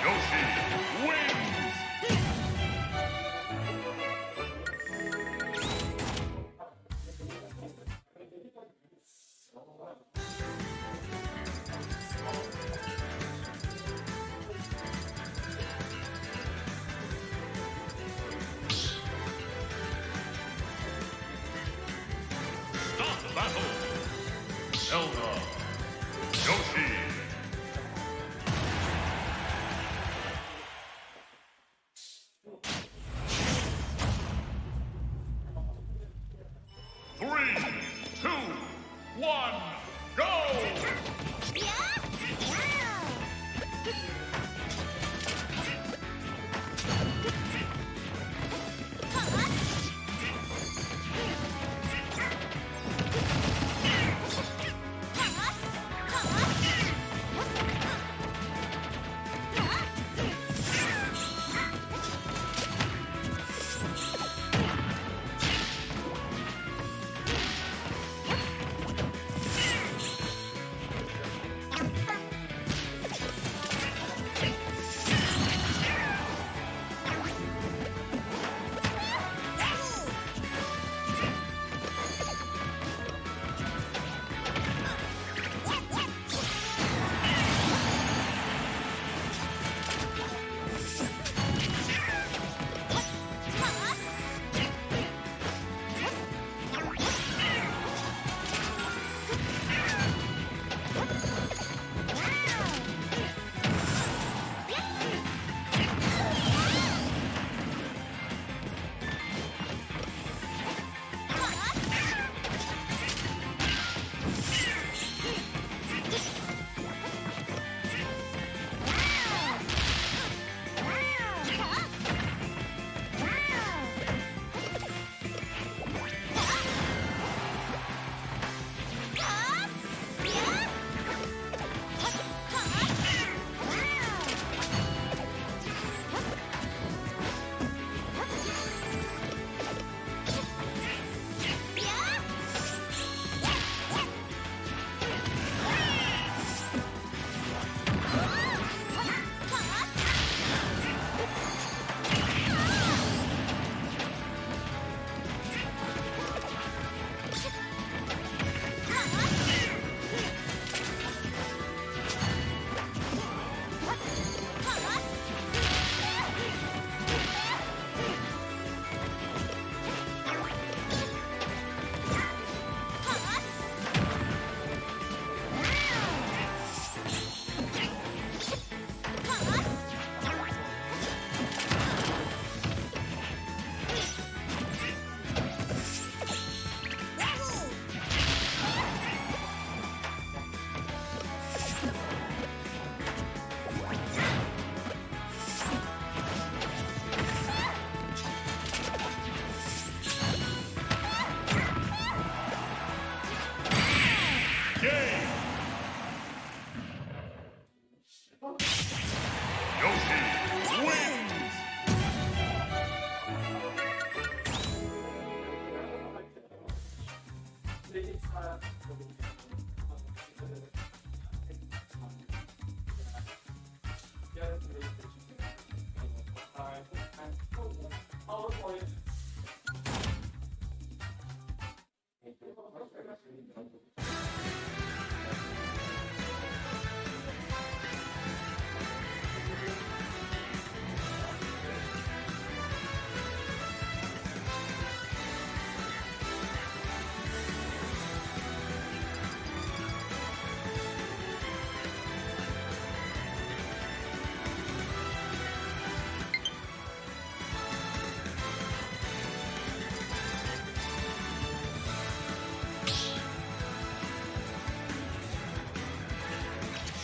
Yoshi wins! Start the battle! Zelda! Yoshi! Three, two, one, go! Yoshi wins!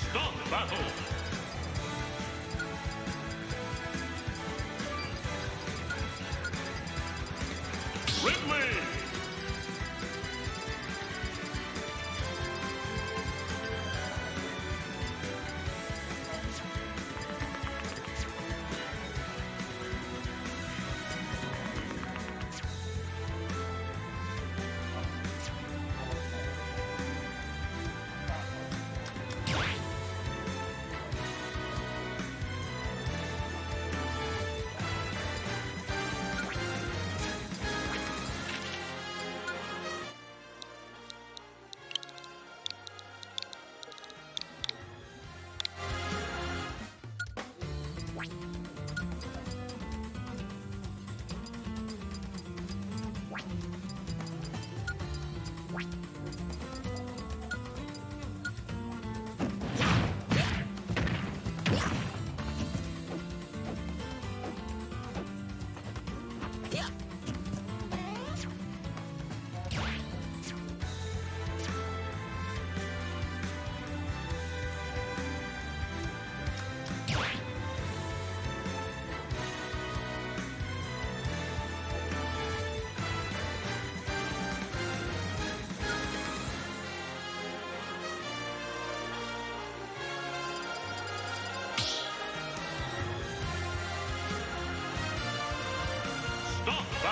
Start the battle! Ridley!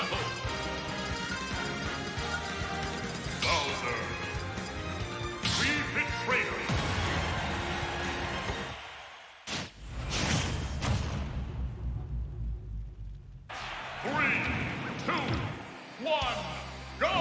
battle. Bowser. We betrayer. 3, 2, 1, go!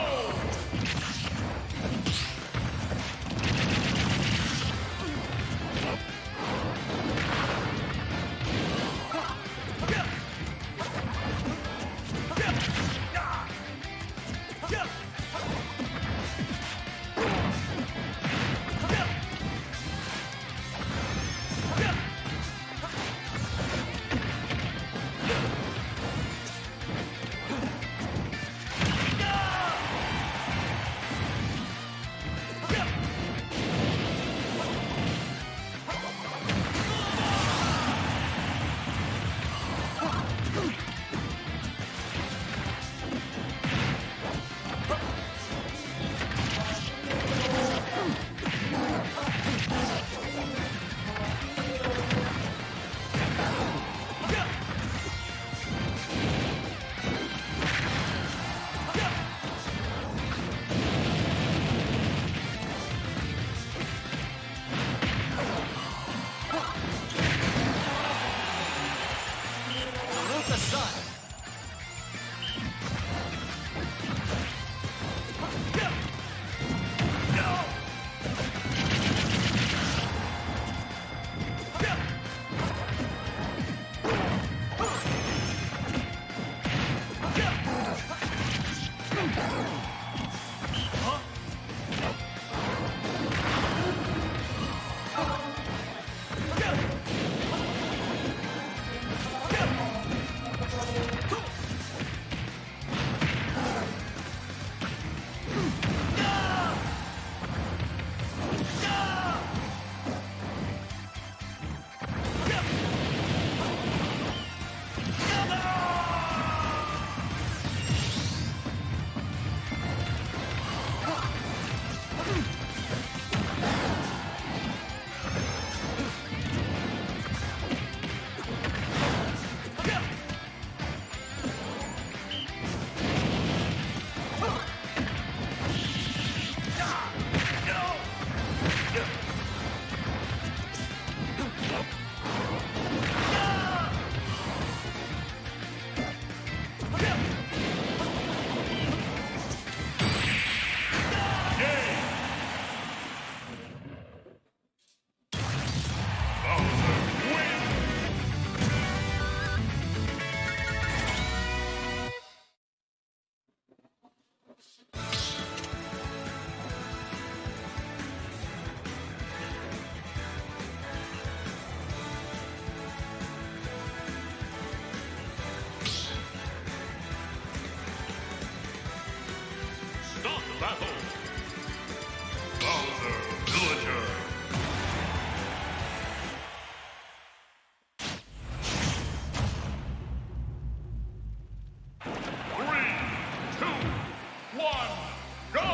Start the battle. Bowser, Villager. 3, 2, 1, go!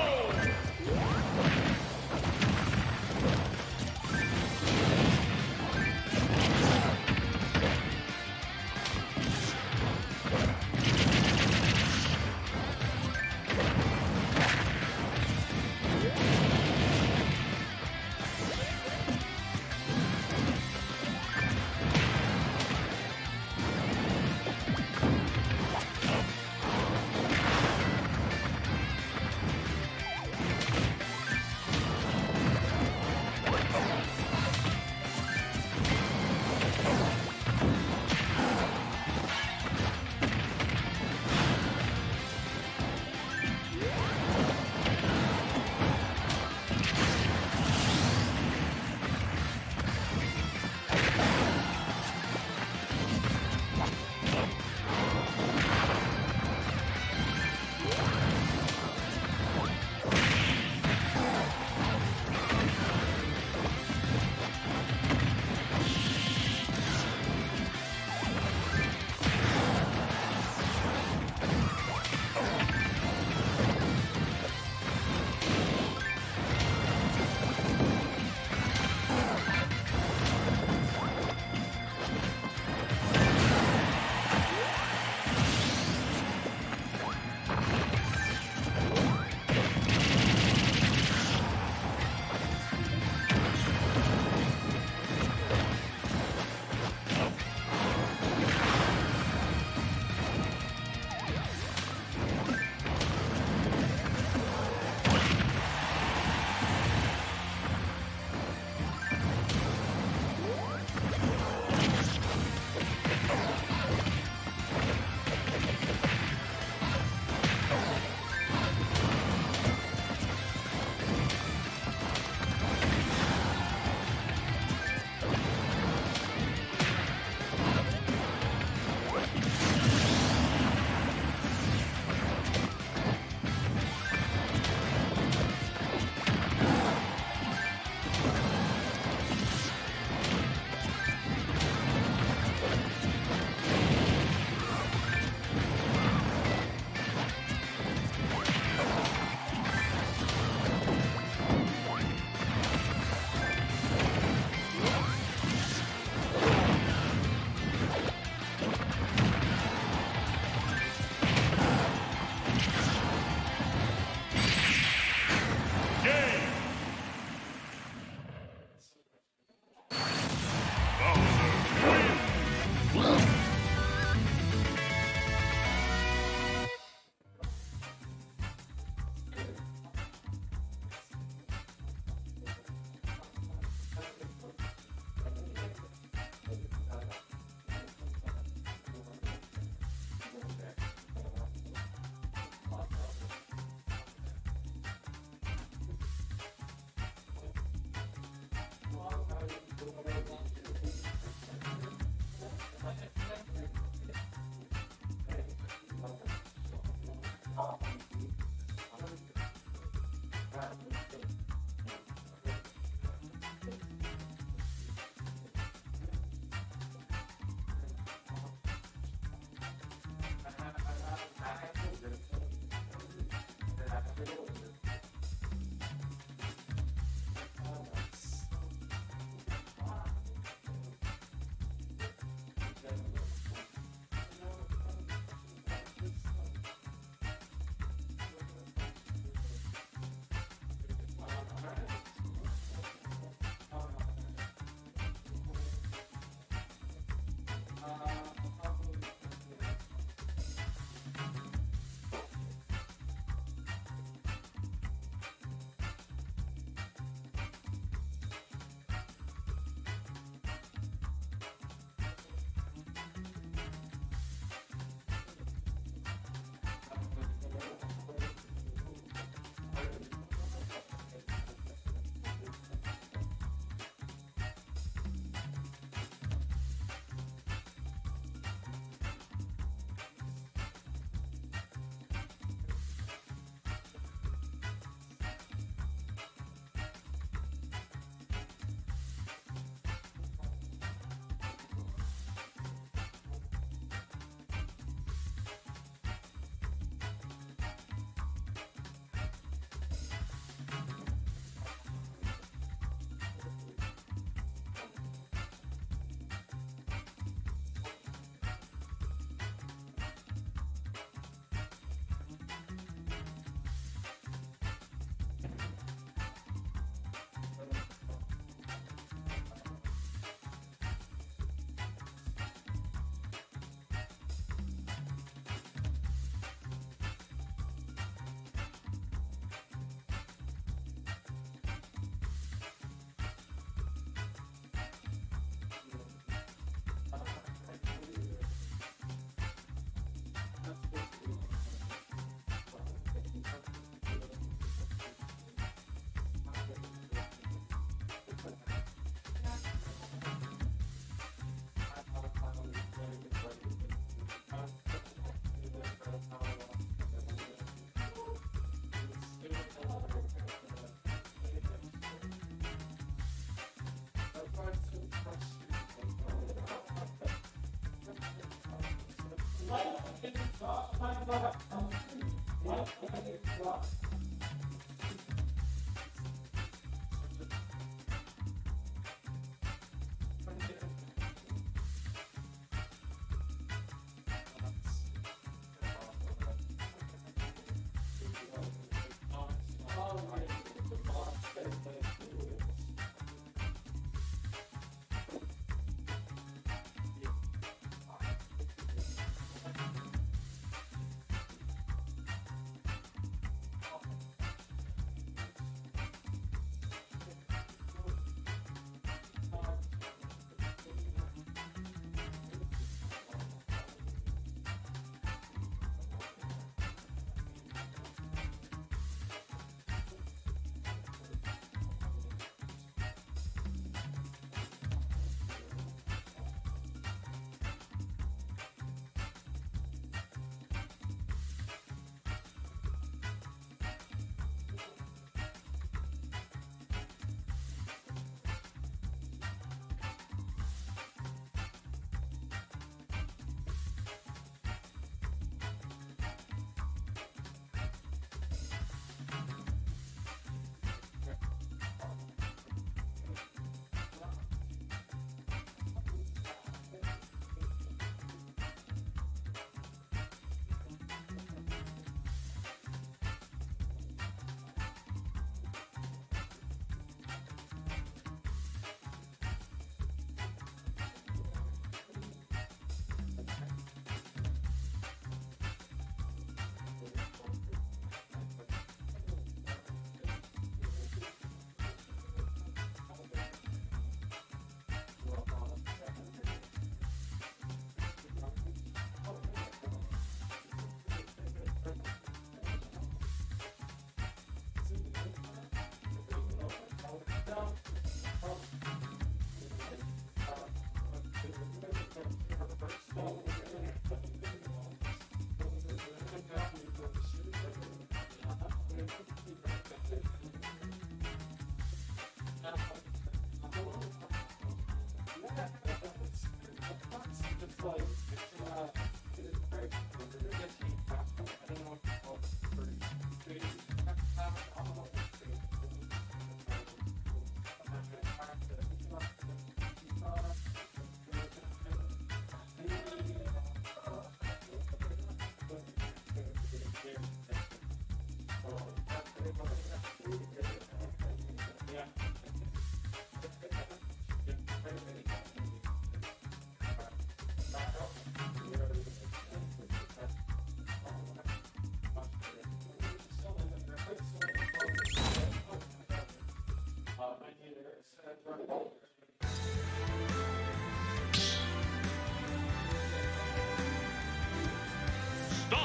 Start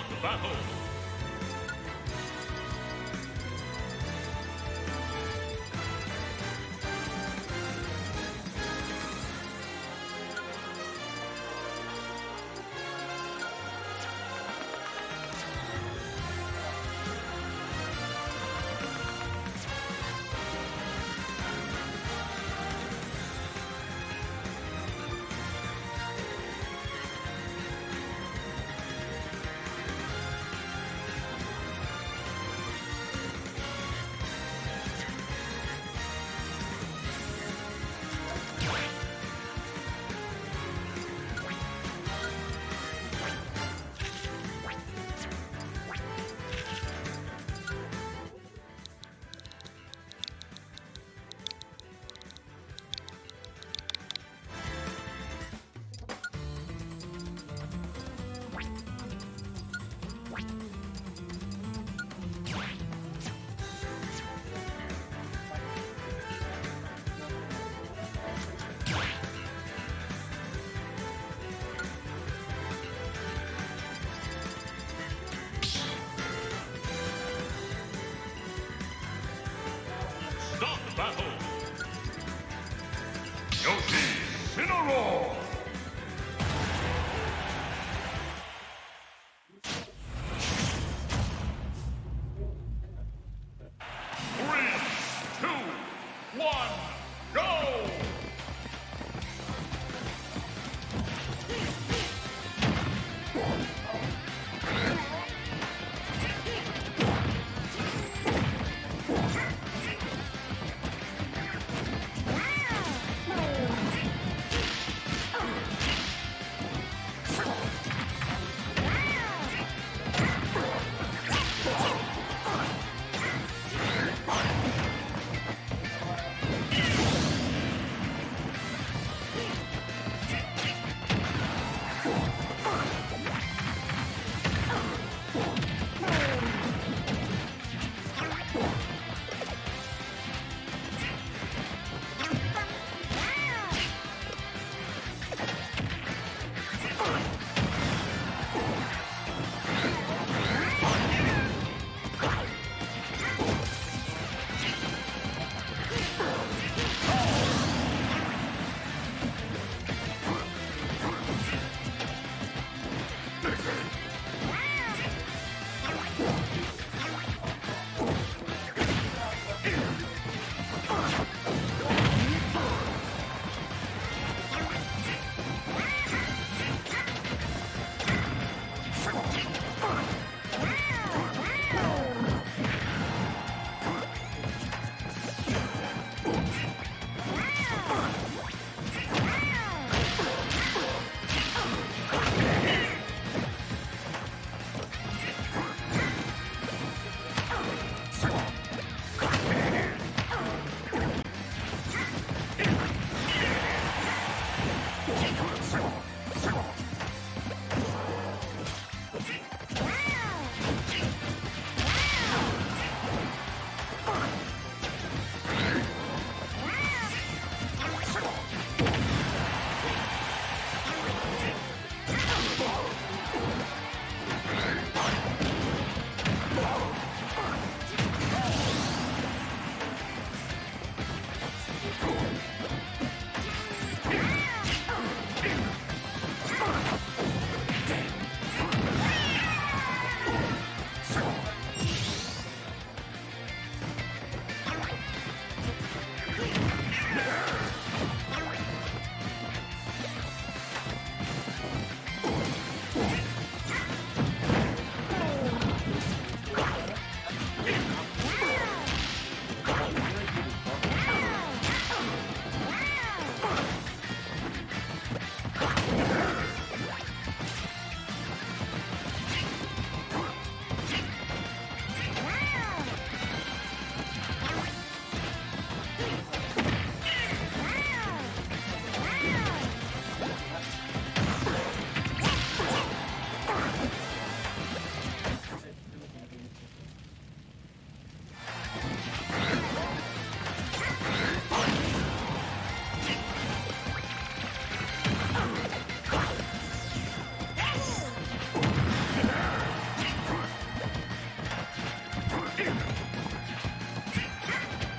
the battle! Start the battle! Yoshi in a roar! Three, two, one, go!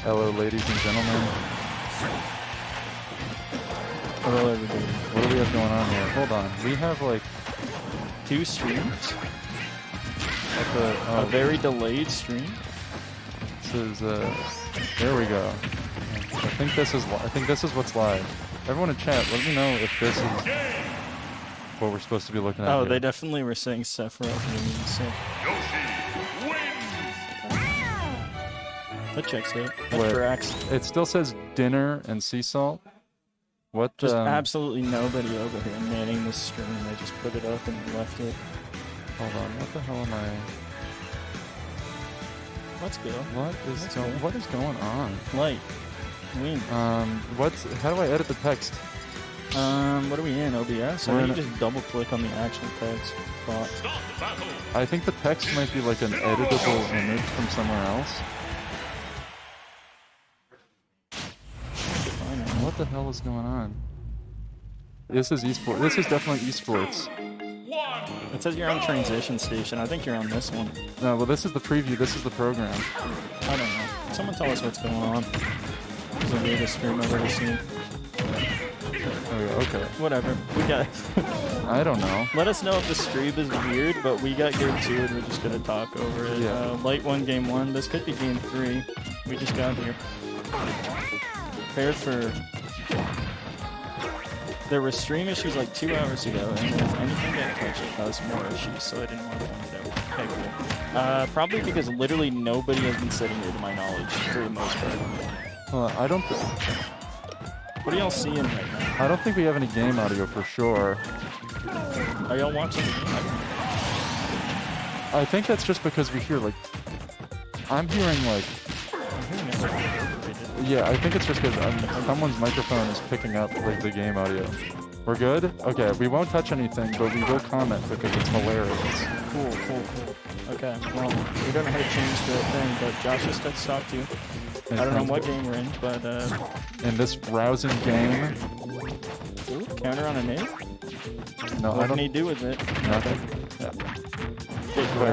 Hello, ladies and gentlemen. Hello, everybody. What do we have going on here? Hold on. We have like 2 streams? at the A very delayed stream? This is there we go. I think this is what's live. Everyone in chat, let me know if this is what we're supposed to be looking at. Oh, here. they definitely were saying Sephiroth gaming, so Yoshi wins. that checks out. Wait. That's Brax. It still says dinner and sea salt. What? Just absolutely nobody over here manning this stream. They just put it up and left it. Hold on. What the hell am I? Let's go. What is going on? Light. Win. How do I edit the text? What are we in? OBS? We're Or in you just double click on the actual text box. Stop the battle. I think the text might be like an editable image from somewhere else. What the hell is going on? This is esports. This is definitely esports. It says you're on transition station. I think you're on this one. No, well, this is the preview. This is the program. I don't know. Someone tell us what's going on. This is the weirdest stream I've ever seen. Oh, okay. Whatever. We got. I don't know. Let us know if the stream is weird, but we got game 2 and we're just gonna talk over it. Yeah. Light 1, game 1. This could be game 3. We just got here. Prepared for. There were stream issues like 2 hours ago, and if anything got touched, it caused more issues, so I didn't want to point it out. Okay, cool. Probably because literally nobody has been sitting here, to my knowledge, for the most part. I don't. What are y'all seeing right now? I don't think we have any game audio for sure. Are y'all watching the game? I think that's just because we hear like. I'm hearing like. I'm hearing it overrated. Yeah, I think it's just because someone's microphone is picking up like the game audio. We're good? Okay, we won't touch anything, but we will comment because it's hilarious. Cool. Okay, well, we're gonna have to change the thing, but Josh just got stopped too. I don't know what game we're in, but In this rousing game, ooh, counter on a nade? no, What I can don't. he do with it? Nothing. Yeah.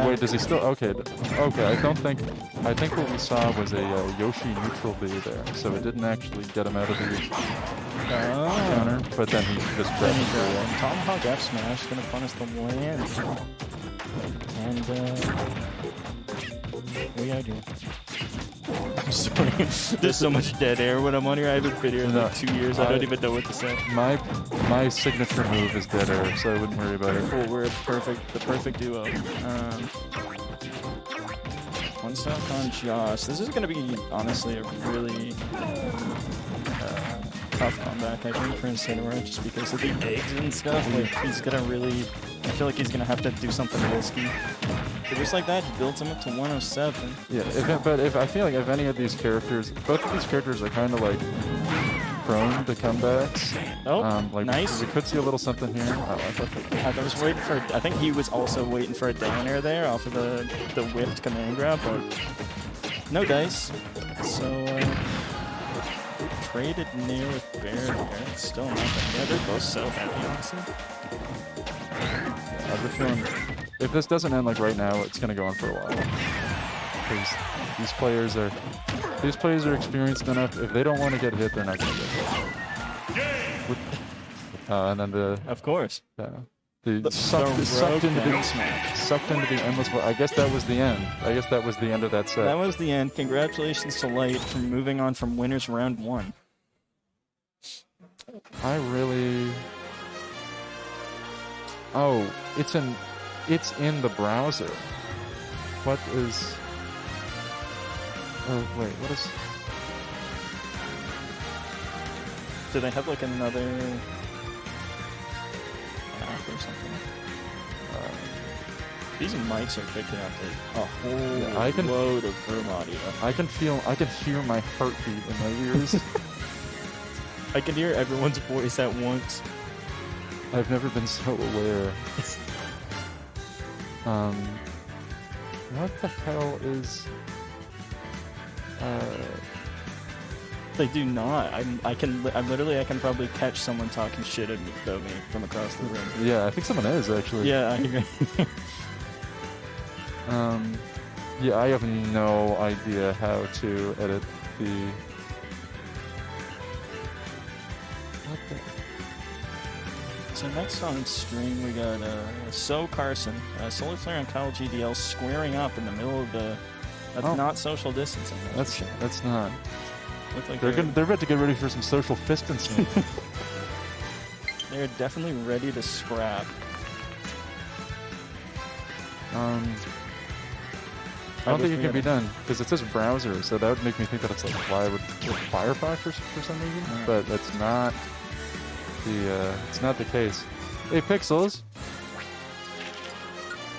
Wait, does he still? Okay, okay. I think what we saw was a Yoshi neutral B there, so it didn't actually get him out of the counter, but then he just grabbed it. Tomahawk F smash gonna punish the land. And what do you do? I'm sorry. There's so much dead air when I'm on here. I haven't been here in like 2 years. I don't even know what to say. My signature move is dead air, so I wouldn't worry about it. Cool, we're the perfect duo. One stock on Josh. This is gonna be honestly a really tough comeback, I think, for Incineroar, just because of the eggs and stuff. Like, he's gonna really. I feel like he's gonna have to do something risky. But just like that, he builds him up to 107. Yeah, if I feel like if any of these characters, both of these characters are kind of like prone to comebacks. Oh, like nice. We could see a little something here. I was waiting for. I think he was also waiting for a down air there off of the whiffed command grab, but no dice. So traded near with Bear here. It's still nothing. Yeah, they're both so heavy, honestly. Yeah, I have a feeling if this doesn't end like right now, it's gonna go on for a while. Because these players are experienced enough. If they don't want to get hit, they're not gonna get hit. And then Of course. sucked into the endless. I guess that was the end. I guess that was the end of that set. That was the end. Congratulations to Light for moving on from winners round 1. I really. Oh, it's in the browser. What is? Oh wait, what is? Do they have like another app or something? These mics are picking up a whole load of room audio. I can hear my heartbeat in my ears. I can hear everyone's voice at once. I've never been so aware. What the hell is? They do not. I can probably catch someone talking shit about me from across the room. Yeah, I think someone is actually. Yeah, I agree. Yeah, I have no idea how to edit the... What the... So next on stream we got So Carson, Solar Flare and Kyle GDL squaring up in the middle of the... That's not social distancing. That's not. Look like They're about to get ready for some social distancing. They're definitely ready to scrap. I don't think it can be done because it says browser, so that would make me think that it's like Firefox for some reason, but that's not it's not the case. Hey Pixels,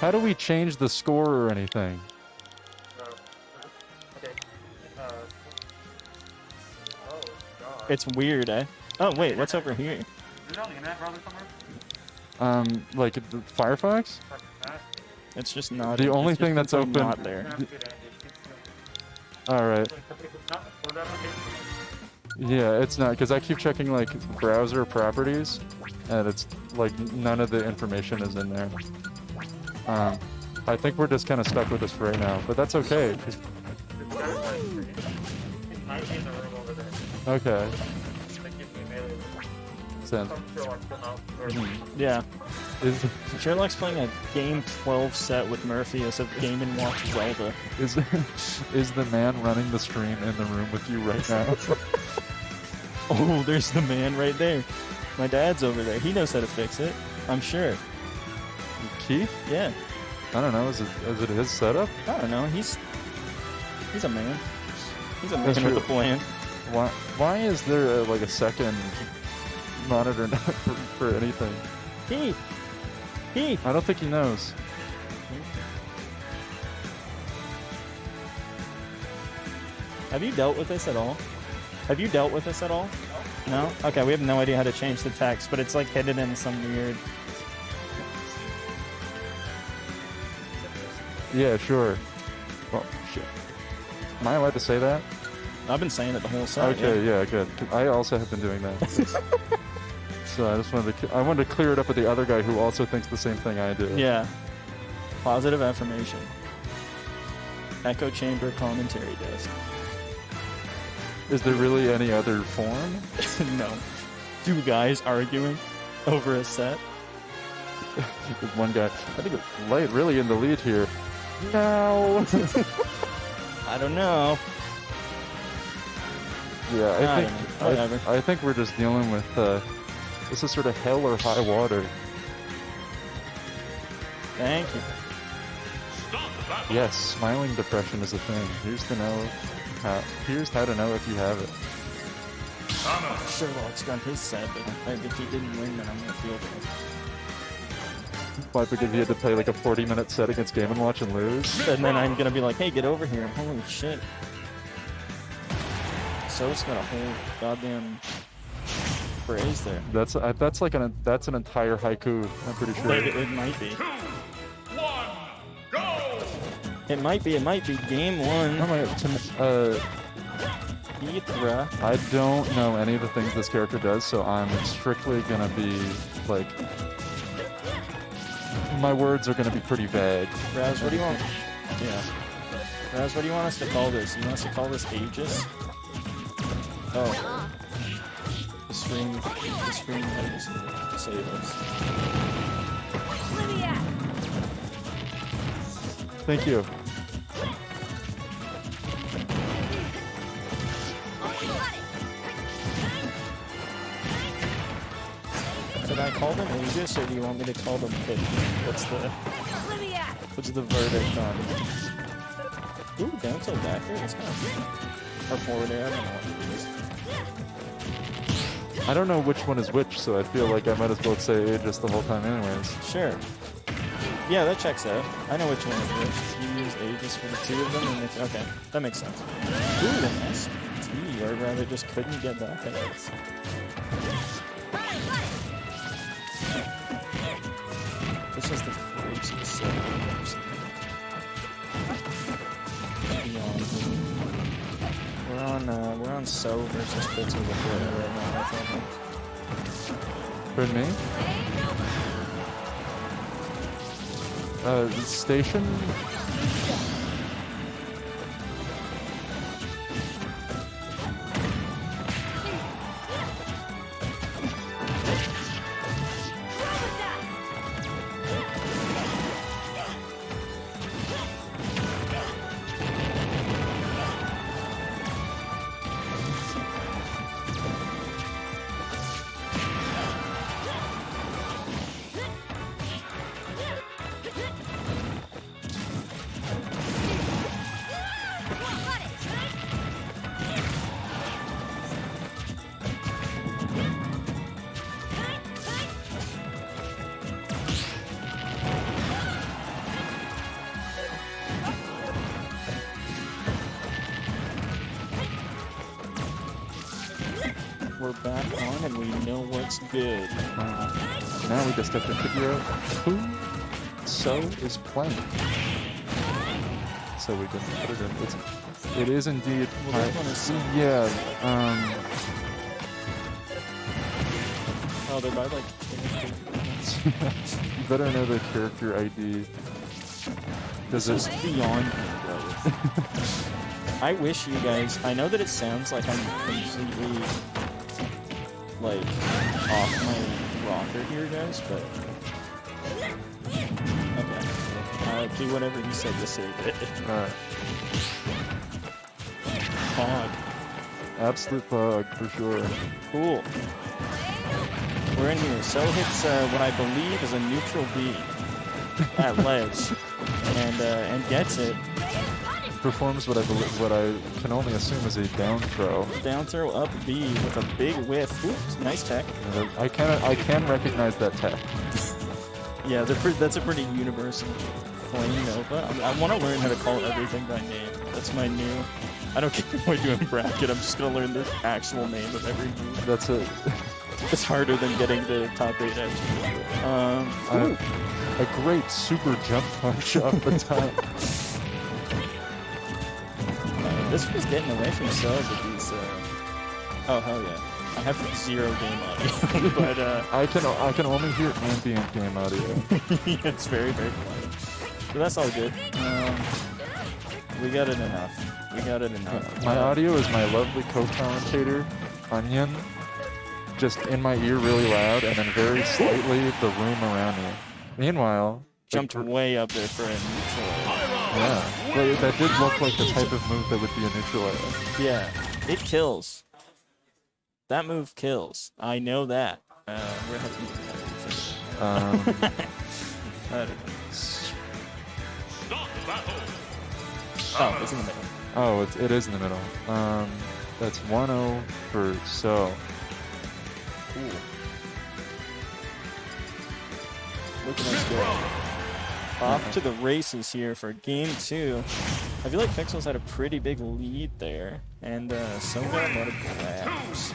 how do we change the score or anything? It's weird, eh? Oh wait, what's over here? Is it on the internet probably somewhere? Like Firefox? It's just not. The only thing that's open. Not there. All right. Yeah, it's not because I keep checking like browser properties, and it's like none of the information is in there. I think we're just kind of stuck with this for right now, but that's okay. Okay. Send. Yeah. Is Sherlock's playing a Game 12 set with Murphy as a Game & Watch Zelda. is the man running the stream in the room with you right now? Oh, there's the man right there. My dad's over there. He knows how to fix it. I'm sure. Keith? Yeah. I don't know. Is it his setup? I don't know. He's a man. He's a man That's with true. a plan. Why is there like a second monitor not for anything? Keith. I don't think he knows. Have you dealt with this at all? Have you dealt with this at all? No? Okay, we have no idea how to change the text, but it's like hidden in some weird... Yeah, sure. Well, shit. Am I allowed to say that? I've been saying it the whole set. Okay, yeah, good. I also have been doing that. So I just wanted to clear it up with the other guy who also thinks the same thing I do. Yeah. Positive affirmation. Echo chamber commentary disc. Is there really any other form? No. Two guys arguing over a set. One guy. I think it's Light really in the lead here. No. I don't know. Yeah, Whatever. I think we're just dealing with this is sort of hell or high water. Thank you. Yes, smiling depression is a thing. Here's how to know if you have it. Sherlock's got his set, but if he didn't win, then I'm gonna feel bad. Why? Because he had to play like a 40-minute set against Game & Watch and lose? And then I'm gonna be like, hey, get over here. Holy shit. So's got a whole goddamn phrase there. That's an entire haiku. I'm pretty sure. It might be. 2, 1, go! It might be game one. Ithra. I don't know any of the things this character does, so I'm strictly gonna be like, my words are gonna be pretty vague. Raz, what do you want? Yeah. Raz, what do you want us to call this? You want us to call this Aegis? Oh. The stream had to save us. Thank you. Should I call them Aegis, or do you want me to call them Pit? What's the verdict on it? Ooh, down tilt back here, that's kind of good. Or forward air, I don't know what it is. I don't know which one is which, so I feel like I might as well say Aegis the whole time anyways. Sure. Yeah, that checks out. I know which one is which. You use Aegis for the two of them, and it's... Okay, that makes sense. Ooh, an ST, or rather just couldn't get back at it. This is the craziest set I've ever seen. We're on So versus Bits of the Foot right now, I think. Pardon me? Station? we're back on and we know what's good. Now we just have to figure out who So is playing. So we can put it in. It is indeed. Well, yeah. Oh, they're by like. You better know the character ID. Does this it? is beyond me, bro. I wish you guys. I know that it sounds like I'm completely like off my rocker here, guys, but okay. Do whatever you said to save it. Alright. Fog. Absolute fog for sure. Cool. We're in here. So hits what I believe is a neutral B at ledge, and gets it. Performs what I can only assume is a down throw. Down throw up B with a big whiff. Oops, nice tech. I can recognize that tech. Yeah, that's a pretty universal flame Nova. I want to learn how to call everything by name. That's my new. I don't care if we're doing bracket. I'm just gonna learn the actual name of every move. That's it. It's harder than getting the top 8 edge. A great super jump punch off the top. This was getting away from cells with these. Oh hell yeah! I have 0 game audio, but I can only hear ambient game audio. Yeah, it's very very quiet. So that's all good. We got it enough. We got it enough. My audio is my lovely co-commentator, Onion, just in my ear really loud, and then very slightly the room around me. Meanwhile, jumped way up there for a neutral. Yeah, but that did look like the type of move that would be a neutral arrow. Yeah, it kills. That move kills. I know that. Where have you I don't know. Oh, it's in the middle. Oh, it is in the middle. That's 1-0 for So. Cool. Looking at good. Off to the races here for game 2. I feel like Pixels had a pretty big lead there, and So got a lot of grabs.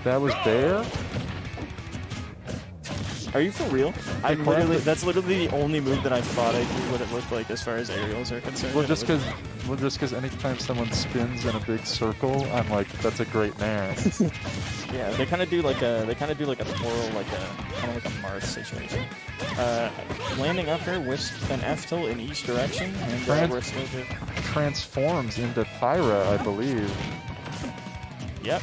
That was there? Are you for real? That's literally the only move that I thought I knew what it looked like as far as aerials are concerned. Well, just because anytime someone spins in a big circle, I'm like, that's a great nair. Yeah, they kind of do like a twirl, like a kind of like a Marth situation. Landing up here with an F tilt in each direction, and we're still good. Transforms into Pyra, I believe. Yep.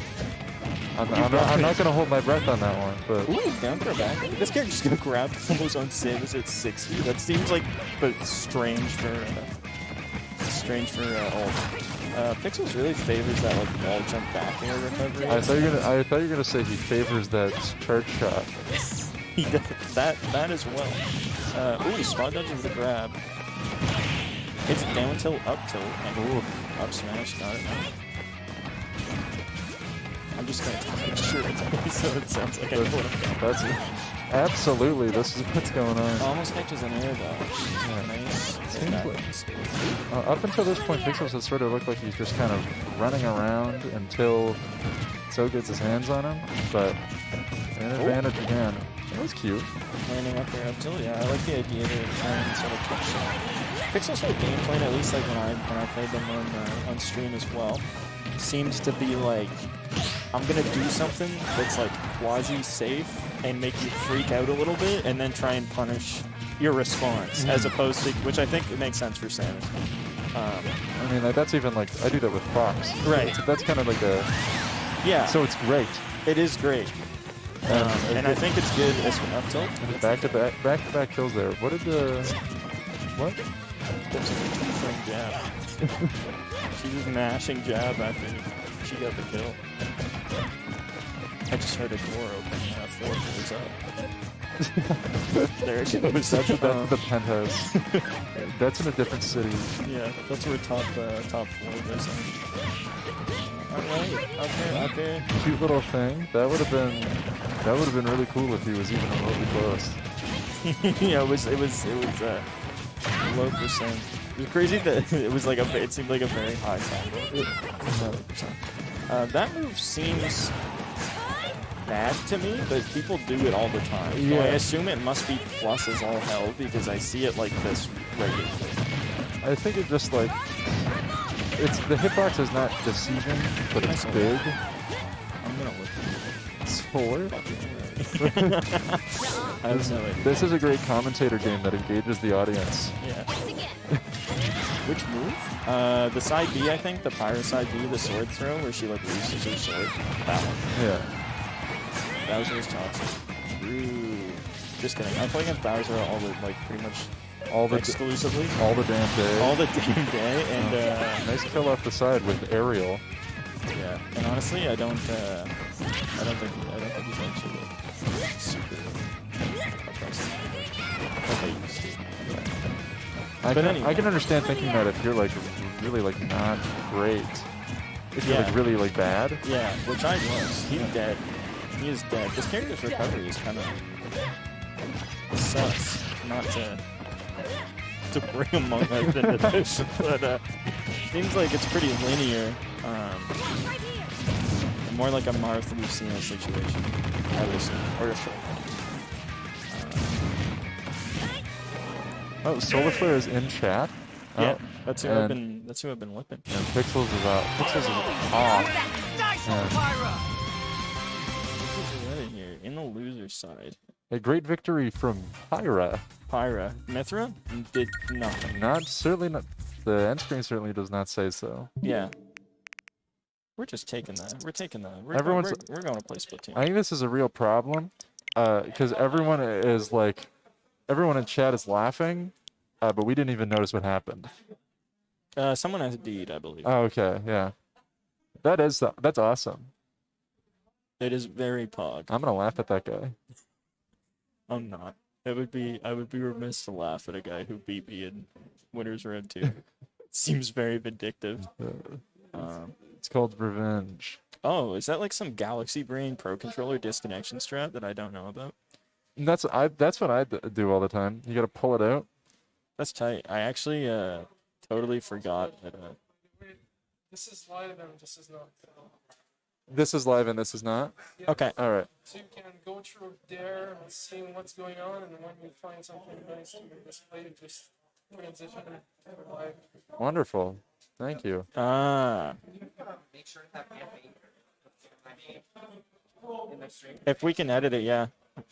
I'm not gonna hold my breath on that one, but ooh, down throw back. This character's gonna grab almost on Samus at 60. That seems like, but strange for ult. Pixels really favors that like wall jump back air recovery. I thought you were gonna say he favors that charge shot. He does that as well. Ooh, spot dodge with the grab. It's down tilt, up tilt, and ooh, up smash. Got it. I'm just going to make sure it's so it sounds like I know what I'm doing. That's it. Absolutely, this is what's going on. Almost catches an air dodge. Yeah, nice. Seems like, up until this point, Pixels has sort of looked like he's just kind of running around until So gets his hands on him, but an advantage again. That was cute. Landing up there up till, yeah, I like the idea to try and sort of touch that. Pixels' whole game plan, at least like when I played them on stream as well, seems to be like, I'm gonna do something that's like quasi-safe and make you freak out a little bit, and then try and punish your response, as opposed to, which I think it makes sense for Samus. I mean, that's even like, I do that with Fox. Right. That's kind of like a... Yeah. So it's great. It is great. And I think it's good as an up tilt. Back-to-back kills there. What did the... What? There's a two-frame jab. She was mashing jab after she got the kill. I just heard a door open 4 floors up. There it goes. That's the penthouse. That's in a different city. Yeah, that's where top floor goes in. Alright, up there. Cute little thing. That would have been really cool if he was even remotely close. Yeah, it was low percent. It was crazy that it was like it seemed like a very high time. 100%. That move seems bad to me, but people do it all the time. So I assume it must be plus as all hell because I see it like this regularly. I think it just like it's the hitbox is not deceiving, but it's big. I'm gonna look. It's 4. I have no idea. This is a great commentator game that engages the audience. Yeah. Which move? The side B, I think. The Pyro side B, the sword throw, where she like loses her sword. That one. Yeah. Bowser is toxic. Ooh. Just kidding. I play against Bowser all the like pretty much exclusively. All the damn day. All the damn day, and nice kill off the side with aerial. Yeah. And honestly, I don't think he's actually super oppressive. Like I used to. I can understand thinking that if you're like really like not great, if you're like really like bad. Yeah, which I was. He's dead. He is dead. This character's recovery is kind of sus. Not to bring Among Us into this, but seems like it's pretty linear. More like a Marth Lucina situation, I would assume. Or a Oh, Solar Flare is in chat. Yeah, that's who I've been whipping. And Pixels is out. Pixels is off. In here, in the loser side. A great victory from Pyra. Mithra did nothing. Certainly not. The end screen certainly does not say so. Yeah. We're just taking that. We're taking that. We're going to play Splatoon. I think this is a real problem, because everyone in chat is laughing, but we didn't even notice what happened. Someone has D'd, I believe. Oh, okay, yeah. That's awesome. It is very pog. I'm gonna laugh at that guy. I'm not. I would be remiss to laugh at a guy who beat me in Winners Road 2. It seems very vindictive. It's called Revenge. Oh, is that like some Galaxy Brain Pro Controller disconnection strat that I don't know about? That's what I do all the time. You gotta pull it out. That's tight. I actually totally forgot that. This is live and this is not. This is live and this is not? Yeah. Okay. All right. So you can go through there and see what's going on, and when you find something nice to display, just transition to live. Wonderful. Thank you. If we can edit it, yeah.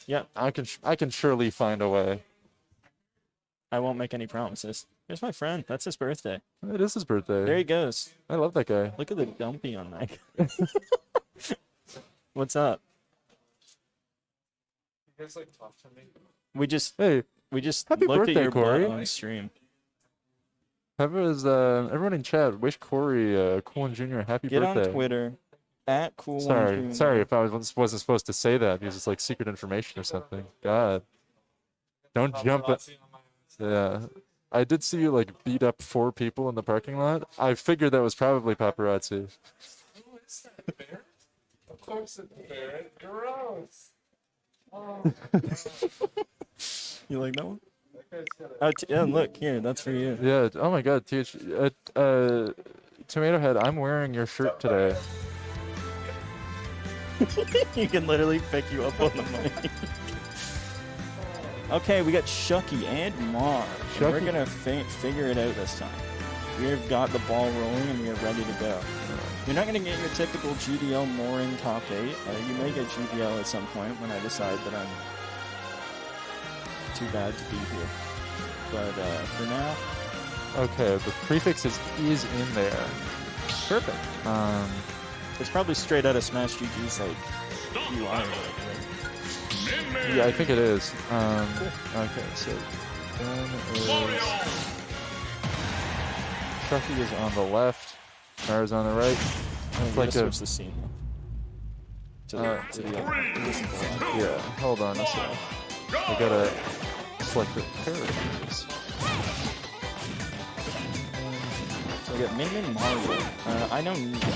Yeah. I can surely find a way. I won't make any promises. Here's my friend. That's his birthday. It is his birthday. There he goes. I love that guy. Look at the dumpy on that guy. What's up? You guys like talk to me. We just happy looked birthday, at your Corey. butt on stream. Everyone in chat, wish Corey Coolin Jr. happy birthday. Get on Twitter at Coolin Jr. Sorry if I wasn't supposed to say that because it's like secret information or something. God, don't jump it. Yeah, I did see you like beat up 4 people in the parking lot. I figured that was probably paparazzi. Who is that bear? Of course it's bear. Gross. Oh. You like that one? Yeah, look here. That's for you. Yeah. Oh my God, Tomato Head, I'm wearing your shirt today. He can literally pick you up on the mic. Okay, we got Shucky and Mar. And we're gonna figure it out this time. We've got the ball rolling and we are ready to go. You're not gonna get your typical GDL mooring top 8. You may get GDL at some point when I decide that I'm too bad to be here. But for now, okay, the prefix is in there. Perfect. It's probably straight out of Smash GG's like UI or whatever. Yeah, I think it is. Okay, so then is Chucky is on the left, Mara's on the right. It's like switch the scene. To the yeah, hold on a sec. I gotta select the characters. So we got Min Min Mario. I know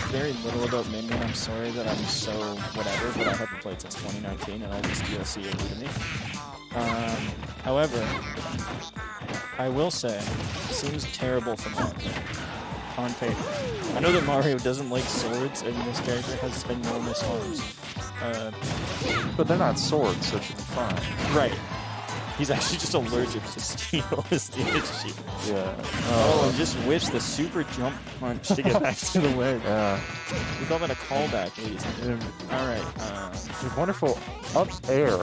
very little about Min Min. I'm sorry that I'm so whatever, but I haven't played since 2019 and I just DLC it to me. However, I will say, it seems terrible for Mario on paper. I know that Mario doesn't like swords and this character has enormous arms. But they're not swords, so it should be fine. Right. He's actually just allergic to steel is the issue. Yeah. Oh, and just whiffs the super jump punch to get back to the ledge. Yeah. We call that a callback, ladies and gentlemen. All right. Wonderful up air.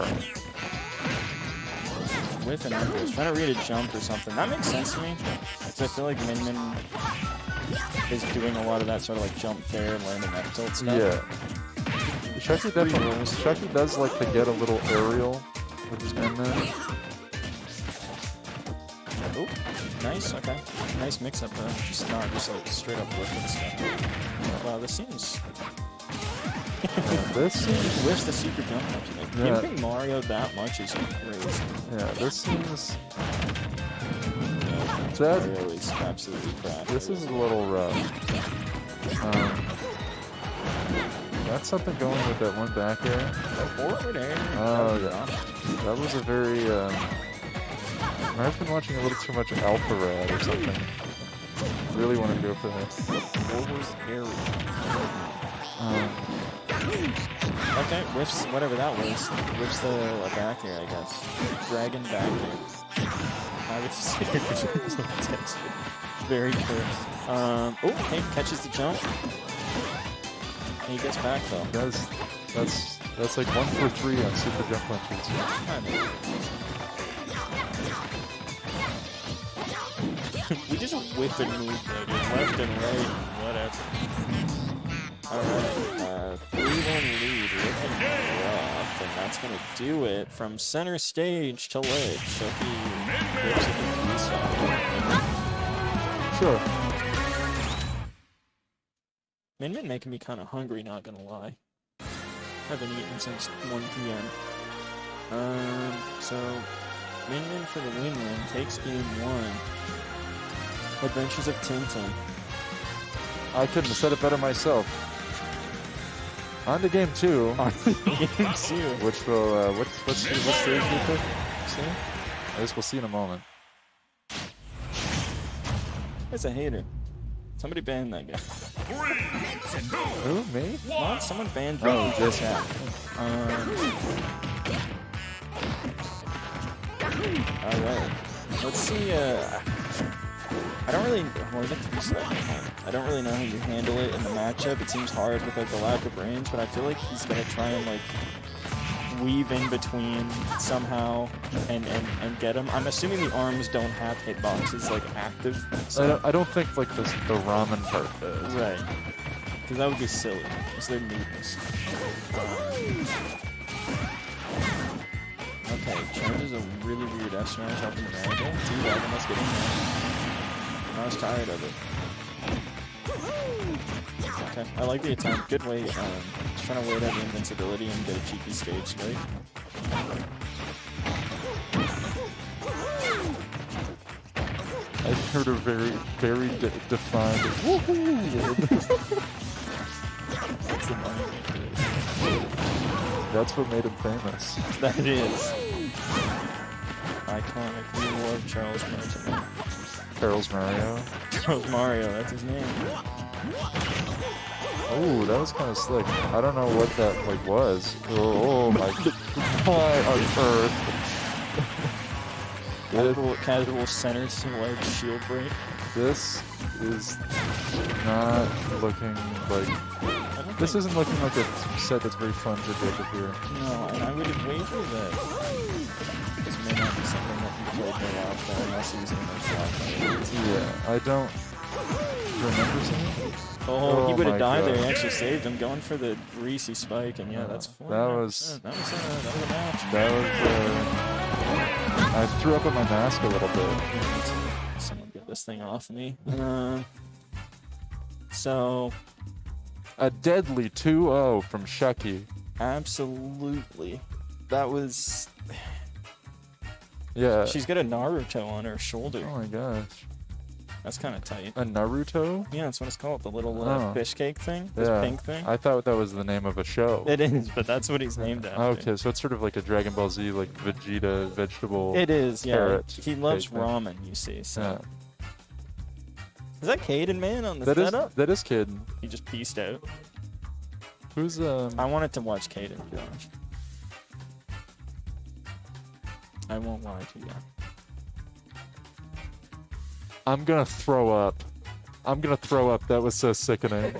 Whiff and under. I was trying to read a jump or something. That makes sense to me. Because I feel like Min Min is doing a lot of that sort of like jump fair and learning that tilt stuff. Yeah. Chucky does like to get a little aerial with his Min Min. Oh, nice. Okay. Nice mix up there. Just not just like straight up whipping stuff. Wow, this seems. This seems. Whiffs the super jump punch. Like, giving Mario that much is crazy. Yeah, this seems. Mario is absolutely crap. This is a little rough. Got something going with that one back air. Forward air. Oh, yeah. That was a very. I've been watching a little too much Alpha Rad or something. Really want to go for this. Forward air. Okay, whiffs, whatever that was. Whiffs the back air, I guess. Dragon back air. I would say very clear. Oh, okay, catches the jump. And he gets back though. That's like 1 for 3 on super jump punches. We just whip and move left and right, whatever. Alright, 3-1 lead, looking rough, and that's going to do it from center stage to ledge. Chucky whips it in the side. Sure. Min Min making me kind of hungry, not going to lie. Haven't eaten since 1 p.m. So, Min Min for the win-win takes game 1. Adventures of Tintin. I couldn't have said it better myself. On to game 2. Game 2. Which will, what stage do you pick? See? I guess we'll see in a moment. That's a hater. Somebody banned that guy. 3, 2, Who, me? Not someone banned Oh, this this Alright. Let's see, I don't really, well, I don't really know how you handle it in the matchup. It seems hard with like the lack of range, but I feel like he's gonna try and like weave in between somehow and get him. I'm assuming the arms don't have hitboxes like active. So. I don't think like the ramen part does. Right. Because that would be silly. It's their neatness. Okay, charges a really weird S smash up in the angle. T-Dragon, let's get in there. I was tired of it. Okay, I like the attempt. Good way. Just trying to wait out the invincibility and get a cheeky stage strike. I heard a very defined woohoo. That's annoying. That's what made him famous. That is. Iconic. We love Charles Martinet. Charles Mario. Charles Mario, that's his name. Oh, that was kind of slick. I don't know what that like was. Oh my god on earth. Casual center ledge shield break. This is not looking like. This isn't looking like a set that's very fun to Jacob here. No, and I would wager that this may not be something that he played very often unless he's in the most. Yeah, I don't remember seeing it. Oh, he would have died God. there. He actually saved him, going for the greasy spike, and yeah, that's 4. That was a match. That was. I threw up on my mask a little bit. Someone get this thing off me. So. A deadly 2-0 from Chucky. Absolutely. That was. Yeah. She's got a Naruto on her shoulder. Oh my gosh. That's kind of tight. A Naruto? Yeah, that's what it's called. The little fish cake thing. This pink thing. I thought that was the name of a show. It is, but that's what he's named after. Okay, so it's sort of like a Dragon Ball Z, like Vegeta vegetable. It is, yeah. Carrot He loves cake thing. ramen, you see. So. Yeah. Is that Caden, man, on the setup? That is Kid. He just pieced out. Who's I wanted to watch Kaden, Josh. I won't lie to you. I'm gonna throw up. I'm gonna throw up. That was so sickening.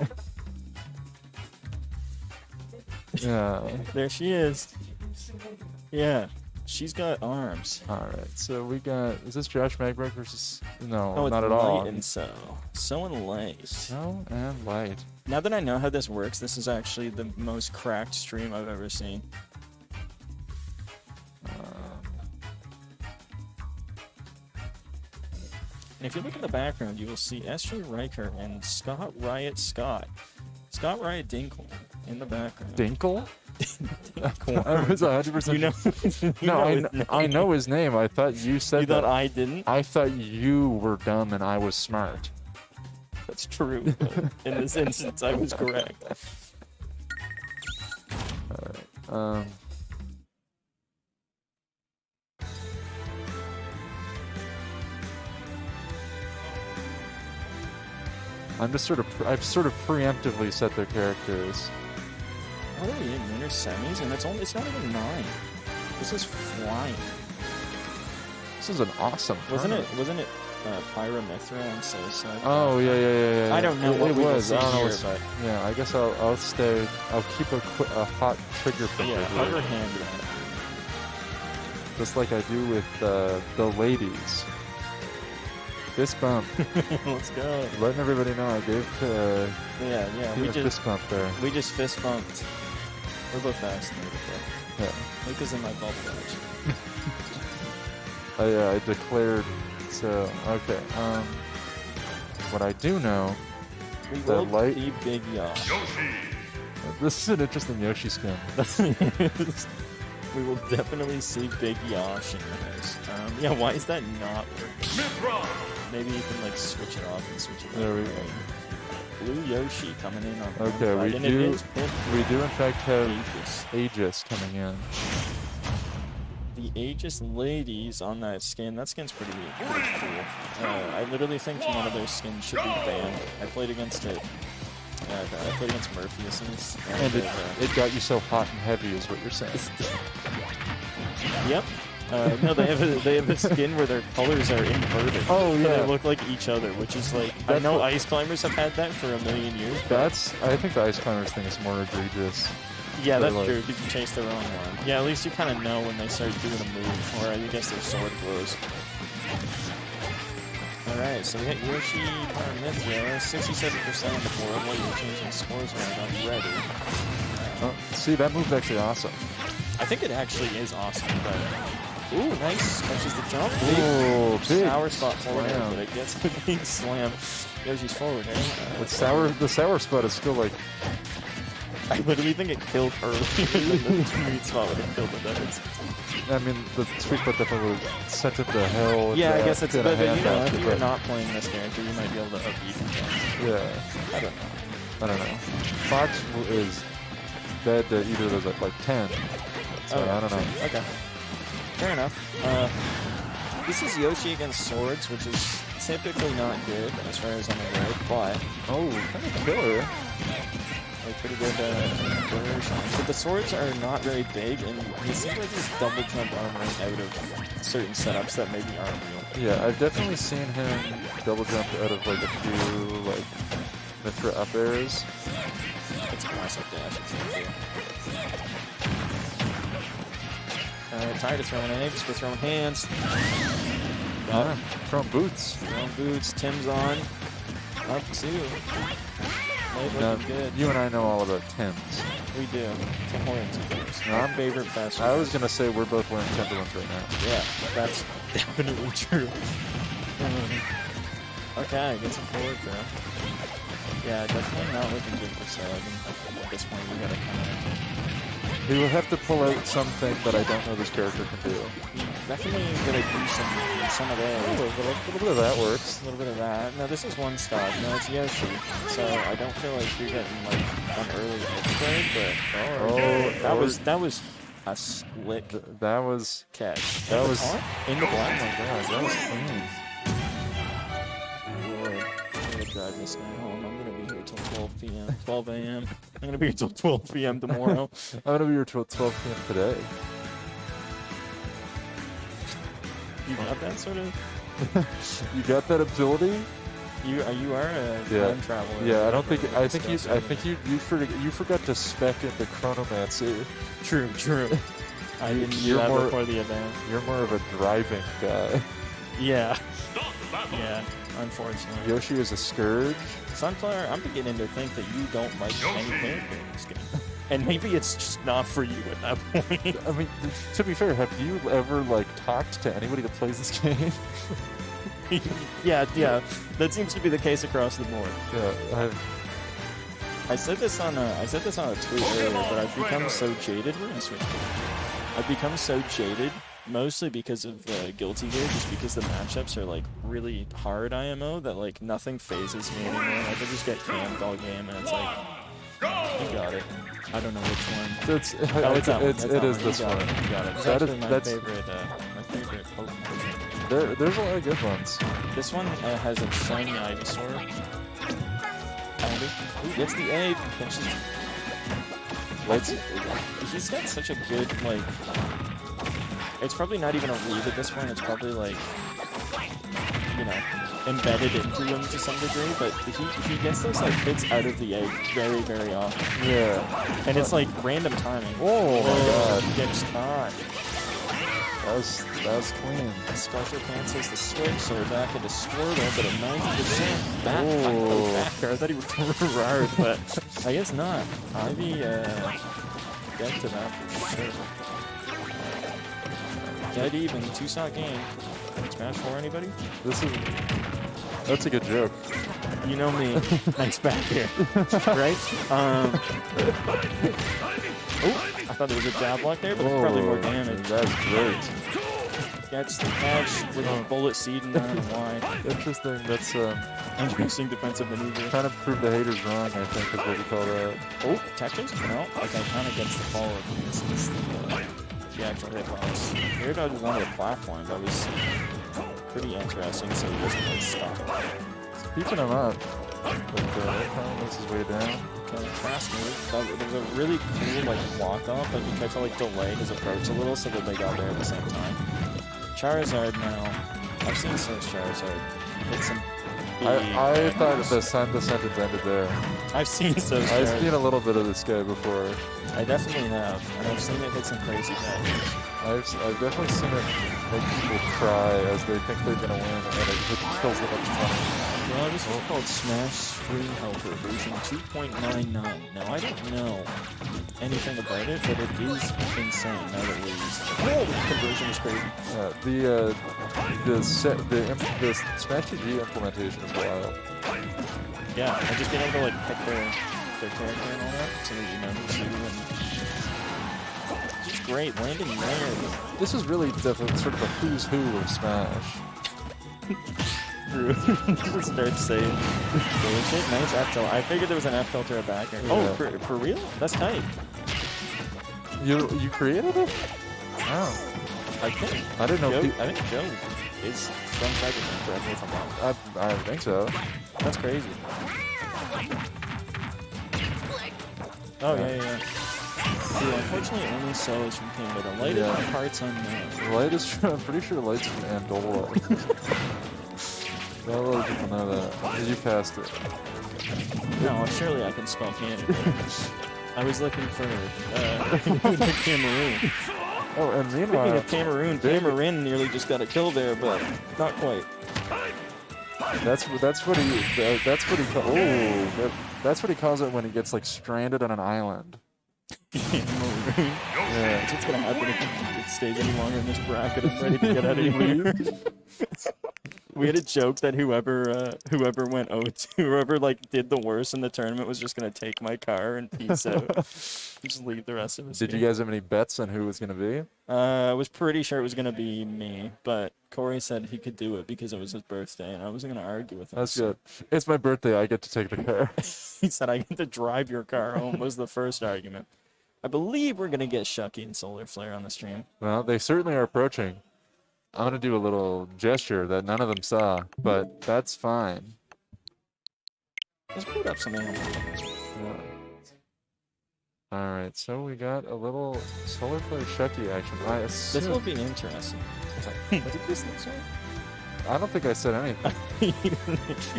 Yeah. There she is. Yeah. She's got arms. Alright, so we got... Is this Josh Magberg versus... No, Oh, it's not at all. light and so. So and light. So and light. Now that I know how this works, this is actually the most cracked stream I've ever seen. And if you look in the background, you will see S.J. Riker and Scott Riot Scott. Scott Riot Dinkle in the background. Dinkle? Dinkle. I was 100%... You know, No, I know his name. I thought you said You that. thought I didn't? I thought you were dumb and I was smart. That's true. But in this instance, I was correct. Alright, I'm just I've sort of preemptively set their characters. What are we in winter semis? And it's not even 9. This is flying. This is an awesome tournament. Wasn't it Pyramithra and Suicide? Oh yeah. I don't know what it we will was. see I don't know. here, but Yeah, I guess I'll stay. I'll keep a hot trigger finger. yeah, here. hover hand on it. Just like I do with the ladies. Fist bump. Let's go. Letting everybody know I gave Yeah. a fist bump there. We just fist bumped. We're both vaccinated, though. Yeah. Luca's in my bubble, actually. I declared. So okay. What I do know. We The will light- be Big Yosh. This is an interesting Yoshi skin. We will definitely see Big Yosh in this. Yeah, why is that not working? Maybe you can like switch it off and switch it There we go. Blue Yoshi coming in on Okay, one we side, and it do. is picked We do in fact have Aegis. Aegis coming in. The Aegis ladies on that skin, that skin's pretty cool. I literally think one of their skins should be banned. I played against it. I played against Morpheus's. And it got you so hot and heavy, is what you're saying. Yep. No, they have a skin where their colors are inverted. Oh, So yeah. they look like each other, which is like I That's know what- ice climbers have had that for a million years. But I think the Ice Climbers thing is more egregious. yeah, They're that's like- true. Because you chase the wrong one. Yeah, at least you kind of know when they start doing a move, or I guess their sword blows. Alright, so we hit Yoshi Paramithra, 67% on the board while you're changing scores around already. Oh, see, that move's actually awesome. I think it actually is awesome, but... Ooh, nice! Catches the jump. Ooh, big sour spot forward, slam. but it gets the big slam. Yoshi's forward, eh? The sour spot is still like... I literally think it killed earlier than the sweet spot would have killed it. That is... I mean, the sweet spot definitely would sent it to hell. with Yeah, I that guess it's... and But a you hand know, after, if you're but- not playing this character, you might be able to upbeat him. Yeah, I don't know. I don't know. Fox is dead to either of those at like 10. So I don't know. Okay. Fair enough. This is Yoshi against swords, which is typically not good as far as I'm aware, but Oh, kind of killer. like pretty good version. But the swords are not very big, and he seems like he's double jump armoring out of certain setups that maybe aren't real. Yeah, I've definitely seen him double jump out of like a few like Mithra up airs. It's a classic dash. It's not cool. Tired of throwing eggs, we're throwing hands. Yeah, throwing boots. Throwing boots, Tim's on. Up two. Late Now, looking good. you and I know all about Tims. We do. Tim Hortons, of course. No, My favorite fast food. I was gonna say we're both wearing Timberlands right now. Yeah, that's definitely true. Okay, get some forward throw. Yeah, definitely not looking good for Sagan. At this point, we gotta kind of... He will have to pull out something that I don't know this character can do. Definitely gonna do some of A that. little bit of that works. A little bit of that. No, this is one stock. No, it's Yoshi. So I don't feel like you're getting like an early edge trade, but that was a slick That was catch. that was in the oh black. my god, that was clean. drive this guy home. I'm gonna be here till 12 p.m. 12 a.m. I'm gonna be here till 12 p.m. tomorrow. I'm gonna be here till 12 p.m. today. You got that sort of? You got that ability? You are a time traveler. Yeah, I think you forgot to spec into chronomancy. True. I didn't do that before the event. You're more of a driving guy. Yeah. Yeah, unfortunately. Yoshi is a scourge. Sunflower, I'm beginning to think that you don't like any character in this game. And maybe it's just not for you at that point. I mean, to be fair, have you ever, like, talked to anybody that plays this game? Yeah. That seems to be the case across the board. Yeah, I said this on a tweet earlier, but I've become so jaded. We're gonna switch. I've become so jaded, mostly because of Guilty Gear, just because the matchups are like really hard IMO that like nothing phases me anymore. I can just get camped all game, and it's like, you got it. I don't know which one. it's that one. it is this one. You got it. It's actually my favorite Pokemon. There's a lot of good ones. This one has a shiny Ivysaur. Ooh, gets the egg. He's got such a good, like... It's probably not even a read at this point. It's probably, like, you know, embedded into him to some degree. But he gets those, like, hits out of the egg very, very often. Yeah. And it's, like, random timing. Oh, my God. He gets time. That was clean. Special cancels the switch, so we're back into Squirtle, but at 90% back. I thought he was Gerard, but I guess not. Ivy, get to that for sure. Dead even, 2-shot game. Smash 4, anybody? That's a good joke. You know me. Nice back here. Right? Oh, I thought there was a jab block there, but it's probably more damage. That's great. Gets the catch with a bullet seed and I don't know why. Interesting. That's Interesting defensive maneuver. kind of prove the haters wrong, I think, is what we call that. Oh, Tetris? No, like I kind of gets the follow up. This is the actual hitbox. Here I just wanted a platform. That was pretty interesting, so he doesn't get stuck. Keeping him up. But that makes his way down. Okay, fast move. There was a really cool like walk off, like he tried to like delay his approach a little so that they got there at the same time. Charizard now. I've seen Source Charizard hit some I thought the sentence ended there. I've seen Source I've Charizard. seen a little bit of this guy before. I definitely have, and I've seen it hit some crazy damage. I've definitely seen it make people cry as they think they're gonna win, and then it kills them up front. Well, this is called Smash Screen Helper version 2.99. Now, I don't know anything about it, but it is insane now that we're using it. Oh, the conversion is crazy. The Smash GG implementation is wild. Yeah, and just being able to like pick their character and all that, so that you know who's who, and it's just great landing there. This is really sort of a who's who of Smash. Drew start save. Nice F tilt. I figured there was an F tilt or a back air. Oh, for real? That's tight. You created it? Wow. I think. I didn't know. I think Joe is from Cyberpunk, correct me if I'm wrong. I think so. That's crazy. Oh, yeah. Dude, unfortunately, only So is from Canada. Light is from parts unknown. Light is from, I'm pretty sure Light's from Andola. Not a lot of people know that. You passed it. No, surely I can spell Canada. I was looking for Cameroon. Oh, and meanwhile, Speaking of Cameroon nearly just got a kill there, but not quite. that's what he calls it when he gets like stranded on an island. Yeah, it's gonna happen if it stays any longer in this bracket. I'm ready to get out of here. We had a joke that whoever went 0-2, whoever like did the worst in the tournament was just gonna take my car and peace out. Just leave the rest of us. Did you guys have any bets on who it was gonna be? I was pretty sure it was gonna be me, but Corey said he could do it because it was his birthday, and I wasn't gonna argue with him. That's good. It's my birthday. I get to take the car. He said I get to drive your car home was the first argument. I believe we're gonna get Shucky and Solar Flare on the stream. Well, they certainly are approaching. I'm gonna do a little gesture that none of them saw, but that's fine. Let's put up some animals. Alright, so we got a little Solar Flare Shucky action. This will be interesting. What did this thing say? I don't think I said anything.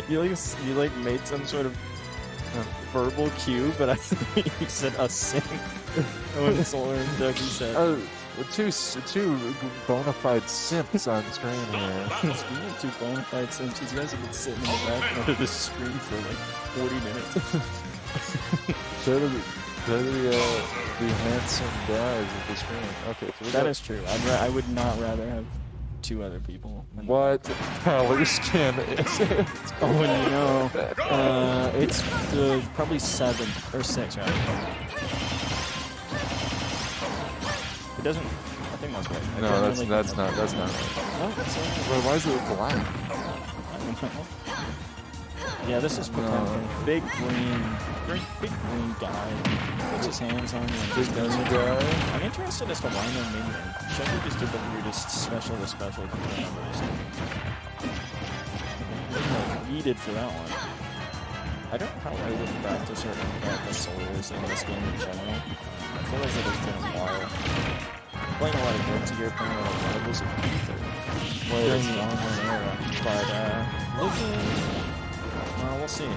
you made some sort of verbal cue, but I think you said a sing. When Solar and Ducky said. Two bona fide simps on screen here. Speaking of two bona fide simps, you guys have been sitting in the background of the screen for like 40 minutes. They're the handsome guys of the screen. Okay, so that is true. I would not rather have two other people. What color skin is it? Oh no. It's probably 7 or 6, right? It doesn't. I think that's right. No, that's not right. Oh, that's Wait, why is it black? I don't know. Yeah, this is potential. Big green guy. Puts his hands on you. Big green guy. I'm interested as to why no minion. Shelby just did the weirdest special to special numbers. Yeeted for that one. I don't know how I would practice or impact the souls in this game in general. I feel like it has been a while. Playing a lot of Guilty Gear, playing a lot of levels of Ether during the online era. But, looking... we'll see.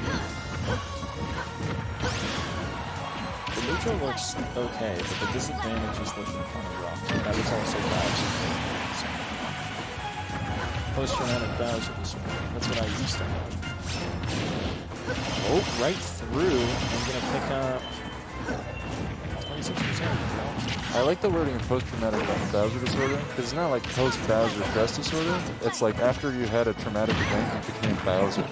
The neutral looks okay, but the disadvantage is looking kind of rough. That was also Bowser. Post-traumatic Bowser. That's what I used to have. Oh, right through. I'm going to pick up 26%. I like the wording of post-traumatic Bowser disorder, because it's not like post-Bowser stress disorder. It's like after you had a traumatic event, you became Bowser.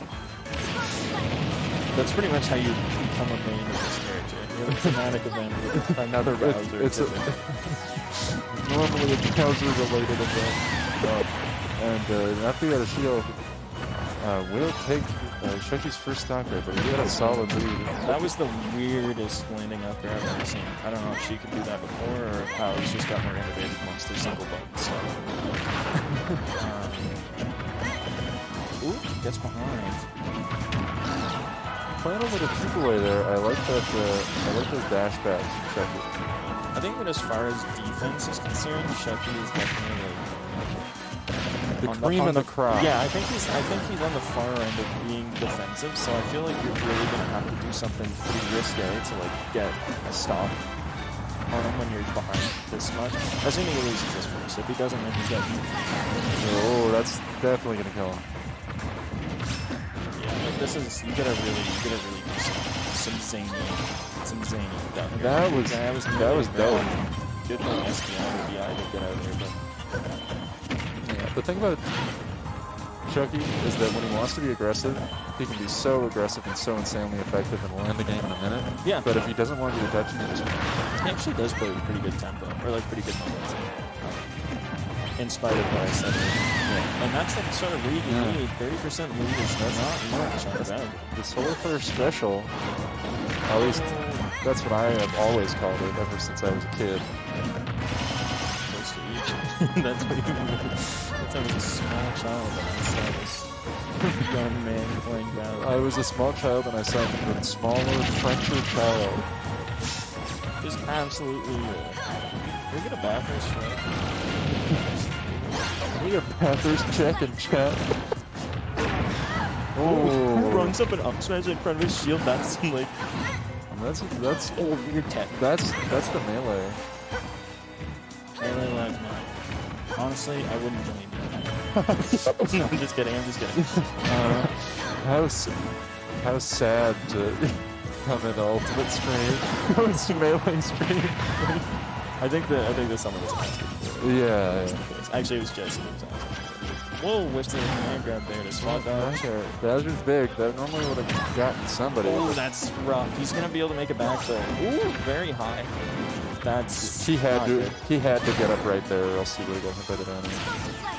That's pretty much how you become a main of this character. You have a traumatic event with another Bowser. It's normally a Bowser-related event. And after you had a shield, will take Shucky's first stock there, but he had a solid lead. That was the weirdest landing up there I've ever seen. I don't know if she could do that before, or how it's just got more innovative once they're single buttons. So. Ooh, gets behind. Playing a little triple-away there, I like that. I like those dash backs from Shucky. I think that as far as defense is concerned, Shucky is definitely the cream of the crop. Yeah, I think he's on the far end of being defensive. So I feel like you're really gonna have to do something pretty risque to like get a stop on him when you're behind this much. Assuming he loses this first. If he doesn't, then he's got. Oh, that's definitely gonna kill him. This is you gotta really do some zany stuff. That was dope. Good thing SPI would be able to get out there, but yeah, the thing about Chucky is that when he wants to be aggressive, he can be so aggressive and so insanely effective and will end the game in a minute. Yeah. But if he doesn't want you to touch him, he just he actually does play with pretty good tempo, or like pretty good momentum. In spite of what I said. Yeah. And that's the sort of lead you need. 30% lead is not much on that. The Solar Flare Special, at least that's what I have always called it ever since I was a kid. Close to each. That's what you mean. That's I was a small child and I saw this young man playing Battle. I was a small child and I saw an even smaller, Frencher child. Just absolutely... Can we get a bathurst check? We got bathurst check and chat. Oh, who runs up and up smash in front of his shield? That's like... That's weird tech. That's the melee. Melee lives matter. Honestly, I wouldn't believe that. No, I'm just kidding. How sad to come into Ultimate Stream. It's melee stream. I think that someone was asking for it. Yeah. Actually, it was Jesse who was asking for it. Whoa, what's the hand grab there to swat dodge? Bowser's big. That normally would have gotten somebody. Oh, that's rough. He's gonna be able to make it back though. Ooh, very high. That's he had to get up right there, or else he would have gotten a better enemy.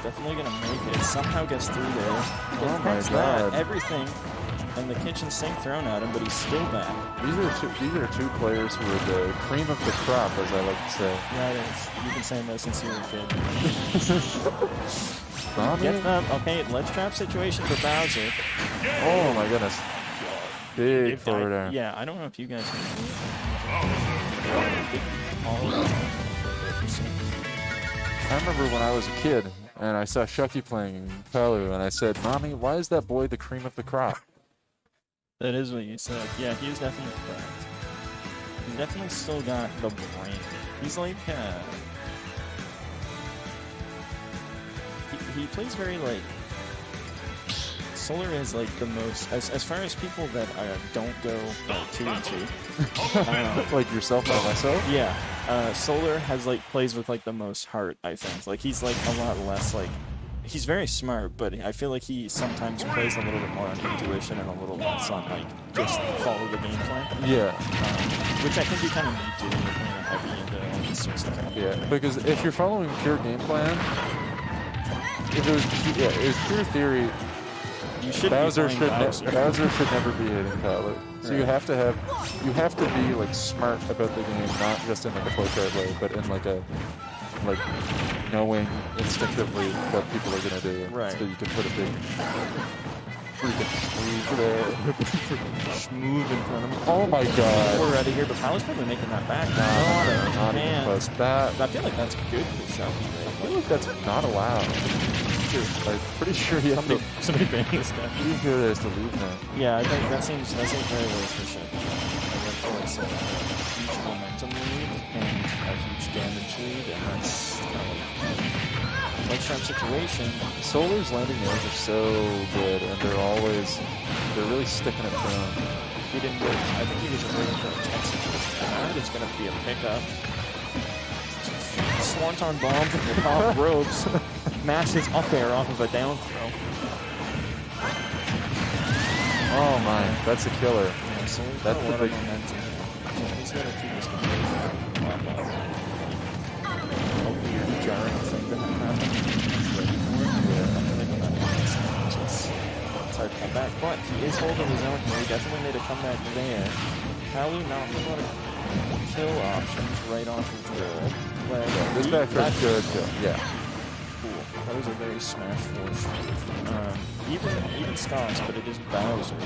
Definitely gonna make it. Somehow gets through there. Oh my god! Everything. And the kitchen sink thrown at him, but he's still back. These are two players who are the cream of the crop, as I like to say. Yeah, it is. You've been saying that since you were a kid. Get them. Okay, ledge trap situation for Bowser. Oh my goodness. Big forward air. Yeah, I don't know if you guys can I remember when I was a kid and I saw Shucky playing Palu and I said, Mommy, why is that boy the cream of the crop? That is what you said. Yeah, he is definitely correct. He's definitely still got the brain. He's like, he plays very like, Solar is like the most, as far as people that don't go 2 and 2. Like yourself or myself? Yeah, Solar has like plays with like the most heart, I think. Like he's like a lot less like, he's very smart, but I feel like he sometimes plays a little bit more on intuition and a little less on like just follow the game plan. Yeah. Which I think you kind of need to when you're playing a heavy into all these sorts of things. Yeah, because if you're following pure game plan, if it was pure theory, Bowser should never be hitting Palu. So you have to be like smart about the game, not just in like a flowchart way, but in like a knowing instinctively what people are gonna do. Right. So you can put a big freaking smooth there. Smooth in front of him. Oh my god. We're out of here, but Palu's probably making that back. Not even close. I feel like that's good for Shucky. I feel like that's not allowed. I'm pretty sure he has to. Somebody banned this guy. Pretty sure he has to leave now. Yeah, I think that seems very low for Shucky. I went for like a huge momentum lead and a huge damage lead, and that's kind of like trap situation. Solar's landing areas are so good, and they're really sticking it to him. He didn't go. I think he was waiting for a tech situation. Now it's going to be a pickup. Swanton bomb from the top ropes. Mashes up air off of a down throw. Oh my, that's a killer. Yeah, so that's the big momentum. Yeah, he's got to keep this going. Hopefully you're jarring thing that happened. It's hard to come back, but he is holding his own here. He definitely made a comeback there. Palu not a lot of kill options right off of the leg. Yeah, this back is good. Yeah. Cool. That was a very Smash 4 move. Even Scott's, but it is Bowser.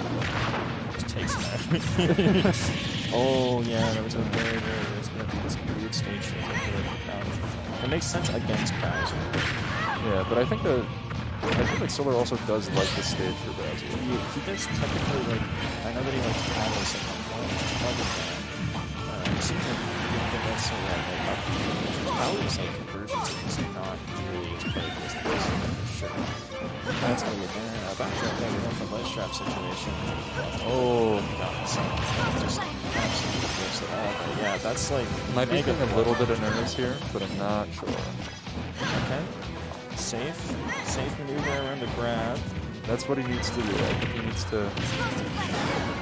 Just takes Smash. Oh yeah, that was a very weird stage for Bowser. It makes sense against Bowser. Yeah, but I think like Solar also does like the stage for Bowser. He does technically like. I know that he likes Palos at one point. It seems like he didn't get that so right. Like Palos like conversions is not really as big as this for sure. That's gonna be there. Back there, we went the ledge trap situation. Oh god, just absolutely flips it up. But yeah, that's like. Might be getting a little bit of nervous here, but I'm not sure. Okay. Safe maneuver around the grab. That's what he needs to do. I think he needs to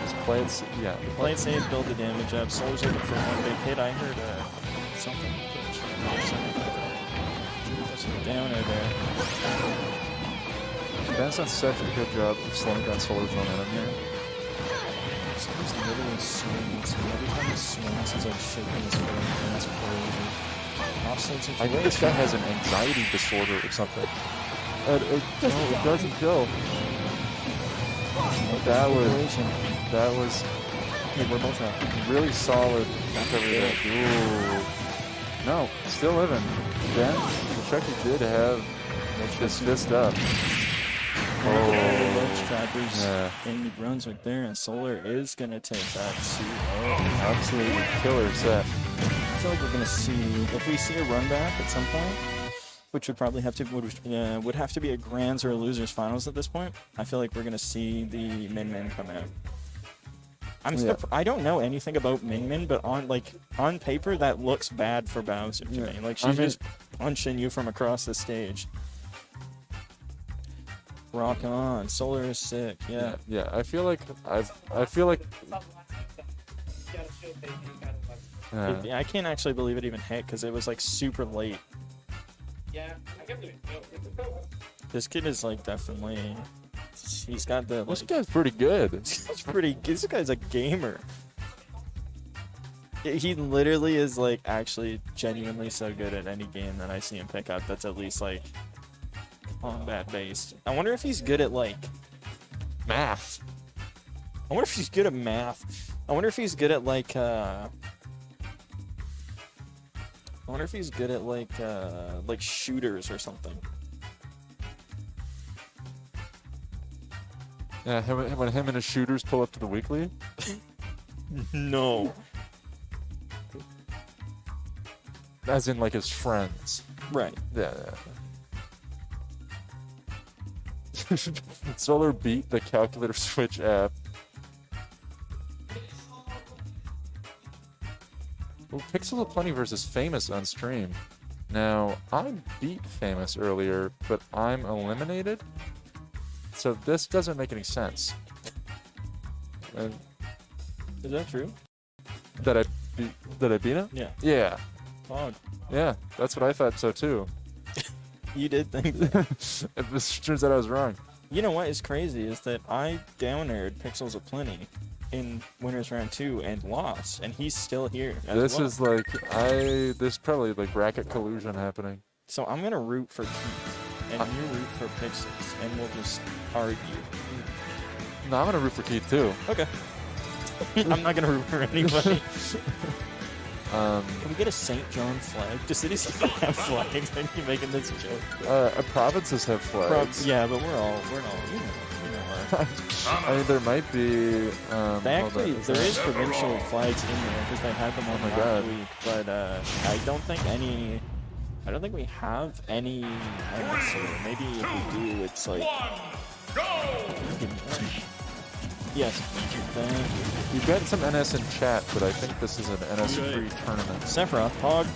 just play it. Yeah. Play it safe, build the damage up. Solar's looking for one big hit. I heard something. There's a downer there. Ben's done such a good job of slowing down Solar's momentum here. Solar's literally swinging. So every time he swings, he's like shaking his foot. And that's crazy. I think this guy has an anxiety disorder or something. It doesn't kill. That was Hey, we're both out. Really solid recovery there. Ooh. No, still living. Ben, Shucky did have this fist up. Oh, ledge trappers in New Brunswick there, and Solar is going to take that 2-0. Absolutely killer set. I feel like we're gonna see, if we see a run back at some point, which would probably have to would have to be a grands or a losers finals at this point. I feel like we're gonna see the Min come out. I don't know anything about Min, but on paper that looks bad for Bowser to me. Like she's just punching you from across the stage. Rock on, Solar is sick. Yeah. I feel like I can't actually believe it even hit because it was like super late. Yeah, I can't believe it. This kid is like definitely. He's got the. This guy's pretty good. He's pretty. This guy's a gamer. He literally is like actually genuinely so good at any game that I see him pick up. That's at least like combat based. I wonder if he's good at like math. I wonder if he's good at math. I wonder if he's good at like I wonder if he's good at like shooters or something. Yeah, when him and his shooters pull up to the weekly. No. As in, like, his friends. Right. Yeah. Solar beat the calculator switch app. Well, Pixel of Plenty versus Famous on stream. Now, I beat Famous earlier, but I'm eliminated? So this doesn't make any sense. And Is that true? that I beat him? Yeah. Yeah. Oh, Yeah, that's what I thought so too. you did think that. It turns out I was wrong. You know what is crazy is that I down-aired Pixels of Plenty in Winners Round 2 and lost, and he's still here. This is like, there's probably like bracket collusion happening. So I'm gonna root for Keith, and you root for Pixels, and we'll just argue. No, I'm gonna root for Keith too. Okay. I'm not gonna root for anybody. Can we get a St. John flag? Do cities even have flags? Are you making this joke? Provinces have flags. Yeah, but we're all, you know I mean, there might be. Actually, there is provincial flags in there because they had them on my last God. week. But I don't think we have any. Maybe if we do, it's like. Yes, thank you. You've got some NS in chat, but I think this is an NS-free tournament. Sephiroth, Hog.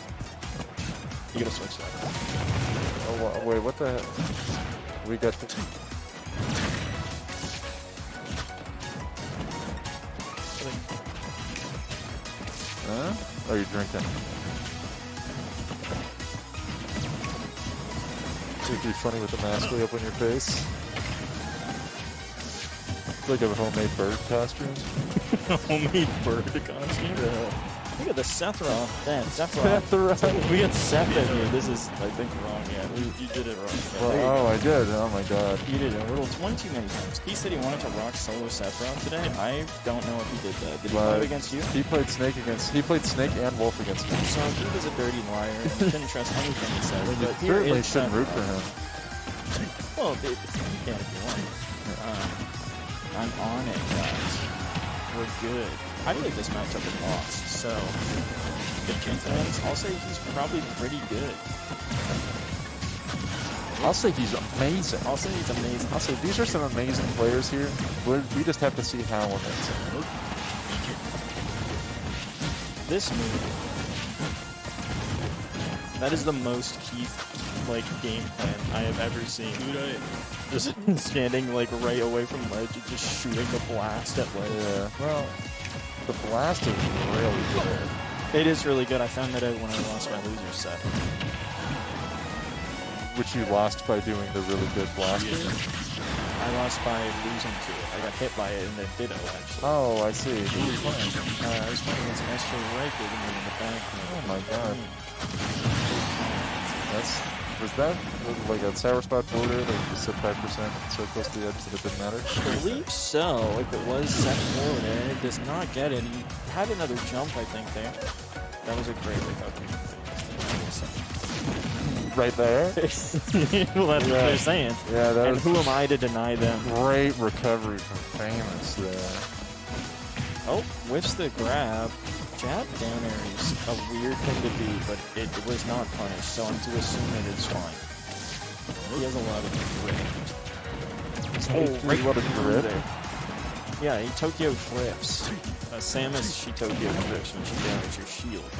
You gotta switch that. Oh, wait, what the heck? We got the... Huh? Oh, you're drinking. It'd be funny with the mask way up on your face. It's like a homemade bird costume. Homemade bird costume? Yeah. Look at the Sephiroth. Damn, Sephiroth. We got Seth in here. This is, I think, wrong. Yeah, you did it wrong. Yeah, Well, I did. Oh my god. You did it a little one too many times. He said he wanted to rock solo Sephiroth today. I don't know if he did that. Did he play against you? He played Snake and Wolf against me. So he was a dirty liar and you shouldn't trust anything he said. You But here certainly is shouldn't root for Sephiroth. him. Well, you can if you want. I'm on it, guys. We're good. I believe this matchup is lost, so I'll say he's probably pretty good. I'll say he's amazing. I'll say he's amazing. I'll say these are some amazing players here. We just have to see how amazing. This move, that is the most Keith game plan I have ever seen. Just standing right away from ledge and just shooting the blast at ledge. Yeah. Well, the blast is really good. It is really good. I found that out when I lost my loser set. Which you lost by doing the really good blaster? I lost by losing to it. I got hit by it and then ditto, actually. Oh, I see. Who were you playing? I was playing against Master Riker in the back. Oh my god. Was that like a sour spot border that you just said 5% so close to the edge that it didn't matter? I believe so. If it was set forward and it does not get it, he had another jump, I think, there. That was a great recovery. Right there? Well, that's what they're saying. Yeah, that and was who am I to deny them? Great recovery from Famous there. Oh, whiffs the grab. Jab down air is a weird thing to do, but it was not punished, so I'm to assume that it's fine. He has a lot of grip. Oh, right what a grip. Yeah, he Tokyo drifts. Samus, she Tokyo drifts when she damages your shield.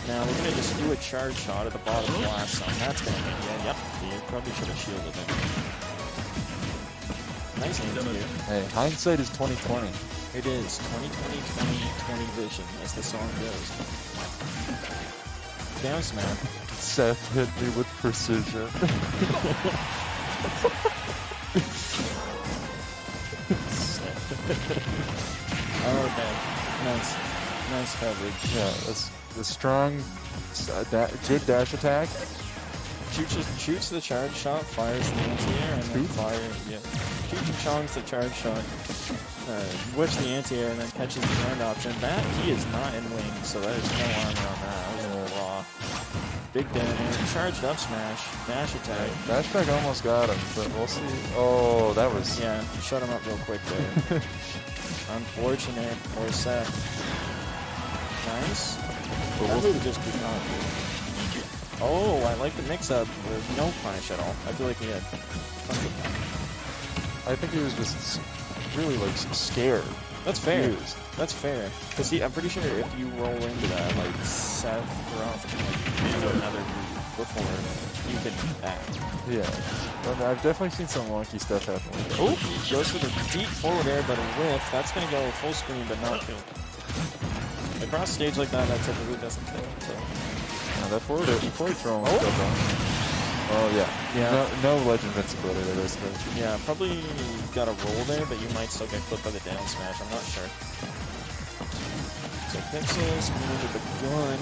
Now we're gonna just do a charge shot at the bottom blast zone. That's gonna hit you. Yep, you probably should have shielded him. Nice aim to you. Hey, hindsight is 20/20. It is 20/20/20/20 vision, as the song goes. Down smash. Seth hit me with precision. Oh, man. Nice coverage. Yeah, that's the strong, good dash attack. Shoots the charge shot, fires the anti-air, and then fire. Yeah. Cheech and Chong's the charge shot. whips the anti-air and then catches the ground option. That, he is not in wing, so that is no armor on that. That was a little raw. Big down air, charged up smash, dash attack. Dash attack almost got him, but we'll see. Oh, that was... Yeah, shut him up real quick there. Unfortunate for Seth. Nice. But That we'll move just did not do. Oh, I like the mix-up with no punish at all. I feel like he had... I think he was just really, like, scared. That's fair. Confused. That's fair. Because I'm pretty sure if you roll into that, like, Seth Ruff can, like, do another move before you can act. Yeah. But I've definitely seen some wonky stuff happen. Oh, goes for the deep forward air, but a whiff. That's going to go full screen, but not kill. Across stage like that, that typically doesn't kill. So. That forward throw almost killed him. Oh, yeah. No ledge invincibility there, basically. Yeah, probably got a roll there, but you might still get clipped by the down smash. I'm not sure. So Pixels coming into the gun.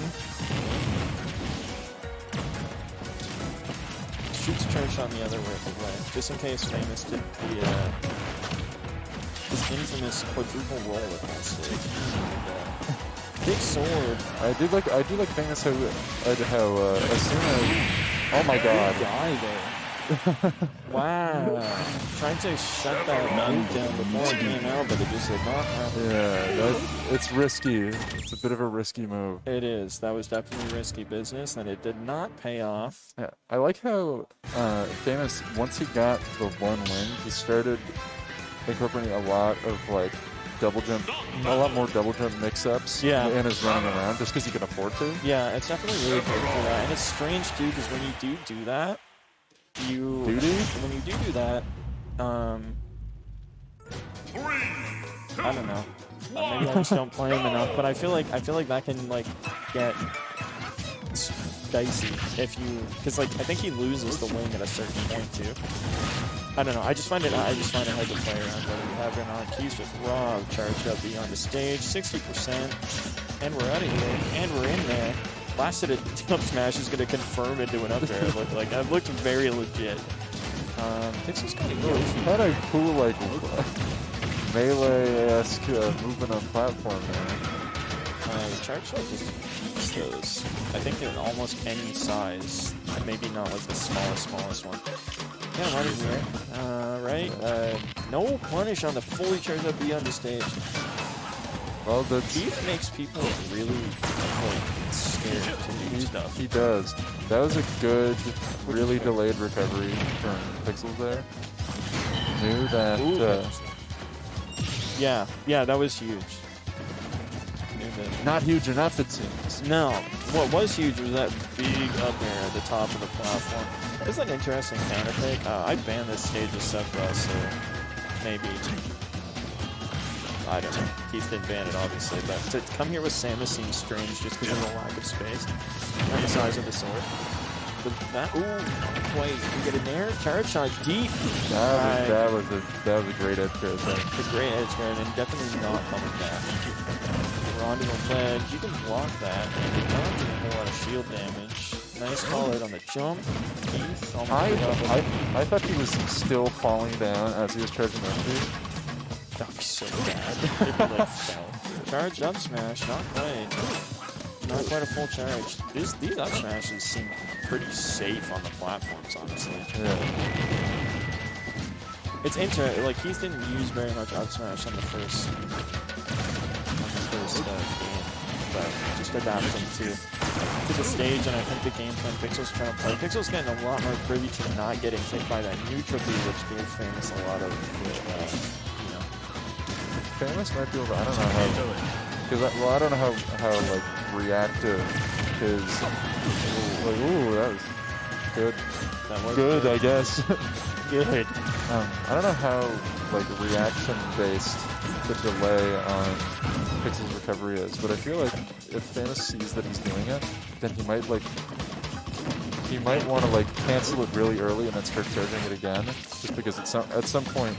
Shoots charge on the other way, just in case Famous did his infamous quadruple roll at that stage. Big sword. I do like Famous how as soon as... Oh my god. Guy there. Wow. Trying to shut that move down before it came out, but it just did not happen. Yeah, it's risky. It's a bit of a risky move. It is. That was definitely risky business, and it did not pay off. Yeah, I like how Famous, once he got the one win, he started incorporating a lot of like a lot more double jump mix-ups in his running around, just because he can afford to. Yeah, it's definitely really good for that, and it's strange too, because when you do that, when you do that, I don't know. Maybe I just don't play him enough, but I feel like that can like get dicey if you, because like I think he loses the wing at a certain point too. I don't know. I just find it hard to play around whether you have it or not. Keys with raw charged up beyond the stage, 60%, and we're out of here, and we're in there. Lasted a jump smash is gonna confirm into an up air. It looked like that looked very legit. Pixel's kind of good. Had a cool like melee-esque movement on platform there. Charge up just those. I think in almost any size. Maybe not like the smallest one. Yeah, I'm out of here. Right. No punish on the fully charged up beyond the stage. Well, the Keith makes people really like scared to do stuff. He does. That was a good, really delayed recovery from Pixels there. Knew that. Yeah, that was huge. Not huge enough, it seems. No. What was huge was that big up there at the top of the platform. It's an interesting counter pick. I banned this stage with Sephiroth, so maybe. I don't know. Keith didn't ban it, obviously, but to come here with Samus seems strange just because of the lack of space and the size of the sword. But that, wait, we get an air charge shot deep. That was a great edge guard. It's a great edge guard and definitely not coming back. We're onto the ledge. You can block that, and you're not doing a whole lot of shield damage. Nice call out on the jump. Keith, I thought he was still falling down as he was charging energy. That would be so bad if he like fell. Charge up smash, not quite. Not quite a full charge. These up smashes seem pretty safe on the platforms, honestly. Yeah. It's interesting. Like Keith didn't use very much up smash on the first game, but just adapting to the stage, and I think the game plan Pixel's trying to play. Pixel's getting a lot more privy to not getting hit by that neutral B, which gave Famous a lot of, Famous might be able to, I don't know how, because I don't know how like reactive his, that was good. That was good, I guess. Good. I don't know how like reaction based the delay on Pixel's recovery is, but I feel like if Famous sees that he's doing it, then he might want to like cancel it really early and then start charging it again, just because at some point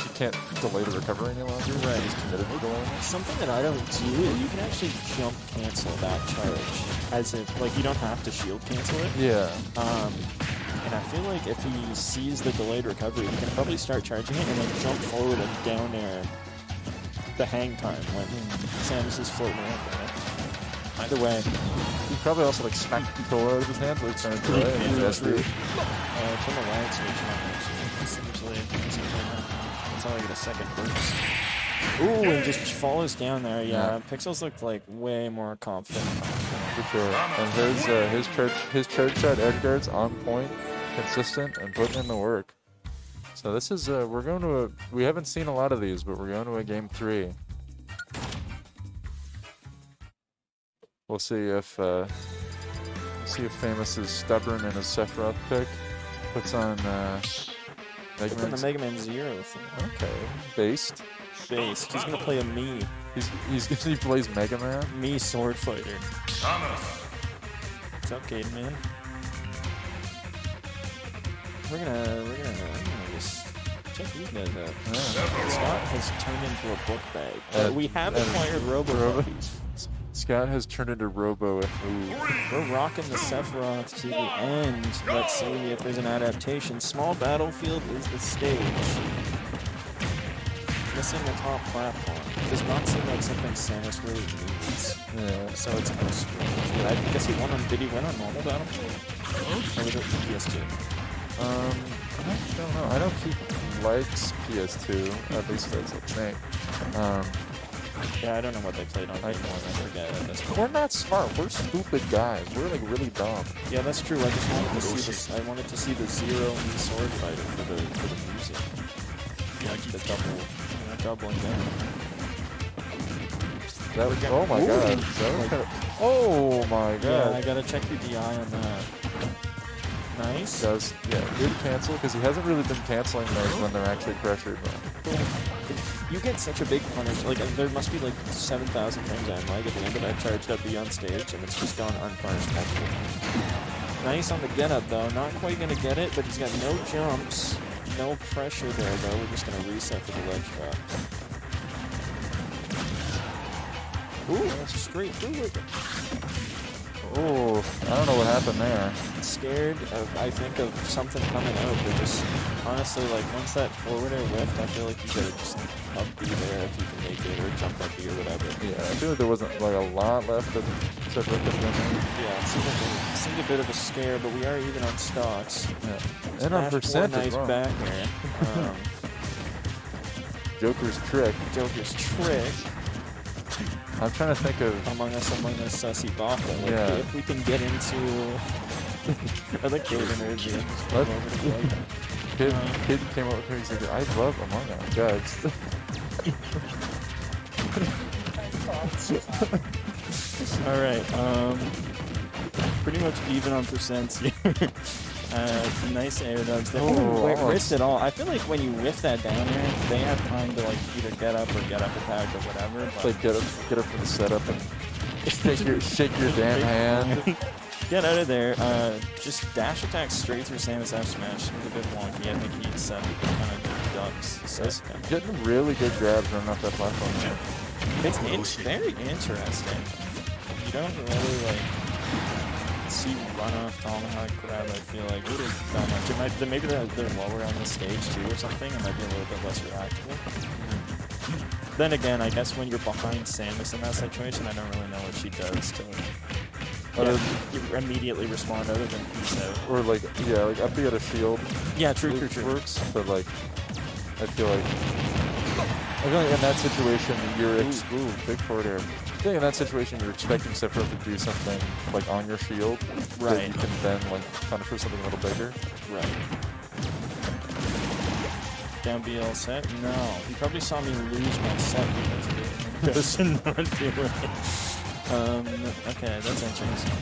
he can't delay the recovery any longer. Right. He's committed to delaying it. Something that I don't do, you can actually jump cancel that charge, as if like you don't have to shield cancel it. Yeah. And I feel like if he sees the delayed recovery, he can probably start charging it and then jump forward and down air the hang time when Samus is floating around there. Either way, He probably also like smacked the controller out of his hands, like trying to delay. it's from the lag switch, not actually. It's usually that's how I get a second burst. Ooh, and just follows down there. Yeah, Pixels looked like way more confident. For sure. And his charge shot edge guards on point, consistent, and putting in the work. So this is we're going to we haven't seen a lot of these, but we're going to a game 3. We'll see if Famous is stubborn in his Sephiroth pick. Puts on Mega Man. The Mega Man 0 thing. Okay, based. He's gonna play a Mii. He plays Mega Man. Mii sword fighter. What's up, Caden, man? We're gonna just check these guys out. Scott has turned into a book bag. We have acquired Robo. Scott has turned into Robo and moved. We're rocking the Sephiroth to the end. Let's see if there's an adaptation. Small battlefield is the stage. Missing the top platform. Does not seem like something Samus really needs. Yeah. So it's kind of strange. But I guess he won on. Did he win on normal battlefield? Or was it PS2? I don't know. I know he likes PS2. At least that's a thing. Yeah, I don't know what they played on anymore. I forget at this point. We're not smart. We're stupid guys. We're like really dumb. Yeah, that's true. I just wanted to see this. I wanted to see the Zero Mii sword fighter for the music. Yeah, the doubling down. That was, oh my god. Oh my god. Yeah, I gotta check the DI on that. Nice. Does good cancel because he hasn't really been canceling those when they're actually pressured. But. You get such a big punish. Like there must be like 7,000 frames on lag at the end of that charged up B on stage, and it's just gone unpunished. Nice on the get up though. Not quite gonna get it, but he's got no jumps, no pressure there though. We're just gonna reset for the ledge drop. Ooh, that's straight through it. Oh, I don't know what happened there. Scared of, I think, of something coming out. But just honestly, like once that forward air whiffed, I feel like you gotta just up B there if you can make it, or jump up B or whatever. Yeah, I feel like there wasn't like a lot left of Sephiroth. Yeah, it seemed a bit of a scare, but we are even on stocks. Yeah, and on percent nice as well. back air. Joker's trick. I'm trying to think of Among Us, Sussy Baka. Like, yeah. If we can get into. I like Kid Energy. Kid came up with me and said, I love Among Us. God, Alright, pretty much even on percents here. Nice air dubs. They haven't whiffed at all. I feel like when you whiff that down air, they have time to like either get up or get up attack or whatever. But like get up for the setup and shake your damn hand. Get out of there. Just dash attack straight through Samus F smash. It's a bit wonky. I think he's kind of ducks. So Getting really good grabs running off that platform. It's very interesting. You don't really like see runoff tomahawk grab. I feel like would have done much. Maybe they're lower on the stage too or something. It might be a little bit less reactive. Then again, I guess when you're behind Samus in that situation, I don't really know what she does to you immediately respond other than peace out. Or like up to get a shield. Yeah, true. Works, but like I feel like in that situation you're big forward air. I think in that situation you're expecting Sephiroth to do something like on your shield. Right. That you can then like punish for something a little bigger. Right. Down BL set? No. You probably saw me lose my set because of not doing it. Okay, that's interesting.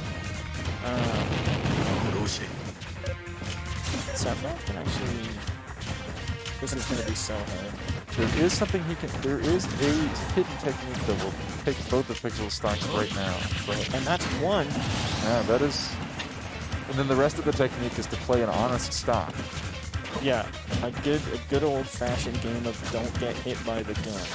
Sephiroth can actually. This is gonna be so hard. There is something there is a hidden technique that will take both the pixel stocks right now. And that's one. Yeah, that is. And then the rest of the technique is to play an honest stock. Yeah, a good old-fashioned game of don't get hit by the gun.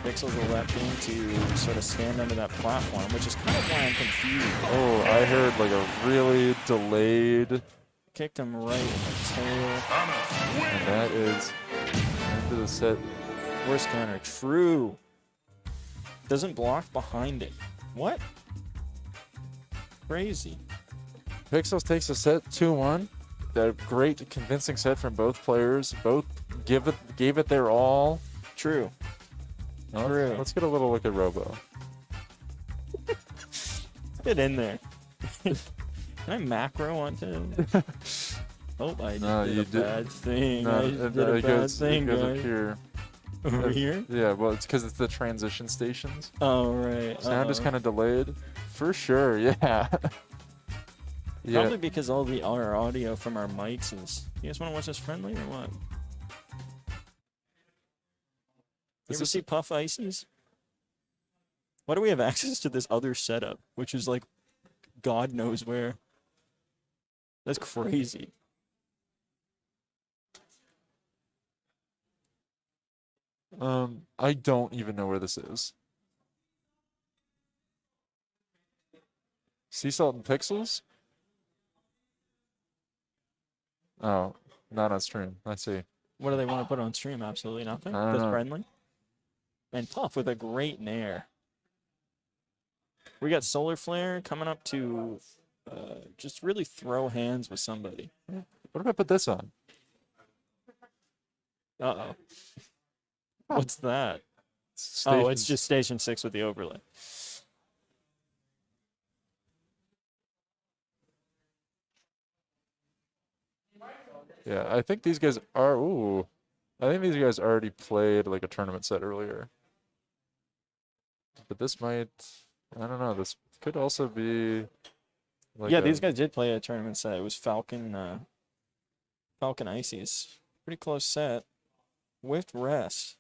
Pixels electing to sort of stand under that platform, which is kind of why I'm confused. Oh, I heard like a really delayed. Kicked him right in the tail. And that is into the set. Worst counter. True. Doesn't block behind it. What? Crazy. Pixels takes a set 2-1. A great convincing set from both players. Both gave it their all. True. Well, True. Let's get a little look at Robo. Get in there. Can I macro onto him? Oh, I did a bad thing. No, I did a bad thing, it goes guys. up here. Over here? Yeah, well, it's because it's the transition stations. Oh, right. Sound is kind of delayed. For sure, yeah. Yeah. Probably because all our audio from our mics is... You guys want to watch this friendly or what? You ever see Puff Ices? Why do we have access to this other setup, which is like God knows where? That's crazy. I don't even know where this is. Sea Salt and Pixels? Oh, not on stream. I see. What do they want to put on stream? Absolutely nothing. I don't Just know. friendly. And Puff with a great nair. We got Solar Flare coming up to just really throw hands with somebody. What if I put this on? Uh-oh. What's that? Station Oh, it's just Station 6 with the overlay. Yeah, I think these guys are. Ooh, I think these guys already played like a tournament set earlier. But this might. I don't know. This could also be. Like Yeah, these guys did play a tournament set. It was Falcon Ices. Pretty close set. With rest.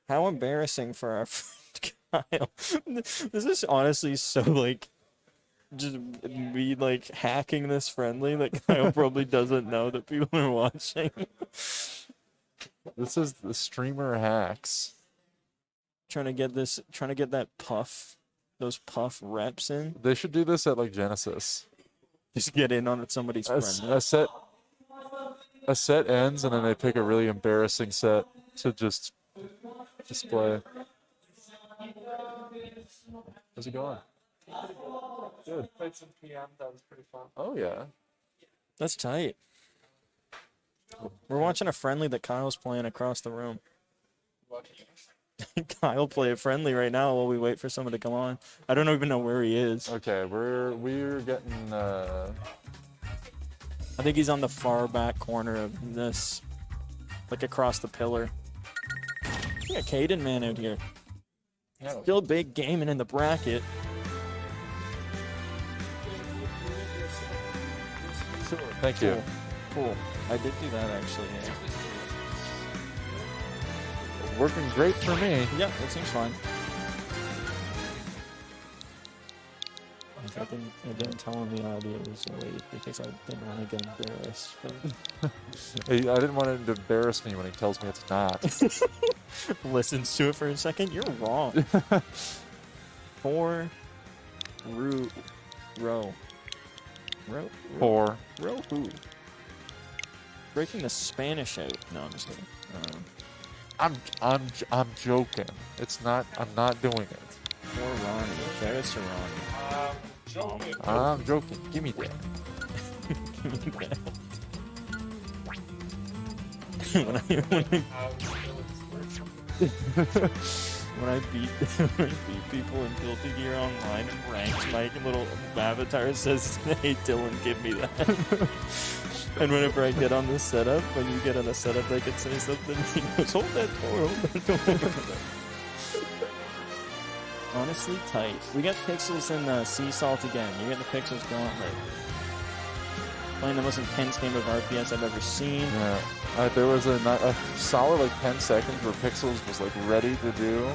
How embarrassing for our friend Kyle. This is honestly so like just me like hacking this friendly that Kyle probably doesn't know that people are watching. This is the streamer hacks. trying to get that puff, those puff reps in. They should do this at like Genesis. Just get in on somebody's friendly. A set ends and then they pick a really embarrassing set to just display. How's it going? Good. Played some PM. That was pretty fun. Oh yeah. That's tight. We're watching a friendly that Kyle's playing across the room. Kyle play a friendly right now while we wait for someone to come on. I don't even know where he is. Okay, we're getting. I think he's on the far back corner of this, like across the pillar. We got Caden man out here. Still big gaming in the bracket. Sure. Thank you. Cool. I did do that actually. Yeah. Working great for me. Yeah, that seems fine. I didn't tell him the audio was late because I didn't want to get embarrassed. I didn't want him to embarrass me when he tells me it's not. Listens to it for a second. You're wrong. 4 row. Four. Row who? Breaking the Spanish out. No, I'm just kidding. I'm joking. It's not. I'm not doing it. 4 Ronnie. There's Ronnie. Joking. I'm joking. Give me that. Give me that. when I beat people in Guilty Gear Online and ranked, my little avatar says, "Hey Dylan, give me that." And whenever I get on this setup, when you get on a setup, I can say something. He goes, "Hold that door." Honestly, tight. We got Pixels and Sea Salt again. You get the Pixels Gauntlet. Playing the most intense game of RPS I've ever seen. Yeah. There was a solid like 10 seconds where Pixels was like ready to do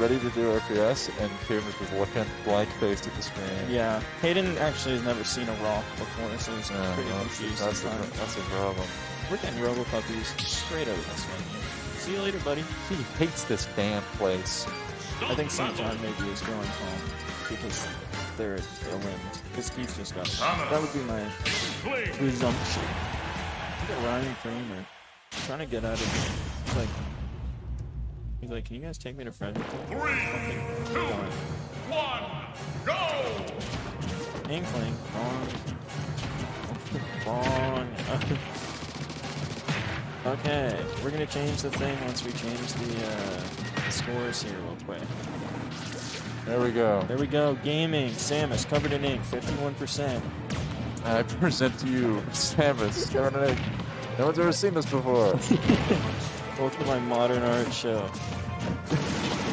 RPS, and Kieran was just looking blank-faced at the screen. Yeah. Hayden actually has never seen a Raw before, so he's pretty confused. That's a problem. We're getting Robo Puppies straight out of this venue. See you later, buddy. He hates this damn place. I think St. John maybe is going home because they're limbed. Because Keith just got. That would be my presumption. Look at Ryan Kramer trying to get out of here. He's like, can you guys take me to Fredericton? 3, 2, 1, go! Inkling. Wrong. Okay, we're gonna change the thing once we change the scores here real quick. There we go. There we go. Gaming. Samus covered in ink. 51%. I present to you Samus covered in ink. No one's ever seen this before. Welcome to my modern art show.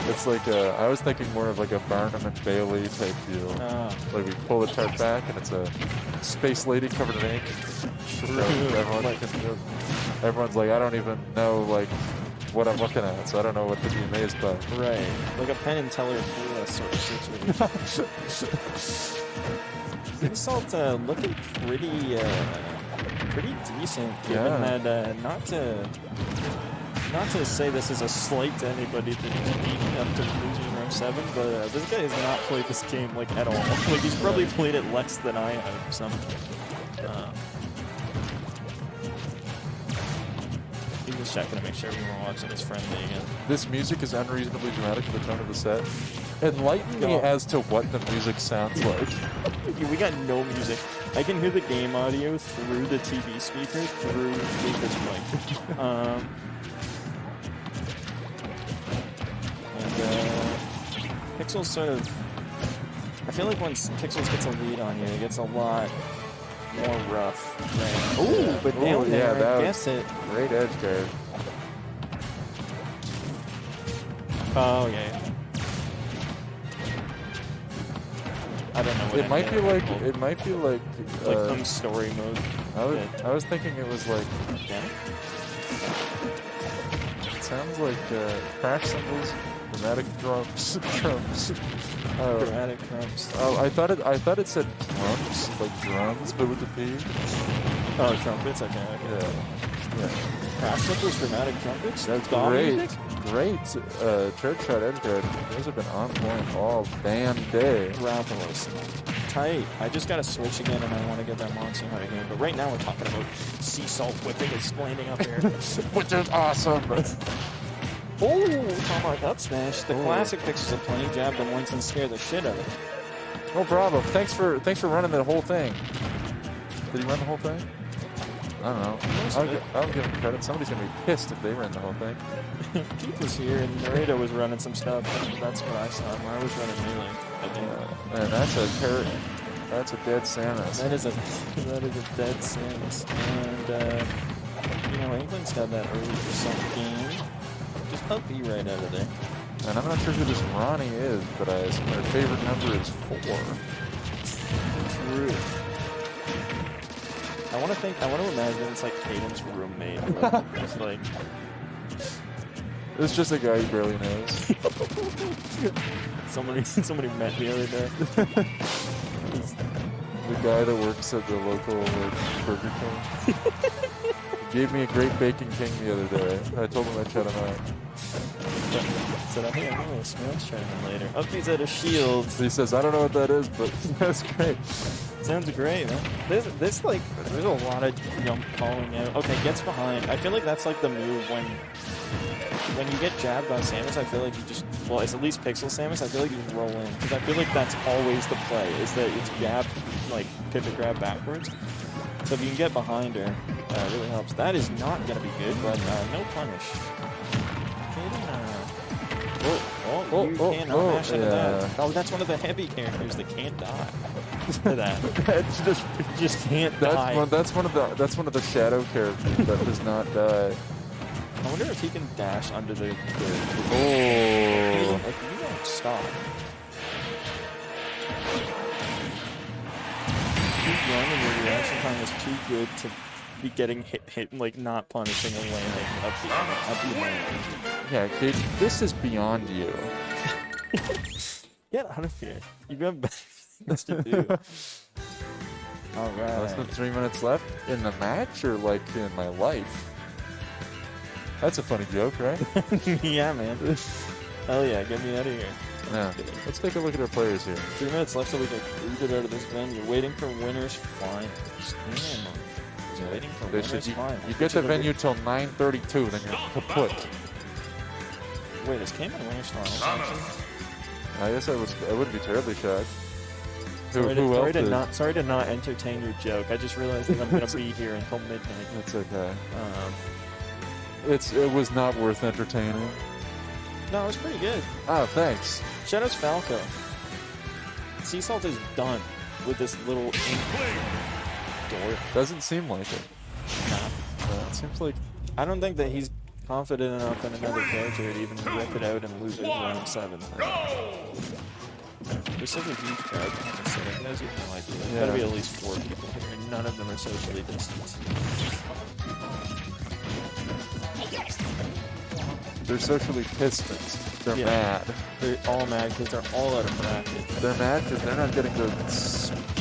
It's like I was thinking more of like a Barnum and Bailey type deal. Like we pull the tarp back and it's a space lady covered in ink. True. Everyone's like, I don't even know like what I'm looking at, so I don't know what to be amazed by. Right. Like a Penn and Teller sort of situation. Insult looking pretty decent, given that not to say this is a slight to anybody that's beating up to losing round 7, but this guy has not played this game like at all. Like he's probably played it less than I have. He's just checking to make sure we weren't watching his friendly again. This music is unreasonably dramatic for the tone of the set. Enlighten me as to what the music sounds like. We got no music. I can hear the game audio through the TV speaker through Luca's mic. Pixels sort of... I feel like once Pixels gets a lead on you, it gets a lot more rough. Right? Ooh, but down there, that I guess it. Great edge guard. Oh, yeah. I don't know what it might be like some story mode. I was thinking it was like it sounds like crash cymbals, dramatic drums. Dramatic drums. Oh, I thought it said drums, like drums, but with the P. Oh, trumpets. Okay. Yeah. Crash cymbals, dramatic trumpets. That's great. Church shot edge guard. Those have been on point all damn day. Rapalus. Tight. I just gotta switch again, and I want to get that monster hunter game. But right now we're talking about sea salt whipping explaining up here, which is awesome. Oh, tomahawk up smash. The classic Pixels of plenty jab them once and scare the shit out of it. No problem. Thanks for running the whole thing. Did he run the whole thing? I don't know. I'll give him credit. Somebody's gonna be pissed if they ran the whole thing. Keith was here and Narita was running some stuff. That's what I saw. I was running melee. I think. Man, that's a dead Samus. That is a dead Samus. And England's got that early percent game. Just up B right out of there. And I'm not sure who this Ronnie is, but I assume their favorite number is 4. True. I want to imagine it's like Caden's roommate. It's like... It's just a guy he barely knows. Somebody met me the other day. The guy that works at the local Burger King. Gave me a great Bacon King the other day. I told him I'd shut him out. Said, hey, I'm going to Smash tournament later. Up he's at a shield. He says, I don't know what that is, but that's great. Sounds great, man. There's a lot of jump calling out. Okay, gets behind. I feel like that's like the move when you get jabbed by Samus. I feel like you just, well, it's at least Pixel Samus. I feel like you roll in because I feel like that's always the play. Is that it's jab, like pivot grab backwards. So if you can get behind her, it really helps. That is not gonna be good, but no punish. You cannot mash into that. Oh, that's one of the heavy characters that can't die. To that. just can't die. That's one of the shadow characters that does not die. I wonder if he can dash under the Oh. Like, you don't stop. Too young and your reaction time is too good to be getting hit like not punishing and landing up the land. Yeah, kid, this is beyond you. Get out of here. You got better things to do. Alright. Less than 3 minutes left in the match or like in my life? That's a funny joke, right? Yeah, man. Hell yeah, get me out of here. Yeah. Let's take a look at our players here. 3 minutes left so we can get out of this venue. Waiting for winners finals. Damn. Just waiting for winners finals. You get the venue till 9:32, then you're kaput. Wait, is Cayman winners finals? I guess I wouldn't be terribly shocked. Who else did? Sorry to not entertain your joke. I just realized that I'm gonna be here until midnight. It's okay. It was not worth entertaining. No, it was pretty good. Oh, thanks. Shadow's Falco. Sea Salt is done with this little ink door. Doesn't seem like it. It seems like I don't think that he's confident enough in another character to even rip it out and lose it in round 7. There's such a huge crowd behind this setup. You guys have no idea. There's gotta be at least 4 people here, and none of them are socially distanced. they're socially pissed. They're mad. They're all mad because they're all out of bracket. They're mad because they're not getting the.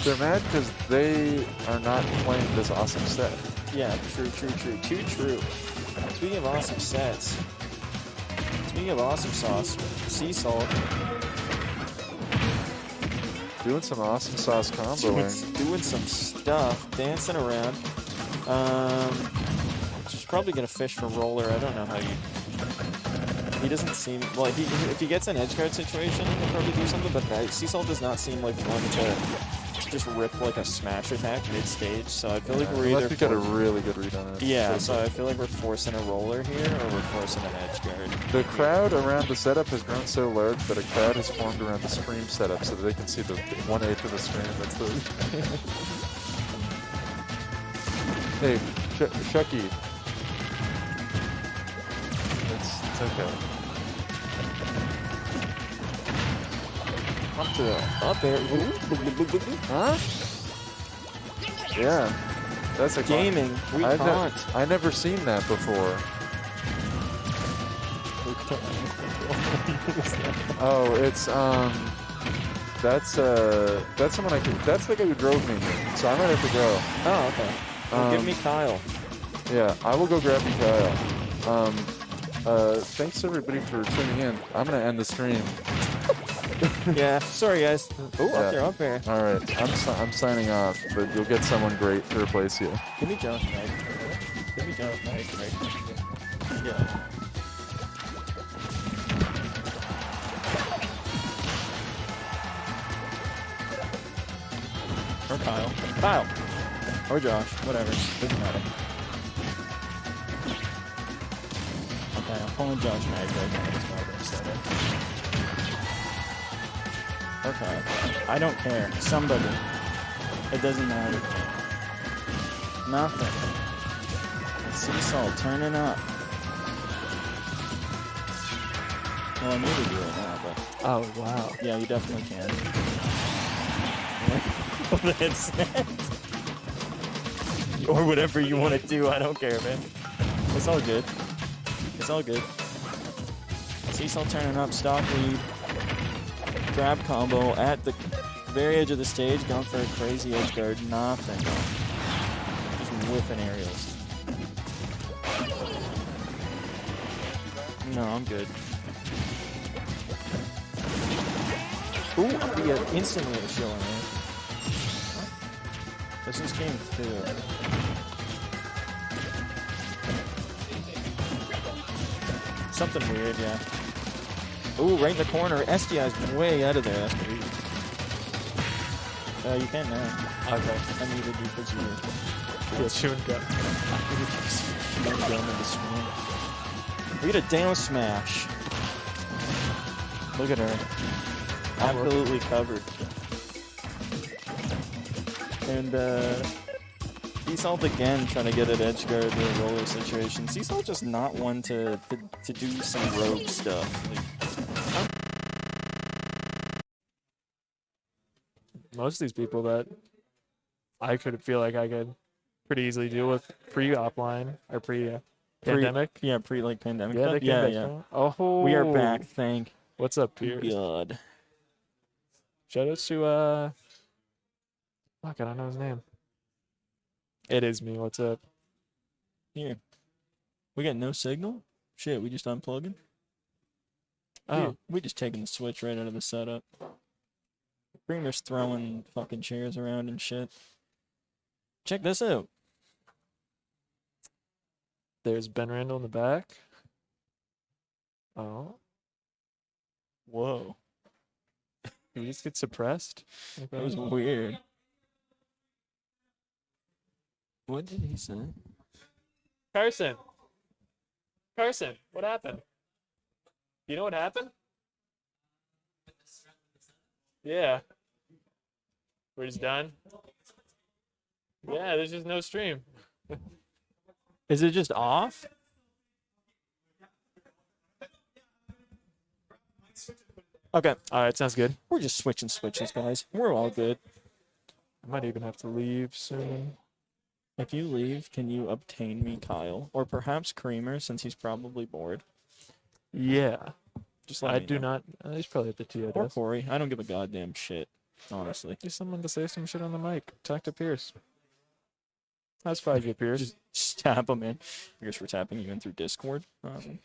They're mad because they are not playing this awesome set. Yeah, true. Too true. Speaking of awesome sets, speaking of awesome sauce, Sea Salt. Doing some awesome sauce comboing. Doing some stuff, dancing around. She's probably gonna fish for roller. I don't know how you. He doesn't seem well. If he gets an edge guard situation, he'll probably do something. But Sea Salt does not seem like one to just rip like a smash attack mid stage. So I feel like we're either. We got a really good read on it. Yeah, so I feel like we're forcing a roller here, or we're forcing an edge guard. The crowd around the setup has grown so large that a crowd has formed around the stream setup so that they can see the 1/8 of the stream. That's the. Hey, Shucky. It's okay. Up there. Huh? Yeah. That's a gaming. I never seen that before. Oh, it's that's someone that's the guy who drove me here. So I might have to go. Oh, okay. Well, give me Kyle. Yeah, I will go grab you, Kyle. Thanks everybody for tuning in. I'm gonna end the stream. Yeah, sorry guys. Oh, up there. All right, I'm signing off, but you'll get someone great to replace you. Give me Josh Knight. Give me Josh Knight. Yeah. Or Kyle. Kyle. Or Josh. Whatever. Doesn't matter. Okay, I'm pulling Josh Knight right now. That's why I'm gonna set it. Okay. I don't care. Somebody. It doesn't matter. Nothing. Sea Salt turning up. Well, I need to do it now, but. Oh wow. Yeah, you definitely can. That's it. Or whatever you want to do. I don't care, man. It's all good. It's all good. Sea Salt turning up. Stock lead. Grab combo at the very edge of the stage, going for a crazy edge guard. Nothing. Just whipping aerials. No, I'm good. Ooh, yeah, instantly a shilling, man. This is game 2. Something weird, yeah. Ooh, right in the corner. SDI's way out of there. That's crazy. You can now. Okay. I needed you because you were chewing gum. Chewing gum in the stream. We get a down smash. Look at her. Absolutely covered. And, Sea Salt again trying to get an edge guard in a roller situation. Sea Salt just not one to do some rogue stuff. Like, most of these people that I could feel like I could pretty easily deal with pre-offline or pre-pandemic. Pre-pandemic. Yeah, yeah. Oh, We are back, thank What's up, Piers? God. Shout out to fuck, I don't know his name. It is me. What's up? Here. We got no signal? Shit, we just unplugging? Oh. We just taking the switch right out of the setup. Creamer's throwing fucking chairs around and shit. Check this out. There's Ben Randall in the back. Oh. Whoa. Did we just get suppressed? That was weird. What did he say? Carson! Carson, what happened? You know what happened? Yeah. We're just done? Yeah, there's just no stream. Is it just off? Okay. Alright, sounds good. We're just switching switches, guys. We're all good. I might even have to leave soon. If you leave, can you obtain me Kyle? Or perhaps Creamer, since he's probably bored. Yeah. Just let I me do know. not. He's probably at the TO Or desk. Corey. I don't give a goddamn shit, honestly. Just someone to say some shit on the mic. Talk to Pierce. How's 5G, Pierce? Just tap him in. I guess we're tapping you in through Discord. Can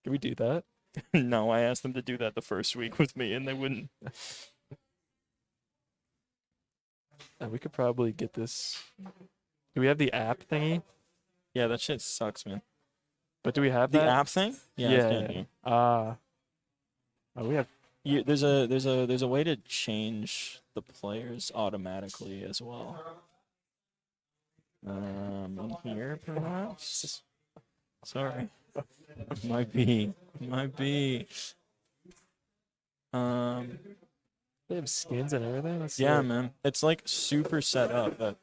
we do that? No, I asked them to do that the first week with me, and they wouldn't. We could probably get this. Do we have the app thingy? Yeah, that shit sucks, man. But do we have The that? app thing? Yeah. it's down here. Oh, we have. There's a way to change the players automatically as well. In here perhaps. Sorry. Might be. They have skins and everything. Let's see Yeah, what- man. It's like super set up. But...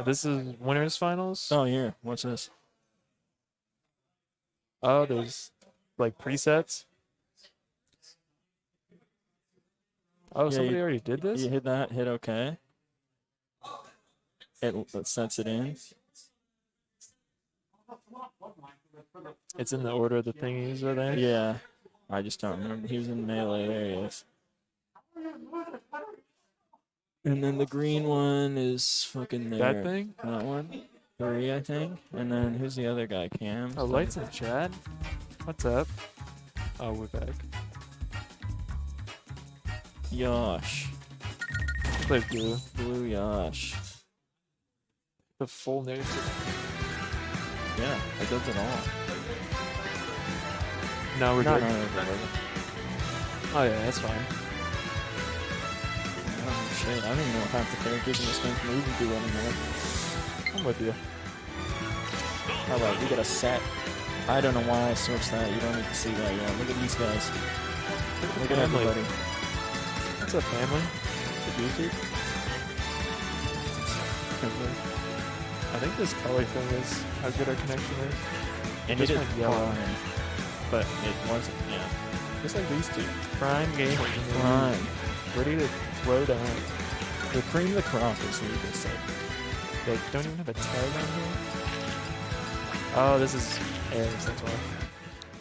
This is winners finals. Oh, here. What's this? Oh, there's like presets. Oh, Yeah, somebody already did this. You hit that. Hit OK. It sets it in. It's in the order of the thingies are there. Yeah. I just don't remember. He was in melee. There he is. And then the green one is fucking there. That thing? That one. 3, I think. And then who's the other guy? Cam? Oh, lights in chat. What's up? Oh, we're back. Yosh. Play blue. Blue Yosh. The full name. Yeah, it does it all. No, we're No, good. no. Oh yeah, that's fine. Oh shit, I don't even know what half the characters in this game's movie do anymore. I'm with you. Alright, we got a set. I don't know why I switched that. You don't need to see that yet. Look at these guys. Look at Family. everybody. What's up, family? The YouTube? I think this color thing is how good our connection is. And Just it went is yellow. prime. But it wasn't, yeah. Just like these two. Prime gamers. in the Prime. league. Ready to throw down. The cream of the crop is what you just said. They don't even have a tag on here. Oh, this is Aries, that's why.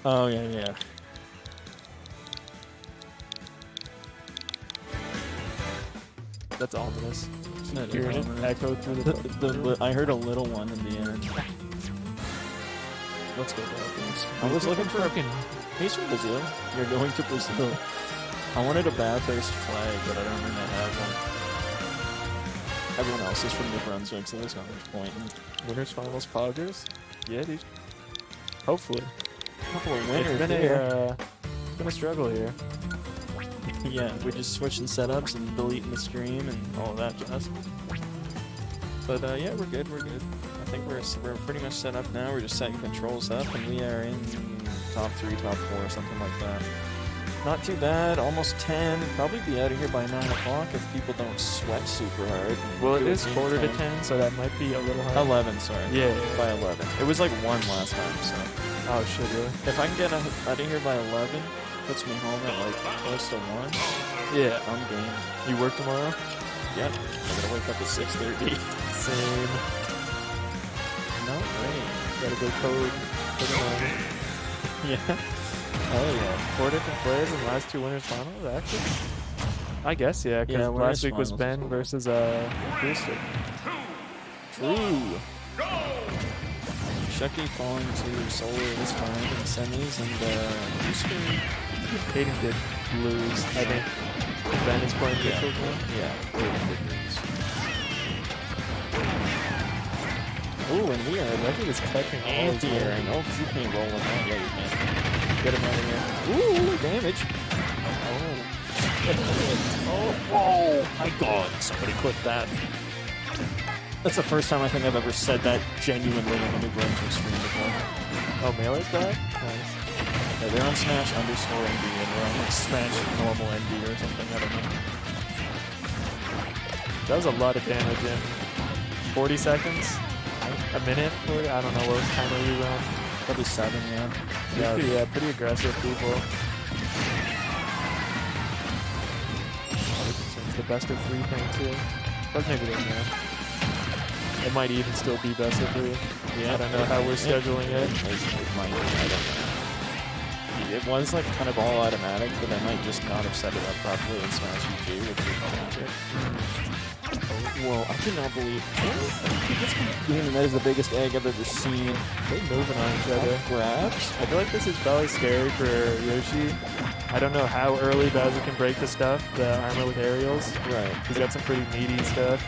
Oh, yeah. That's ominous. That is Hearing it ominous. echo through the. I heard a little one in the end. Let's go Dolphins. I was looking for fucking. He's from Brazil. You're going to Brazil. I wanted a Bathurst flag, but I don't think I have one. Everyone else is from New Brunswick, so there's not much point. Winners finals poggers? Yeah, dude. Hopefully. Couple of It's winners been here. been a struggle here. Yeah, we're just switching setups and deleting the stream and all of that jazz. But yeah, we're good. I think we're pretty much set up now. We're just setting controls up, and we are in top 3, top 4, something like that. Not too bad. Almost 10. Probably be out of here by 9 o'clock if people don't sweat super hard. and Well, it do a is game quarter to 10. 10, so that might be a little high. 11, sorry. Yeah. By 11. It was like 1 last time, so. Oh, shit, really? If I can get out of here by 11, puts me home at like close to 1. Yeah. I'm game. You work tomorrow? Yep. I gotta wake up at 6:30. Same. No way. Gotta go code for the morning. Yeah. Oh yeah. 4 different players in the last 2 winners finals, actually? I guess, yeah, because Yeah, last winners week was finals. Ben versus Brewster. True. Shucky falling to Solar this time in semis, and Caden did lose, I think. Ben is playing neutral game. yeah, Caden did lose. Ooh, and we are Lucky was catching all his anti-airing. Oh, because you can't roll him out. Yeah, you can. Get him out of here. Ooh, damage. Oh my god, somebody clip that. That's the first time I think I've ever said that genuinely in a New Brunswick stream before. Oh, Melee's back? Nice. Yeah, they're on Smash _ ND and we're on like Smash normal ND or something, I don't know. That was a lot of damage in 40 seconds? A minute? 40? I don't know what timer we ran. Probably 7, yeah. Yeah, pretty aggressive people. It's the best of 3 thing too. But maybe they know. It might even still be best of 3. Yeah, I don't know how we're scheduling it. It might, I don't know. It was like kind of all automatic, but I might just not have set it up properly in Smash UG, which is magic. Whoa, I cannot believe this game that is the biggest egg I've ever seen. They're moving on each other. Grabs? I feel like this is probably scary for Yoshi. I don't know how early Bowser can break the stuff, the armor with aerials. Right. He's got some pretty meaty stuff.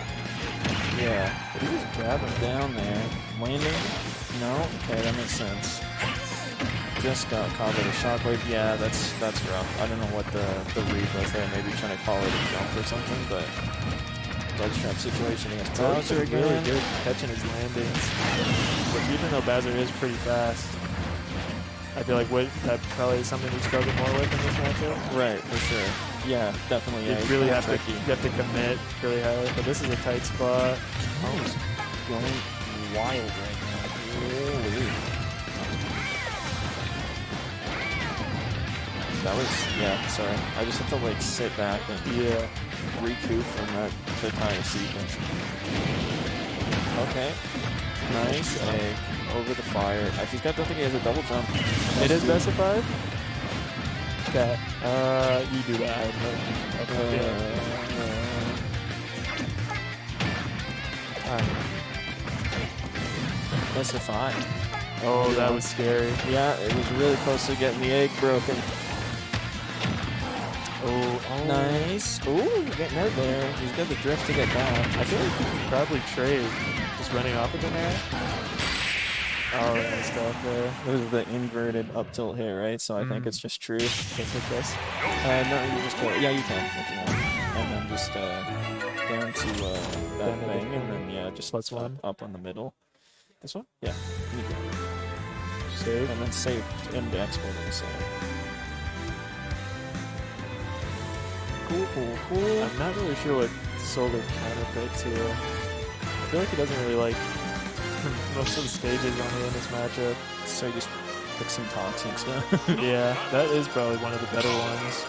Yeah. But he was grabbing Down there. Landing? No? Okay, that makes sense. Just got caught with a shockwave. Yeah, that's rough. I don't know what the read was there. Maybe trying to call it a jump or something, but ledge trap situation against Bowser again. Really good catching his landings. But even though Bowser is pretty fast, I feel like that probably is something we struggle more with in this matchup. Right, for sure. Yeah, definitely. Yeah, You really have to tricky. commit really highly. But this is a tight spot. Oh, he's going wild right now. Really? That was, yeah, sorry. I just have to like sit back and recoup from that entire sequence. Okay. Nice egg over the fire. He's got, I think he has a double jump. It is best of 5? Okay. You do that. Best of 5. Oh, that was scary. Yeah, it was really close to getting the egg broken. Oh, nice. Ooh, getting out there. He's got the drift to get back. I feel like he could probably trade. Just running off of the air. Oh, nice stuff there. This is the inverted up tilt here, right? So I think it's just true. Can't take this. No, you just go. Yeah, you can if you want. And then just down to that thing, and then yeah, just +1 up on the middle. This one? Yeah. You can. Save. And then save and export and save. Cool. I'm not really sure what Solar counterfeits here. I feel like he doesn't really like most of the stages on here in this matchup. So you just pick some toxic stuff. Yeah, that is probably one of the better ones.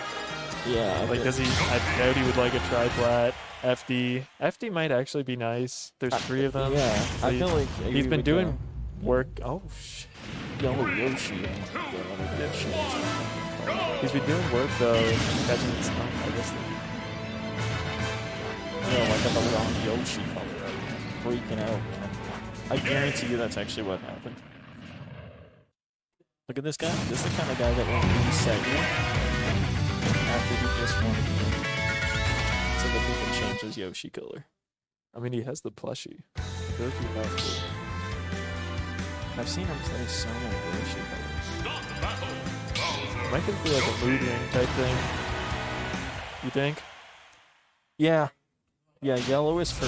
Yeah. Like, I doubt he would like a tri-plat. FD. FD might actually be nice. There's 3 of them. Yeah. So I feel like he's been doing work. Oh, shit. Yoshi. He's been doing work though, catching his stump, I guess. Like a wrong Yoshi color, freaking out, man. I guarantee you that's actually what happened. Look at this guy. This is the kind of guy that won't reset you after he just won a game, so that he can change his Yoshi color. I mean, he has the plushie. I feel like he has to. I've seen him play so many Yoshi colors. Might just be like a mood ring type thing. You think? Yeah. Yeah, yellow is for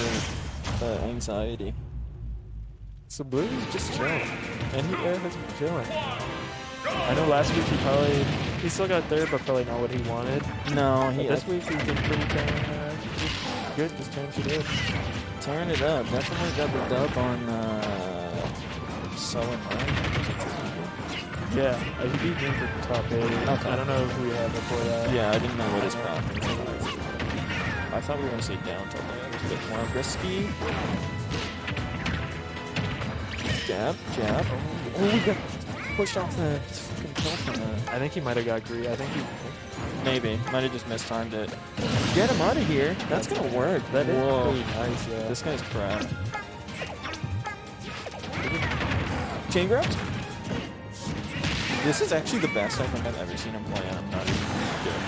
anxiety. So blue is just chilling. And he has been chilling. I know last week he still got third, but probably not what he wanted. No, But this week he's been pretty good, just tearing shit up. tearing it up. Definitely got the dub on Sullen Yeah, he beat me for top 8. Okay. I don't know who we had before that. Yeah, I didn't know what his problem was. I thought we were going to say down tilt. That was a bit more risky. Jab. Oh, we got pushed off the fucking tilt from that. I think he might have got greedy. I think he... Maybe. Might have just mistimed it. Get him out of here. That's going to work. That is Whoa. pretty nice, yeah. This guy's crap. Chain grabs? This is actually the best I think I've ever seen him play, and I'm not even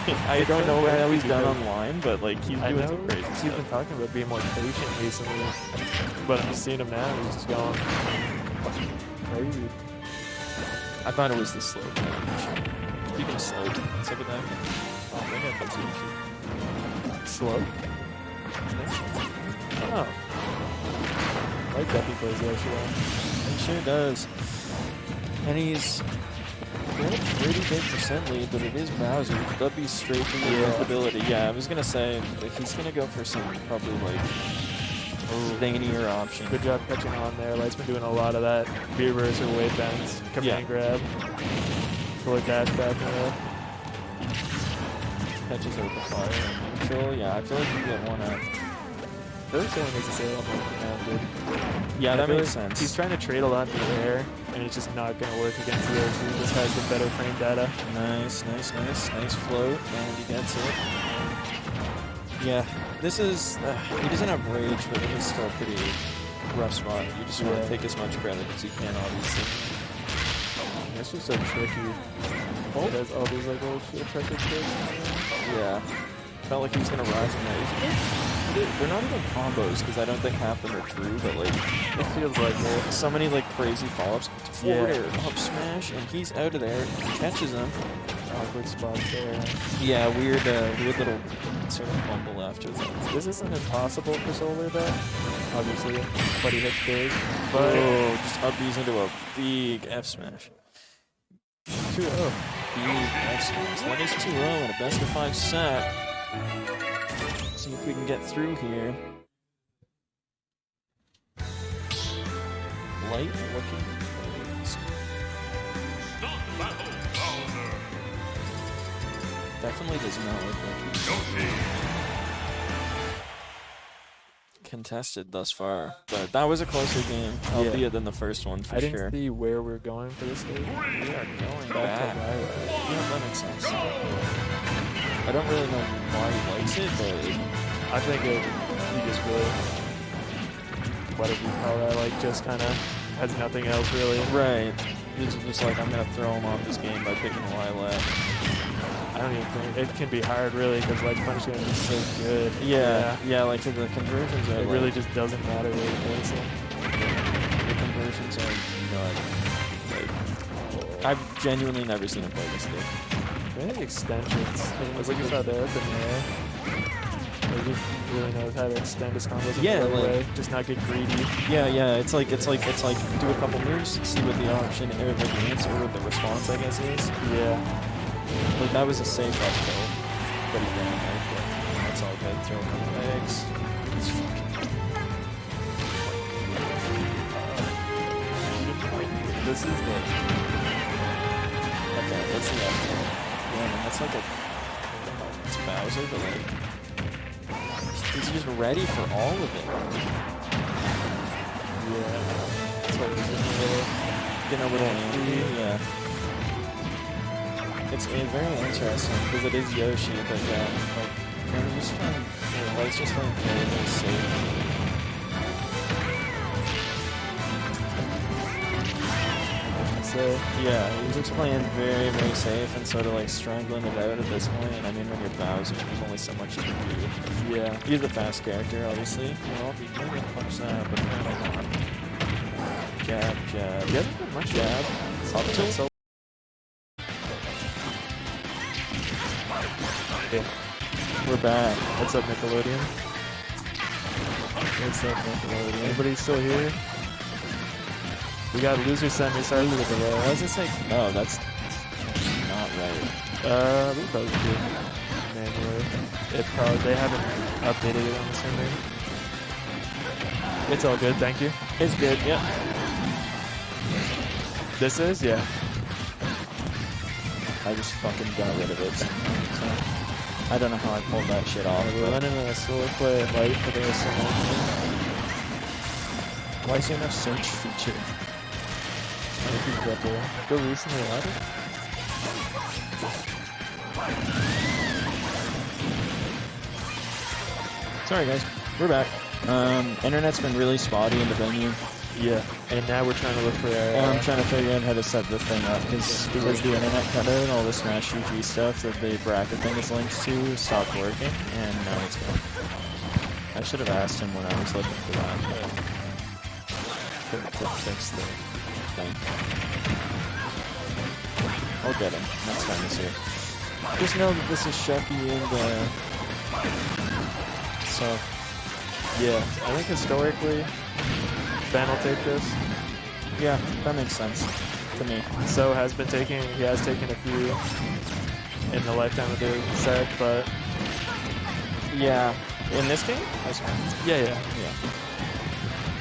kidding. I don't know how he's done online, but like he's doing some crazy He's stuff. been talking about being more patient recently, but I'm seeing him now. He's just going crazy. I thought it was the slope. Speaking of slope, what's up with that? Oh, I got those Yoshi. Slow. Oh. I like that he plays Yoshi well. He sure does. And he's got a pretty big percent lead, but it is Bowser. That'd be straight from the ability. Yeah, I was gonna say like, he's gonna go for some probably like zanier option. Good job catching on there. Light's been doing a lot of that. Beavers or wave bends. Command grab. Pull a dash back there. Catches out the fire and neutral. Yeah, I feel like you get one out. Really someone needs to say a lot more commanded. Yeah, that feel makes like sense. He's trying to trade a lot in the air, and it's just not going to work against Yoshi. This has the better frame data. Nice float, and he gets it. Yeah, this is, he doesn't have rage, but it is still a pretty rough spot. You just want to take as much credit as you can, obviously. It's just so tricky. It has all these like little shit pressure tricks. Yeah. Felt like he was going to rise from that. They're not even combos, because I don't think half of them are true, but like, It feels like it. so many like crazy follow-ups. Forward air, up smash, and he's out of there, catches him. Awkward spot there. Yeah, weird little sort of fumble after that. This isn't impossible for Solar though. Obviously, but he hits big. But Oh, just up these into a big F smash. 2-0. Big F smash. That is 2-0 in a best of 5 set. See if we can get through here. Light looking. Definitely does not look like he's Yoshi. contested thus far, but that was a closer game, albeit than the first one for I didn't sure. see where we're going for this game. We are going Back back. to Lyra. Yeah, that makes sense. I don't really know why he likes it, but I think he just really, what do you call that? Like just kind of has nothing else really. right. It's just like I'm gonna throw him off this game by picking Lilac. I don't even think it can be hard really because Light Punch is so good. Yeah, like the conversions are It like, really just doesn't matter where you place it. the conversions are like I've genuinely never seen him play this game. I think extensions. Like what you saw there, the Nair. Like he really knows how to extend his combos. Yeah, in a like- way, just not get greedy. Yeah, it's like do a couple moves, see what the option or the answer or the response I guess is. Yeah. Like that was a safe up kill, but he ran out, but that's all good. Throw a couple eggs. It's fucking This is the okay, that's the up kill. Yeah, man, that's like it's Bowser, but like he's just ready for all of it. yeah. That's what he's Getting a little angry, yeah. It's very interesting because it is Yoshi, but yeah, like man, just Light's just playing very safe. So Yeah, he's just playing very safe and sort of like strangling it out at this point. And I mean, when you're Bowser, there's only so much you can do. yeah. He's a fast character, obviously. Well, he can punch that, but not a lot. Jab. He hasn't done much Jab. Up tilt. So yeah. We're back. What's up, Nickelodeon? What's up, Nickelodeon? Anybody still here? We got loser semi. Sorry for the delay. I was just like, no, that's not right. We probably do manually. They haven't updated it on the server. It's all good, thank you. It's good, yeah. This is, yeah. I just fucking got rid of it. So, I don't know how I pulled that shit off. We're running a solo play at light for the rest of the Why is there no search feature? Go recently added? Sorry guys, we're back. Internet's been really spotty in the venue. Yeah, and now we're trying to look for And I'm trying to figure out how to set the thing up because the internet cut out and all the Smash GG stuff that the bracket thing is linked to stopped working, and now it's gone. I should have asked him when I was looking for that, but couldn't fix the thing. I'll get him next time he's here. Just know that this is Sheppy and so yeah, I think historically, Ben will take this. yeah, that makes sense to me. So he has taken a few in the lifetime of the set, but Yeah, in this game? yeah.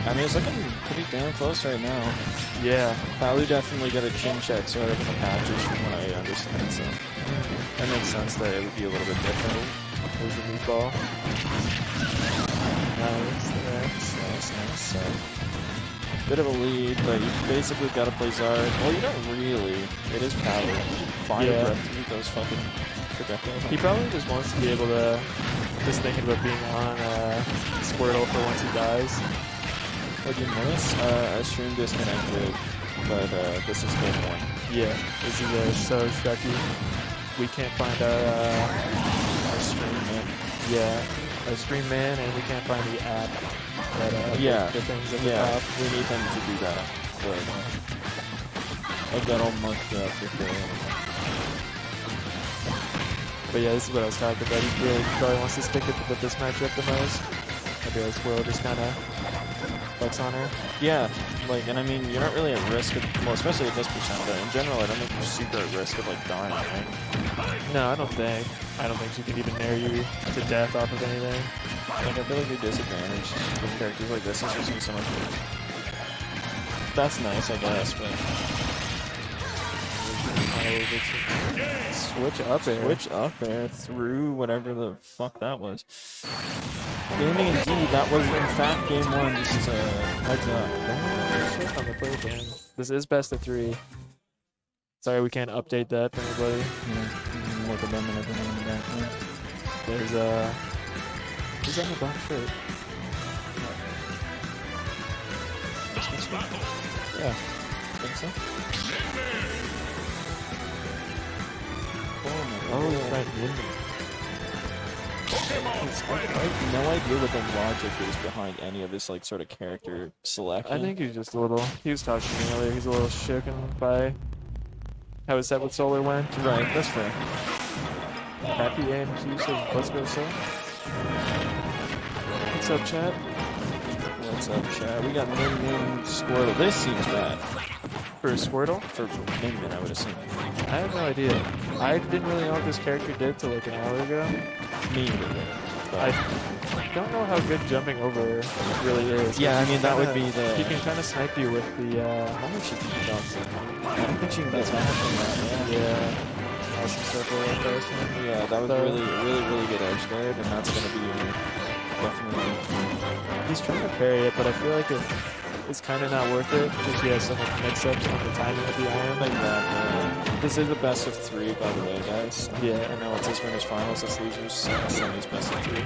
I mean, it's looking pretty damn close right now. Yeah. Palu definitely got a chin check sort of in the patches from what I understand, so that makes sense that it would be a little bit different. There's a meatball. Nice. So, bit of a lead, but you basically got to play Zard. Well, you don't really. It is Palu. Fire breath through those fucking projectiles. He probably just wants to be able to, just thinking about being on Squirtle for once he dies. What did you notice? Our stream disconnected, but this is still going. Yeah, this is so sucky. We can't find our stream man. Yeah, our stream man, and we can't find the app that the things at the top. We need them to do that. But I got all mucked up before. But yeah, this is what I was talking about. He really probably wants to stick with this matchup the most. I feel like Squirrel just kind of fucks on her. Yeah, like, and I mean, you're not really at risk of, well, especially at this percent, but in general, I don't think you're super at risk of, like, dying, right? No, I don't think she can even nair you to death off of anything. Like, I feel like you're disadvantaged with characters like this, since you're seeing so much worse. That's nice, I guess, but... Switch up air. Switch up there through whatever the fuck that was. Gaming indeed, that was in fact game one, just heads up. On the playpen. This is best of 3. Sorry, we can't update that for anybody. Yeah, look at them and everything in the background. There's who's on the black shirt? Yeah, I think so. Oh, right, I have no idea what the logic is behind any of this, like, sort of character selection. I think he's just a little. He was talking to me earlier. He's a little shooken by how his set with Solar went. Right, that's fair. Happy AMG says, let's go, sir. What's up, chat? What's up, chat? We got Min Squirtle. This seems bad. For Squirtle? For Min, I would assume. I have no idea. I didn't really know what this character did till like an hour ago. Me either. I don't know how good jumping over really is. Yeah, I mean, that would be the... He can kind of snipe you with the... How much should he jump? I don't think she can get past that, yeah. Awesome circle right there. Yeah, that was really good edge guard, and that's going to be definitely... He's trying to parry it, but I feel like it's kind of not worth it because he has so much mix-ups on the timing of the iron. Exactly. This is a best of 3, by the way, guys. Yeah. I know it's this winners finals, it's losers, semis best of 3.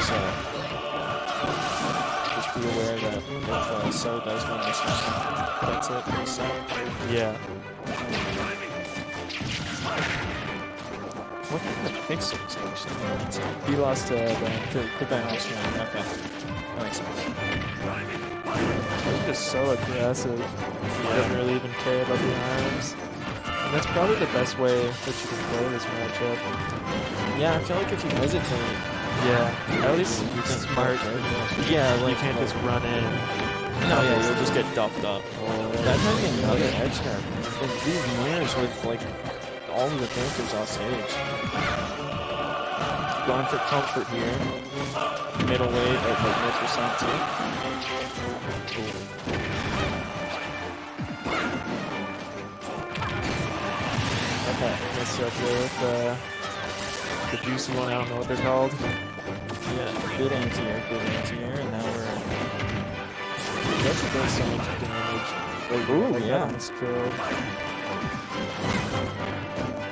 So, just be aware that if So does win this one, that's it for So. Yeah. What kind of pixels actually? He lost to Ben. To Ben Austrian, okay. That makes sense. He's just so aggressive. He doesn't really even care about the irons. And that's probably the best way that you can play this matchup. Yeah, I feel like if you hesitate, yeah, at least you can smart. Yeah, like you can't just run in. No, yeah, you'll just get duffed up. That might be another edge guard. These mirrors with like all of the characters off stage. Going for comfort here. Middleweight at like mid% too. Okay, let's up there with the juicy one. I don't know what they're called. Yeah, good anti-air, and now we're... He doesn't do so much damage. Like, ooh, yeah. Almost killed.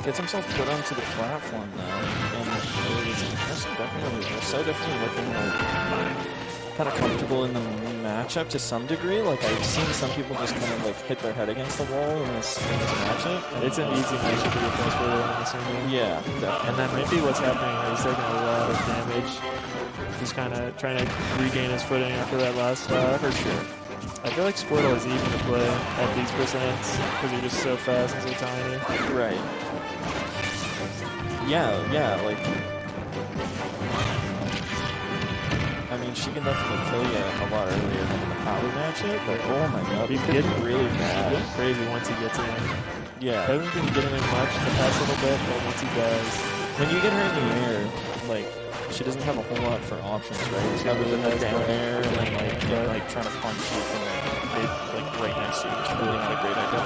Gets himself put onto the platform now, and it's definitely looking like kind of comfortable in the matchup to some degree. Like I've seen some people just kind of like hit their head against the wall in this matchup. It's an easy matchup to get frustrated, I'm assuming. Yeah, definitely. And then maybe what's happening is he's taking a lot of damage. He's kind of trying to regain his footing after that last stock. For sure. I feel like Squirtle is even to play at these percents because you're just so fast and so tiny. Right. Yeah, like... I mean, she can definitely kill you a lot earlier than in the power matchup, but oh my god, He's getting getting really bad. It's crazy once he gets in. Yeah. Hasn't been getting in much the past little bit, but once he does... When you get her in the air, like, she doesn't have a whole lot for options, right? It's other than the down air and then, like trying to punch you from, like right next to you. It's really not a great idea.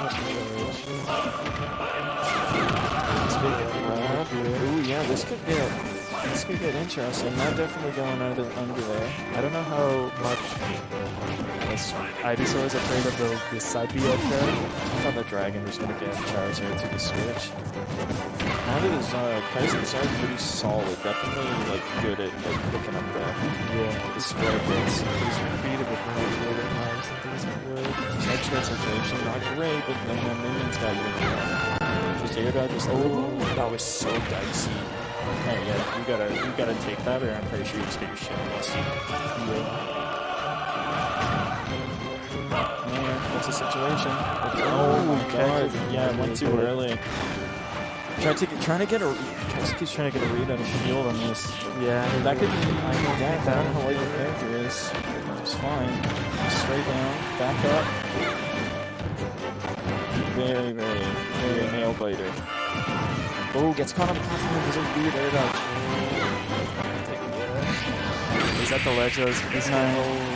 Ooh, yeah, this could get interesting. Not definitely going under there. I don't know how much Ivysaur is afraid of the side B edge there. I thought the dragon was going to get Charizard to the switch. Now that his Charizard's pretty solid, definitely like good at like picking up the square bits. He's trying to beat it with range a little bit more. Something's not good. His edge situation not great, but then the minions got you in the air. His air dodge is that was so dicey. Okay, yeah, you gotta take that, or I'm pretty sure you just get your shit lost. Yeah, what's the situation? Oh my god, yeah, it went too early. Trying to get a read on a shield on this. Yeah, that could be. I don't know what your character is. It's fine. Straight down, back up. Very, very, very nail biter. Oh, gets caught up with his weird air dodge. He's at the ledge, though. He's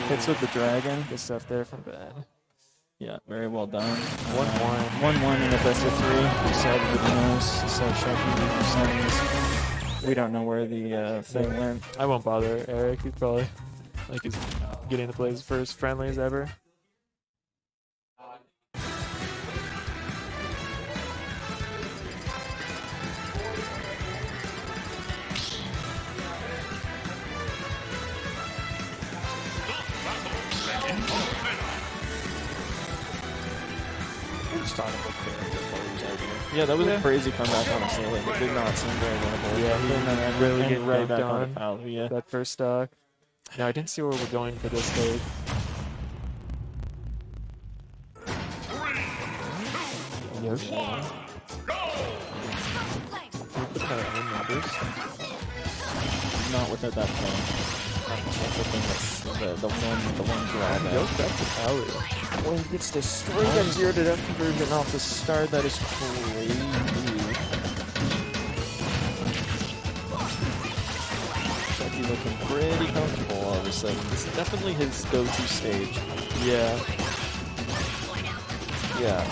Hits with the dragon. good stuff there from bad. Yeah, very well done. 1-1. 1-1 in the best of 3. Decided with the nose. So Sharky, we don't know where the thing went. I won't bother Eric. He's probably he's getting to play his first friendlies ever. Yeah, that was a crazy comeback, honestly. Like, it did not seem very winnable. Yeah, he really getting right right back on on the foul. Yeah. that first stock. No, I didn't see where we're going for this stage. Yoshi. Not without that thing. That's the thing that's the one grab. Yo, that's a power. Well, he gets this straight up 0 to death conversion off the start. That is crazy. Chucky looking pretty comfortable all of a sudden. This is definitely his go-to stage. Yeah. Yeah.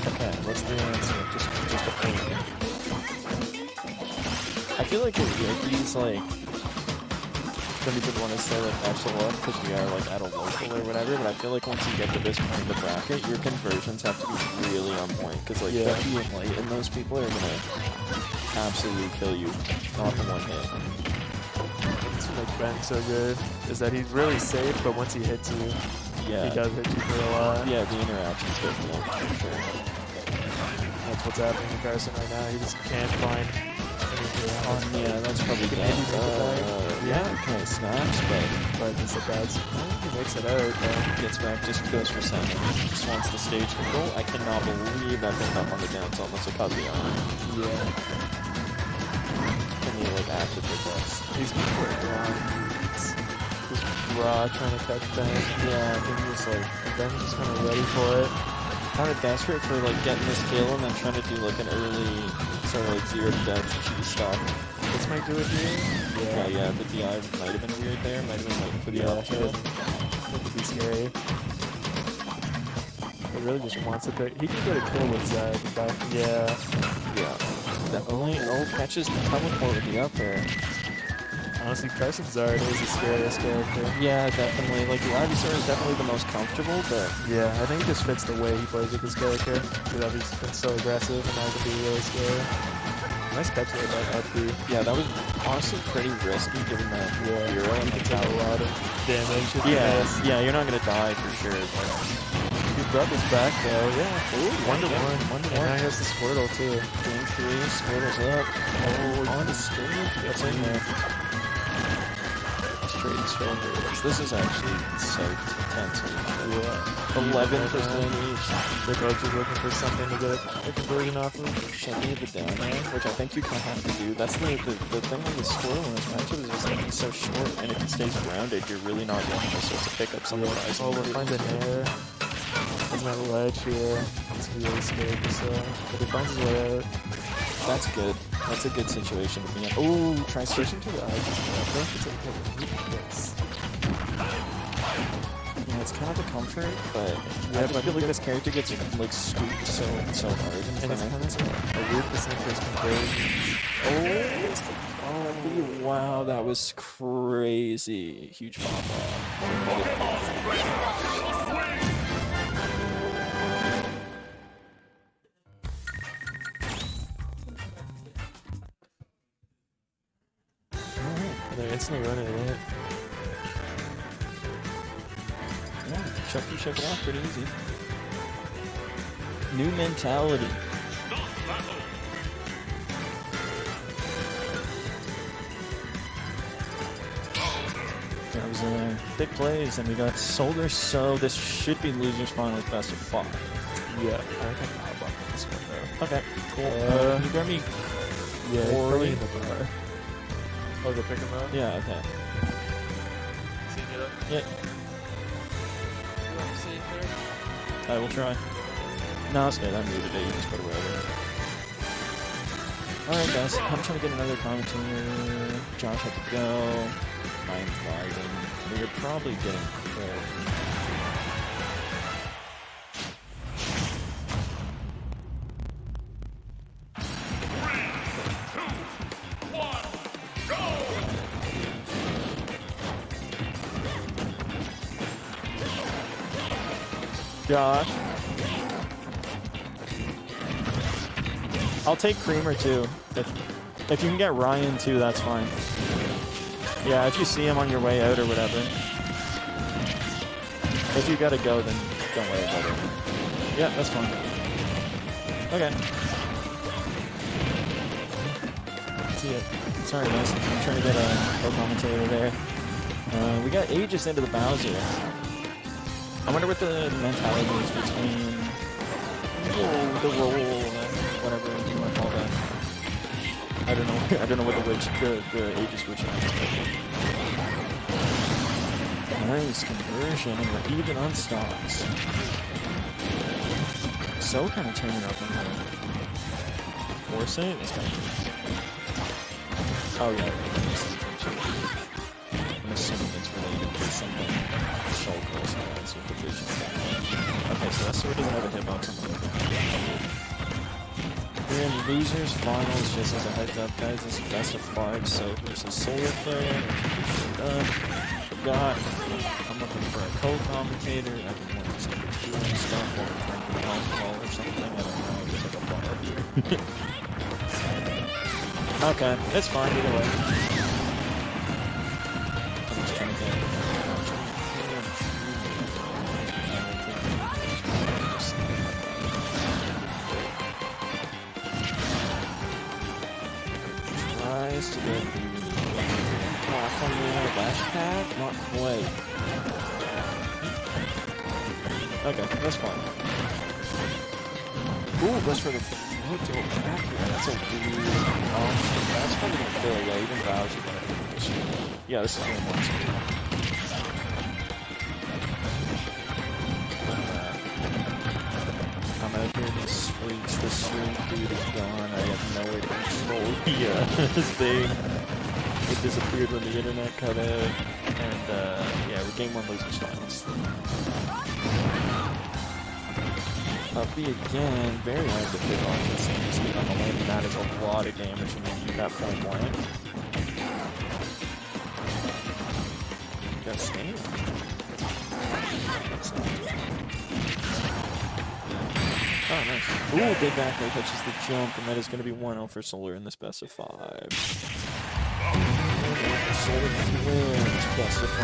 Okay, what's the answer? Just a point. I feel like he's like. Some people want to say like extra luck because we are like at a local or whatever, but I feel like once you get to this point in the bracket, your conversions have to be really on point because like Becky and Light and those people are gonna absolutely kill you, not the one hit. That's what makes Ben so good is that he's really safe, but once he hits you, he does hit you for a lot. Yeah, the interaction's different for sure. That's what's happening to Carson right now. He just can't find anything. Yeah, that's probably good. Yeah, okay, snaps, but it's a bad spot. He makes it out, though. Gets back, just goes for 7. Just wants the stage control. I cannot believe that thing up on the down tilt unless it caught me on. Yeah. Can he like activate this? He's working on just raw trying to catch Ben. Yeah, I think he's like Ben's just kind of ready for it. Kind of desperate for like getting this kill and then trying to do like an early sort of like 0 to death cheese stop. This might do it here. Yeah, the DI might have been weird there. Might have been waiting for the option. That could be scary. He really just wants it there. He can get a kill with Zed, but yeah. Definitely. Oh, catches the teleport with the up there. Honestly, Carson Zard is the scariest character. Yeah, definitely. Like, the Ivysaur is definitely the most comfortable, but... Yeah, I think it just fits the way he plays with his character. Because he's been so aggressive and now it can be really scary. Nice catch there by up B. Yeah, that was honestly pretty risky given that hero and You can take a lot of damage. with yeah, this. yeah, you're not gonna die for sure. But He brought this back though, yeah. Ooh, 1 to 1. 1 to 1. And now he has the Squirtle too. game 3, Squirtle's up. Oh, on the stage. Gets in there. Straight shoulders. This is actually so intense. Yeah. 11% each. The coach is looking for something to get a conversion off of. Shutting the down air, which I think you kind of have to do. That's the thing with the Squirtle in this matchup is just that he's so short, and if he stays grounded, you're really not going to supposed to pick up some of the guys. Oh, we're finding air. Doesn't have a ledge here. It's really scared, so. But he finds his way out. That's good. That's a good situation to be in. Oh, try switching to the eyes. Yes. Yeah, it's kind of a comfort, but Yeah, I just but feel like this character gets like scooped so hard. And it's kind of a weird percentage conversion. Oh, wow, that was crazy. Huge pop off. They're instantly running it. Yeah, check it off pretty easy. New mentality. That was big plays, and we got Solder, so this should be losers finals best of 5. Yeah, I think I'll bump this one though. Okay, cool. Can you grab me? Yeah, Corey? probably in the bar. Oh, go pick him up? Yeah, okay. See, get up. Yeah, You want to see it there? I will try. No, it's good. I muted it. You just put it wherever. Alright, guys. I'm trying to get another commentator. Josh had to go. I'm driving. We're probably getting close. Josh. I'll take Creamer too. If you can get Ryan too, that's fine. Yeah, if you see him on your way out or whatever. If you gotta go, then don't worry about it. Yeah, that's fine. Okay. See ya. Sorry guys, I'm trying to get a co-commentator there. We got Aegis into the Bowser. I wonder what the mentality is between the role and whatever you want to call that. I don't know. I don't know what the Aegis witch is. Nice conversion, and we're even on stocks. So kind of turning up on the forcing. It's kind of. Oh yeah. I'm assuming it's related to something. Shulk also has with the vision. Okay, so that sword doesn't have a hitbox on the We're in losers finals, just as a heads up, guys. This is best of 5, so there's a Solar player. Forgot. I'm looking for a co-commentator. I don't want to doing stuff or drinking alcohol or something. I don't know. There's like a bar here. Okay, it's fine either way. I'm just trying to get. Tries to get the platform dash pad? Not quite. Okay, that's fine. Ooh, goes for the photo back. That's a weird that's probably gonna kill a late and Bowser. Yeah, this is going once. I'm out here in the streets. The street dude is gone. I have no way to control this thing. It disappeared when the internet cut out. And yeah, we're game 1 losers finals. Up B again, very hard to hit on this thing. On the lane, and that is a lot of damage when you got point blank. Got stain. Oh, nice. Ooh, big back air touches the jump, and that is going to be 1-0 for Solar in this best of 5. Solar wins best of 5.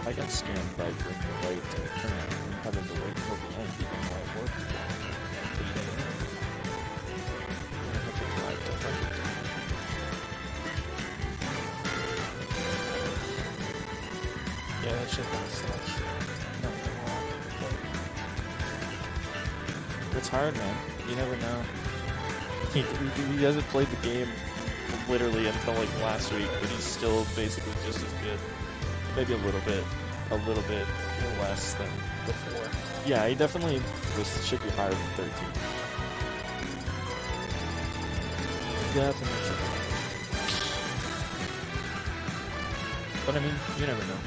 I got scammed by bringing white to the current and having to wait till the end even though I worked. I have to drive to fucking. Yeah, that shit sucks. It's hard, man. You never know. He hasn't played the game literally until like last week, but he's still basically just as good. Maybe a little bit less than before. Yeah, he definitely should be higher than 13. Definitely should be. But I mean, you never know.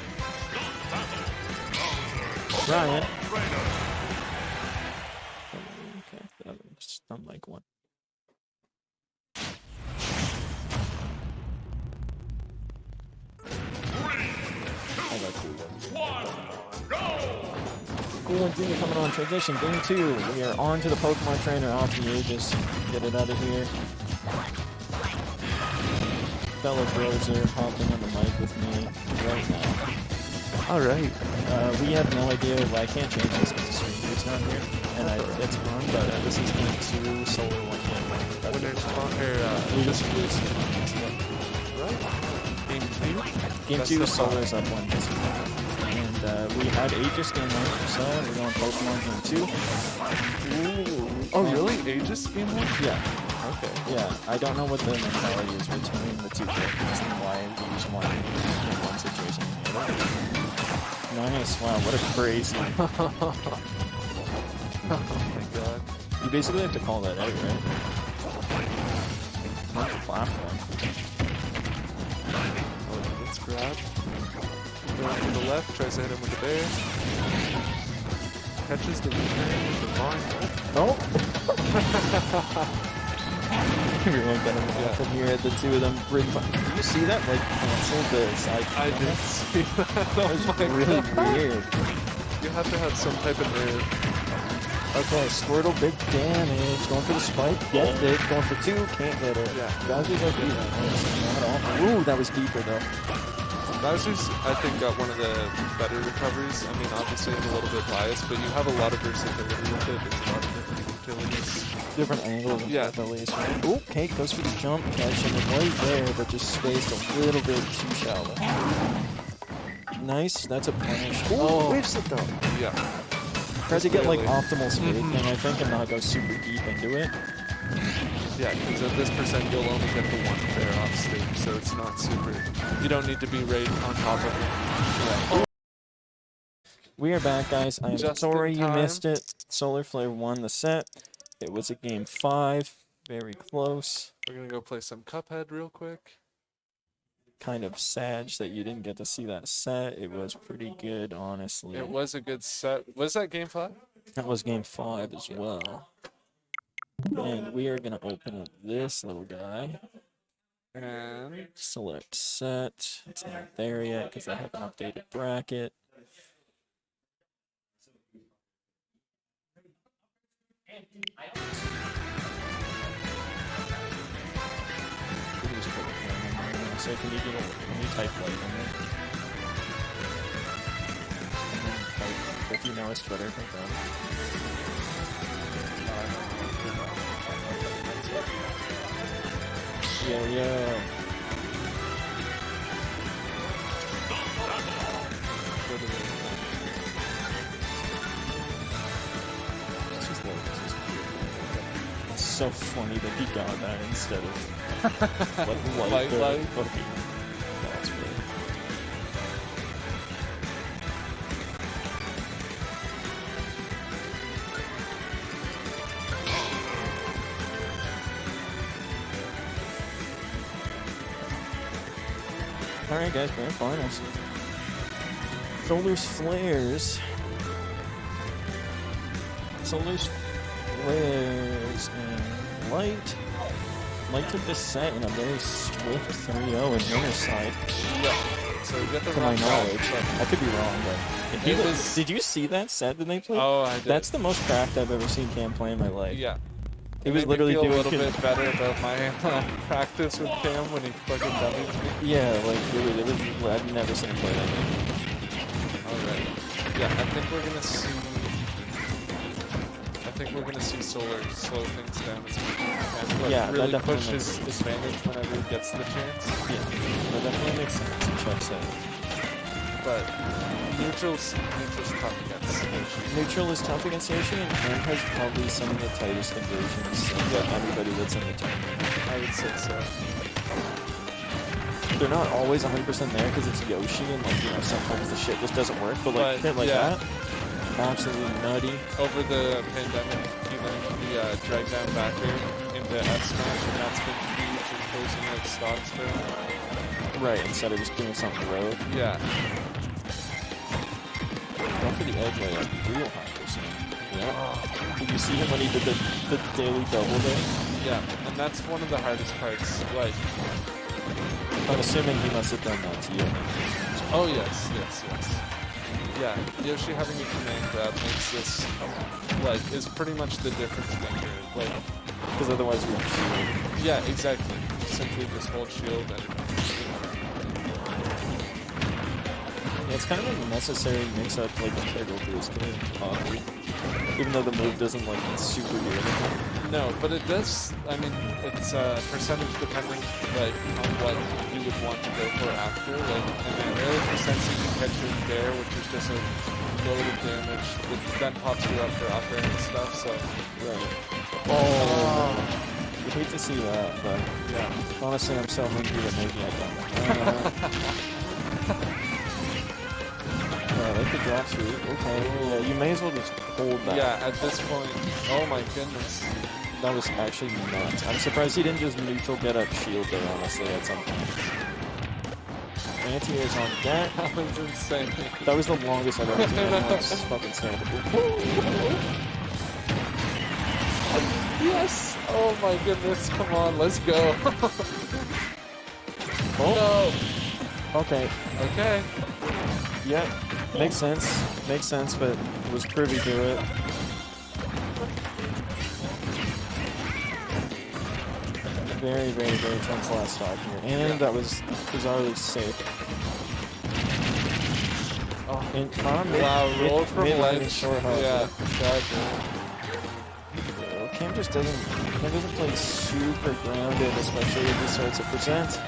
Ryan. Okay, that was unlike one. Cool and Junior coming on transition. Game 2. We are on to the Pokemon Trainer off the Aegis. Get it out of here. Fellow bros are hopping on the mic with me right now. Alright. We have no idea. Well, I can't change this because the streamer's not here. And it's on, but this is Game 2, Solar 1 Game 1. Winner's spot, We just Game 2, Solar's up 1. And we had Aegis Game 1, so we're going Pokemon Game 2. Ooh. Oh, really? Aegis Game 1? Yeah. Okay. Yeah, I don't know what the mentality is between the two characters and why we use one in one situation and the other. Nice, wow, what a crazy. Oh my god. You basically have to call that out, right? Not the platform. Oh, let's grab. Going to the left, tries to hit him with the bear. Catches the return with the vine. Oh! Everyone got him up from here at the two of them. Did you see that? Like, cancel the side. I did see that. That was really weird. You have to have some type of nerve. Okay, Squirtle, big damage. Going for the spike. Get it. Going for 2. Can't get it. Yeah. Bowser's like, not awful. Ooh, that was deeper though. Bowser's, I think, got one of the better recoveries. I mean, obviously I'm a little bit biased, but you have a lot of versatility with it. There's a lot of different utilities. Different angles and stuff, at least, right? Ooh, Kate goes for the jump catch, and it was there, but just spaced a little bit too shallow. Nice, that's a punish. Ooh, wave slip though. Yeah. Tries to get like optimal spacing, I think, and not go super deep into it. Yeah, because at this percent you'll only get the one fair off stage, so it's not super. You don't need to be right on top of it. Right. We are back, guys. I am Just sorry in you time. missed it. Solar Flare won the set. It was a game 5. Very close. We're gonna go play some Cuphead real quick. Kind of sad that you didn't get to see that set. It was pretty good, honestly. It was a good set. Was that game 5? That was game 5 as well. And we are going to open up this little guy. And Select set. It's not there yet because I have an updated bracket. So can you type light in there? And then type, if you know it's Twitter, think Yo, yo. It's so funny that he got that instead of like light. fucking. That's weird. Alright guys, grand finals. Solar's Flares. Solar's Flares and Light. Light took this set in a very swift 3-0 in winner's side. yeah, so get the To my wrong knowledge. route, I could be wrong, but It was- did you see that set that they played? Oh, I did. That's the most cracked I've ever seen Cam play in my life. Yeah. It was made me literally feel doing a little bit better about my practice with Cam when he fucking dummies me. Yeah, like it was. I've never seen him play that game. Alright. Yeah, I think we're gonna see. Solar slow things down as much as he can. Like, Yeah, that really definitely push his makes- advantage whenever he gets the chance. Yeah, that definitely makes sense. Checks out. But neutral's tough against Yoshi. Neutral is tough against Yoshi, and Cam has probably some of the tightest conversions of everybody that's in the tournament. I would say so. They're not always 100% there because it's Yoshi, and like sometimes the shit just doesn't work. But like shit like yeah. that, absolutely nutty. Over the pandemic, he learned the drag down back air into F smash, and that's been huge in closing out stocks for him. Right, instead of just doing something rogue. Yeah. Go for the edge layup, real 100%. Yeah. Did you see him when he did the daily double there? Yeah, and that's one of the hardest parts. Like, I'm assuming he must have done that to you. oh yes. Yeah, Yoshi having a command grab makes this, like, is pretty much the difference maker. Like, Because otherwise we don't see it. yeah, exactly. Simply just hold shield and, Yeah, it's kind of a necessary mix-up, like, integral to this game, oddly. Even though the move doesn't, like, super do anything. no, but it does, I mean, it's percentage dependent, like, on what you would want to go for after. Like, and then early percents you can catch your there, which is just a load of damage, which then pops you up for upper and stuff, so. Right. Oh! You hate to see that, but Yeah. honestly, I'm so hungry that maybe I don't. I like the drop shoot. Okay. Yeah, you may as well just hold that. Yeah, at this point, oh my goodness. That was actually nuts. I'm surprised he didn't just neutral get up shield there, honestly, at some point. Anti-air's on deck. That was insane. That was the longest I've ever seen him. That's fucking sad. Yes! Oh my goodness, come on, let's go. Oh! Okay. Okay. Yeah. Makes sense. Makes sense, but was privy to it. Very, very, very tense last stock here. And that was bizarrely safe. Oh, And wow, rolled from mid-line ledge. short hop. Yeah, God, Cam just doesn't play super grounded, especially if he starts to present.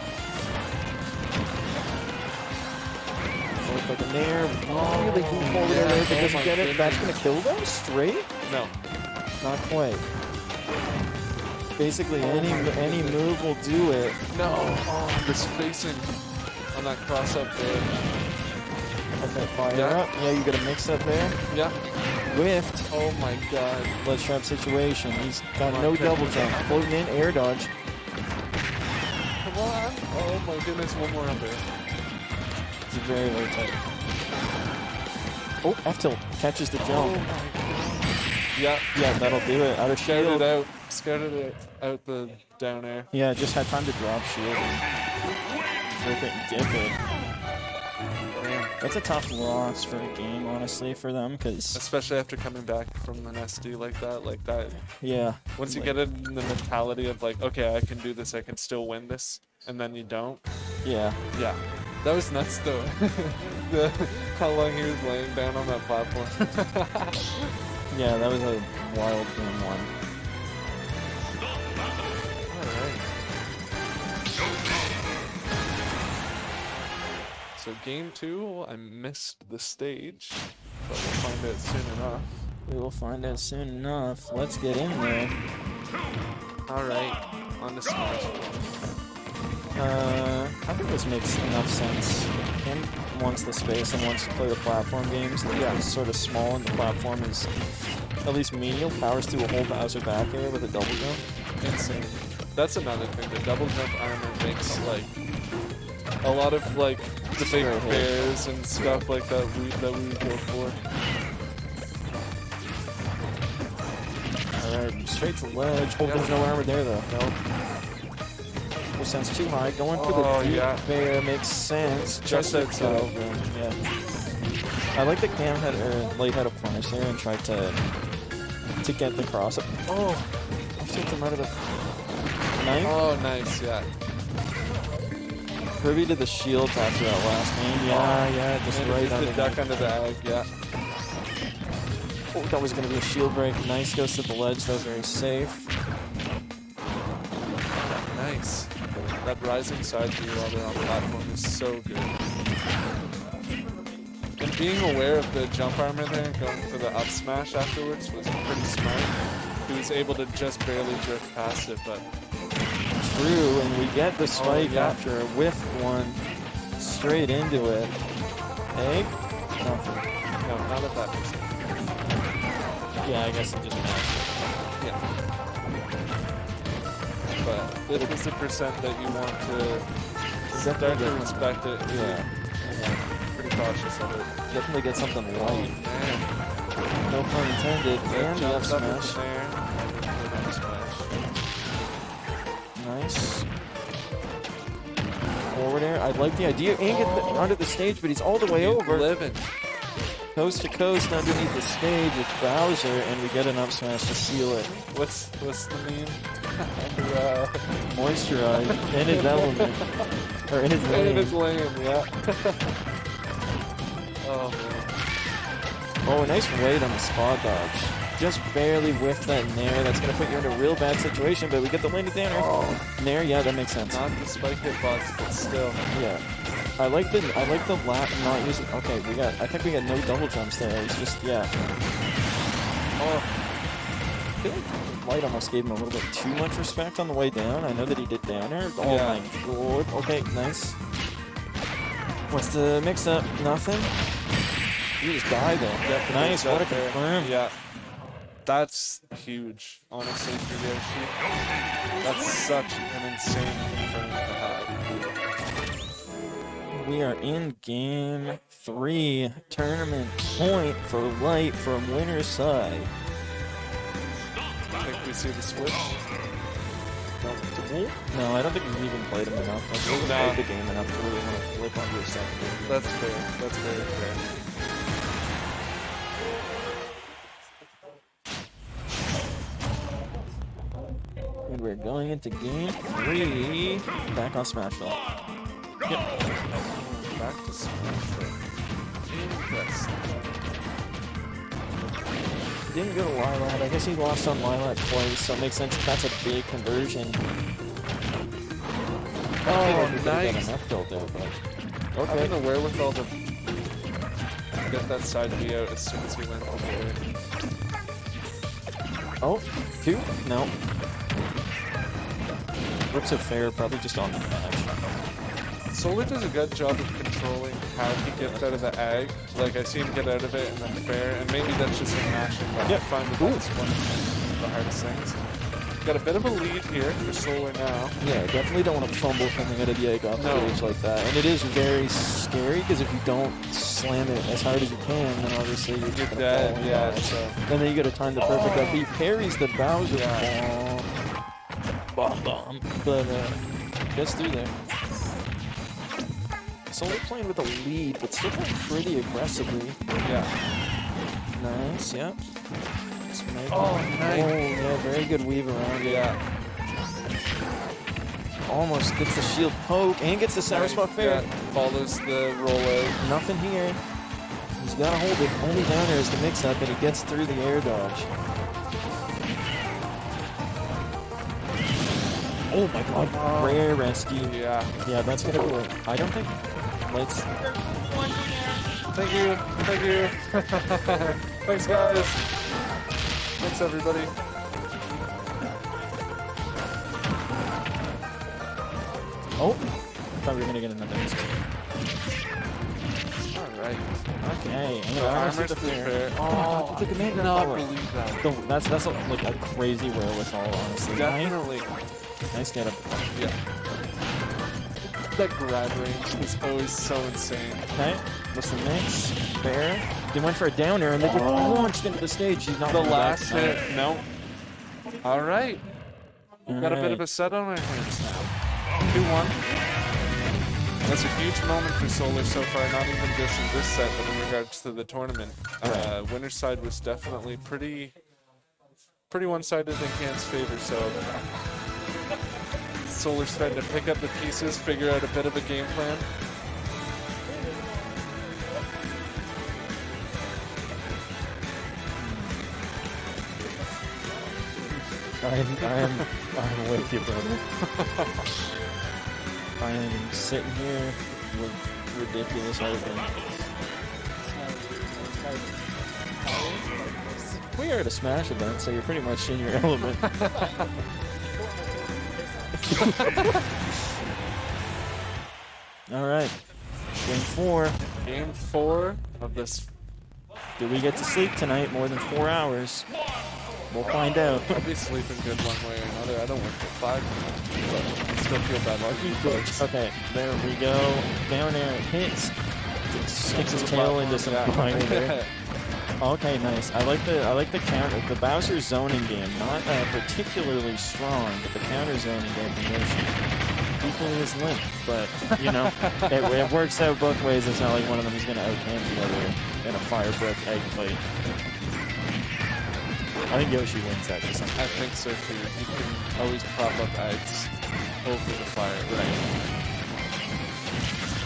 Look like a nair. Oh, they can hold it yeah. there, but Oh doesn't my get it. That's goodness. gonna kill them straight? No. Not quite. Basically, any move will do it. No. Oh, the spacing on that cross up there. Okay, fire Yeah. up. Yeah, you got a mix up there. Yeah. Whiffed. Oh my God. Let's trap situation. He's got Come no on, double Kevin. jump. Floating in, air dodge. Come on. Oh my goodness, one more up there. It's very, very tight. Oh, F tilt. Catches the jump. Yeah. Yeah, that'll do it. Out of Scouted shield. out. Scouted it out the down air. Yeah, just had time to drop shield and rip it and dip it. That's a tough loss for a game, honestly, for them, because, Especially after coming back from an SD like that. yeah. Once you like, get it in the mentality of like, okay, I can do this, I can still win this, and then you don't. Yeah. Yeah. That was nuts though. How long he was laying down on that platform. Yeah, that was a wild game one. So game 2, I missed the stage, but we'll find out soon enough. We will find out soon enough. Let's get in there. Alright, on to Smash. I think this makes enough sense. Him wants the space and wants to play the platform games. Yeah, he's sort of small and the platform is at least menial. Powers through a whole Bowser back air with a double jump. Insane. That's another thing, the double jump armor makes like a lot of like the big Straight hit. bears and stuff like that we go for. Alright, straight to ledge. Oh, there's no armor there though. Nope. 100% too high. Going for the deep bear makes sense. Just outside. Yeah. I like the Cam had Light had a punish there and tried to get the cross up. Oh, I took him out of the knife. Oh, nice, yeah. Kirby did the shield after that last game. Yeah, just right on the duck under the egg, yeah. Oh, that was going to be a shield break. Nice goes to the ledge. That was very safe. Nice. That rising side view while they're on the platform is so good. And being aware of the jump armor there and going for the up smash afterwards was pretty smart. He was able to just barely drift past it, but... True, and we get the spike after a whiff one straight into it. Egg? Nothing. No, not at that percent. Yeah, I guess it just matched. Yeah. But this is the percent that you want to start to respect it. Yeah. Pretty cautious of it. Definitely get something light. Oh, man. No pun intended. And the up smash. Nice. Forward air. I like the idea. And get onto the stage, but he's all the way over. Living. Coast to coast underneath the stage with Bowser, and we get an up smash to seal it. What's the meme? Moisturize in his element. Or in his lane. In his lane, yeah. Oh, man. Oh, a nice raid on the spot dodge. Just barely whiffed that nair. That's going to put you in a real bad situation, but we get the landing downer. Oh. Nair, yeah, that makes sense. Not the spike hitbox, but still. Yeah. I like the lap not using. Okay, I think we got no double jumps there. It's just, yeah. Oh. I feel like Light almost gave him a little bit too much respect on the way down. I know that he did downer. Oh my god. Okay, nice. What's the mix up? Nothing? You just died though. Yeah, nice, what a confirm. Yeah. That's huge, honestly, for Yoshi. That's such an insane confirm to have. We are in game 3. Tournament point for Light from winner's side. I think we see the switch. No, I don't think we've even played him enough. Like, we haven't played the game enough to really want to flip onto a second game. That's fair. That's very fair. And we're going into game 3. Back on Smashville. Yep. Back to Smashville. Interesting. Didn't go to Lilat. I guess he lost on Lilat twice, so it makes sense if that's a big conversion. Oh, nice. Enough built there, but okay. Having the wherewithal to get that side B out as soon as he went over there. Oh, 2? No. Rips it fair, probably just on the dash. Solar does a good job of controlling how he gets out of the egg. Like, I see him get out of it and then fair, and maybe that's just him mashing, but I find that that's one of the hardest things. Got a bit of a lead here for Solar now. Yeah, definitely don't want to fumble coming out of the egg off stage like that. And it is very scary, because if you don't slam it as hard as you can, then obviously you're dead. Yeah, so. And then you got to time the perfect up. He parries the Bowser bomb. But gets through there. Solar playing with a lead, but still playing pretty aggressively. Yeah. Nice, yeah. Oh, nice. Oh, yeah, very good weave around. Yeah. Almost gets the shield poke and gets the sour spot fair. Follows the roll out. Nothing here. He's got to hold it. Only down there is the mix-up, and he gets through the air dodge. Oh my god, rare rescue. Yeah. Yeah, that's gonna be it. I don't think Light's... Thank you. Thank you. Thanks, guys. Thanks, everybody. Oh, I thought we were gonna get another mistake. Alright. Okay, and the armor's the fair. Oh, I cannot believe that. That's like a crazy wherewithal, honestly. Definitely. Nice get up. Yeah. That grab range is always so insane. Okay, what's the mix? Fair. They went for a downer and they just launched into the stage. She's not the last hit. No. All right. We've got a bit of a set on our hands now. 2-1. That's a huge moment for Solar so far, not even just in this set, but in regards to the tournament. Winner's side was definitely pretty one-sided in Can's favor, so Solar's starting to pick up the pieces, figure out a bit of a game plan. I'm with you, brother. I am sitting here with ridiculous open. We are at a Smash event, so you're pretty much in your element. All right, game 4. Game 4 of this. Do we get to sleep tonight more than 4 hours? We'll find out. I'll be sleeping good one way or another. I don't work till 5 but I still feel bad about you folks. Okay, there we go. Down air hits. Sticks his tail into some fire there. Okay, nice. I like the counter. The Bowser zoning game, not particularly strong, but the counter zoning game from Yoshi equally as limp. But you know, it works out both ways. It's not like one of them is going to outcamp the other in a fire brick egg fight. I think Yoshi wins that. I think so too. You can always prop up eggs over the fire. Right.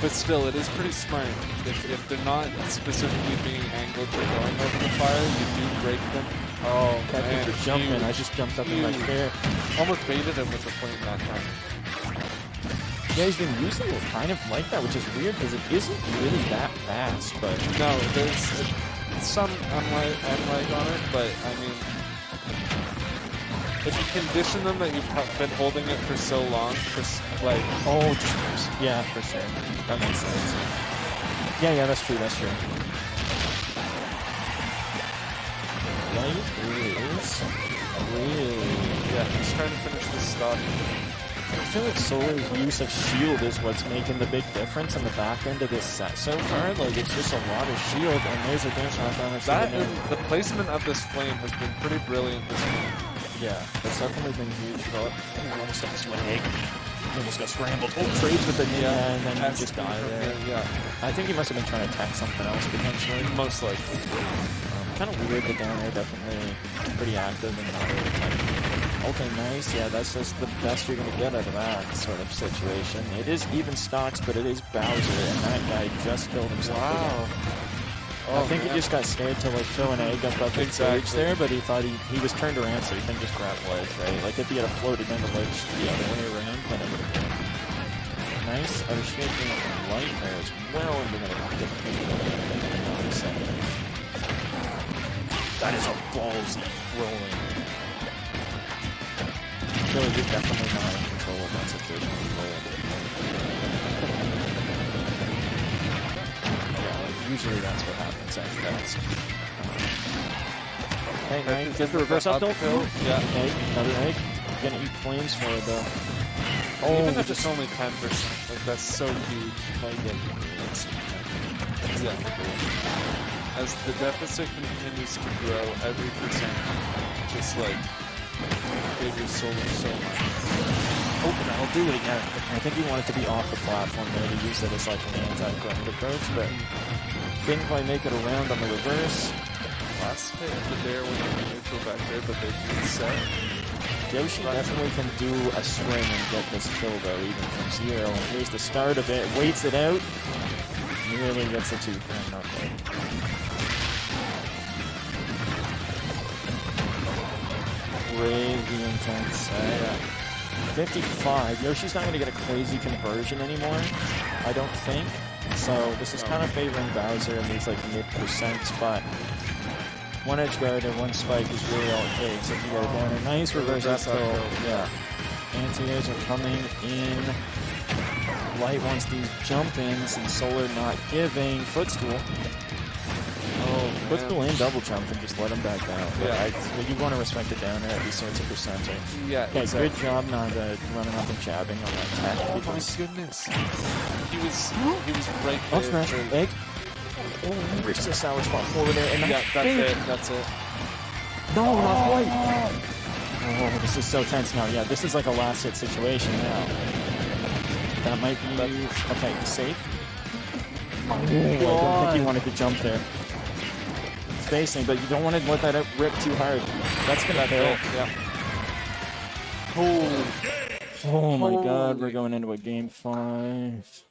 But still, it is pretty smart. If they're not specifically being angled for going over the fire, you do break them. Oh, man. For jumping, I just jumped up in my chair. Almost baited him with the flame that time. Yeah, he's been using it kind of like that, which is weird because it isn't really that fast. But no, there's some unlike on it, but I mean, if you condition them that you've been holding it for so long, like... Oh, yeah, for sure. That makes sense. Yeah, that's true, that's true. Light is really... Yeah, he's trying to finish this stock. I feel like Solar's use of shield is what's making the big difference in the back end of this set so far. Like, it's just a lot of shield, and laser dance knockdown. That and the placement of this flame has been pretty brilliant this game. Yeah, that's definitely been huge. But almost got swag. Almost got scrambled. Oh, trades with the and then he just died there. Yeah. I think he must have been trying to attack something else potentially. Most likely. Kind of weird, but down there definitely pretty active and not really fighting. Okay, nice. Yeah, that's just the best you're going to get out of that sort of situation. It is even stocks, but it is Bowser, and that guy just killed himself. Wow. I think he just got scared to like throw an egg up the stage there, but he thought he was turned around, so he couldn't just grab ledge, right? Like if he had floated down the ledge the other way around, then it would have been nice. I was shaking from light there as well, and we're going to that is a ballsy rolling. I feel like you're definitely not in control of that situation. Usually that's what happens after that. Hey, nice. Get the reverse up tilt. Yeah. Egg, another egg. You're gonna eat flames for it though. Oh, even if it's only 10%, like that's so huge. Like, yeah. As the deficit continues to grow, every percent just like gave your soul so much. Open, I'll do it again. I think he wanted to be off the platform there to use it as like an anti-ground approach, but didn't quite make it around on the reverse. Last hit of the dare went in the neutral back there, but they reset. Yoshi definitely can do a swing and get this kill though, even from zero. And here's the start of it, waits it out. Nearly gets a 2-frame, not quite. Crazy intense. 55. Yoshi's not going to get a crazy conversion anymore, I don't think. So this is kind of favoring Bowser in these like mid-percent spot. One edge guard and one spike is really all it takes. If you go down a nice reverse up throw. Yeah. Anti-airs are coming in. Light wants these jump-ins and Solar not giving. Footstool. Oh, footstool and double jump and just let him back down. Yeah. You want to respect it down there at these sorts of percents. Right? Yeah, okay, exactly. Good job not running up and jabbing on that attack. Oh my goodness. He was right Oh, there. smash. Egg. Oh, reached the sour spot forward there. And yeah, that's it. No, not quite. Oh, this is so tense now. Yeah, this is like a last hit situation now. That might be... Okay, safe. Oh, I don't think he wanted to jump there. Spacing, but you don't want to let that rip too hard. That's gonna kill. Yeah. Oh my god, we're going into a game 5.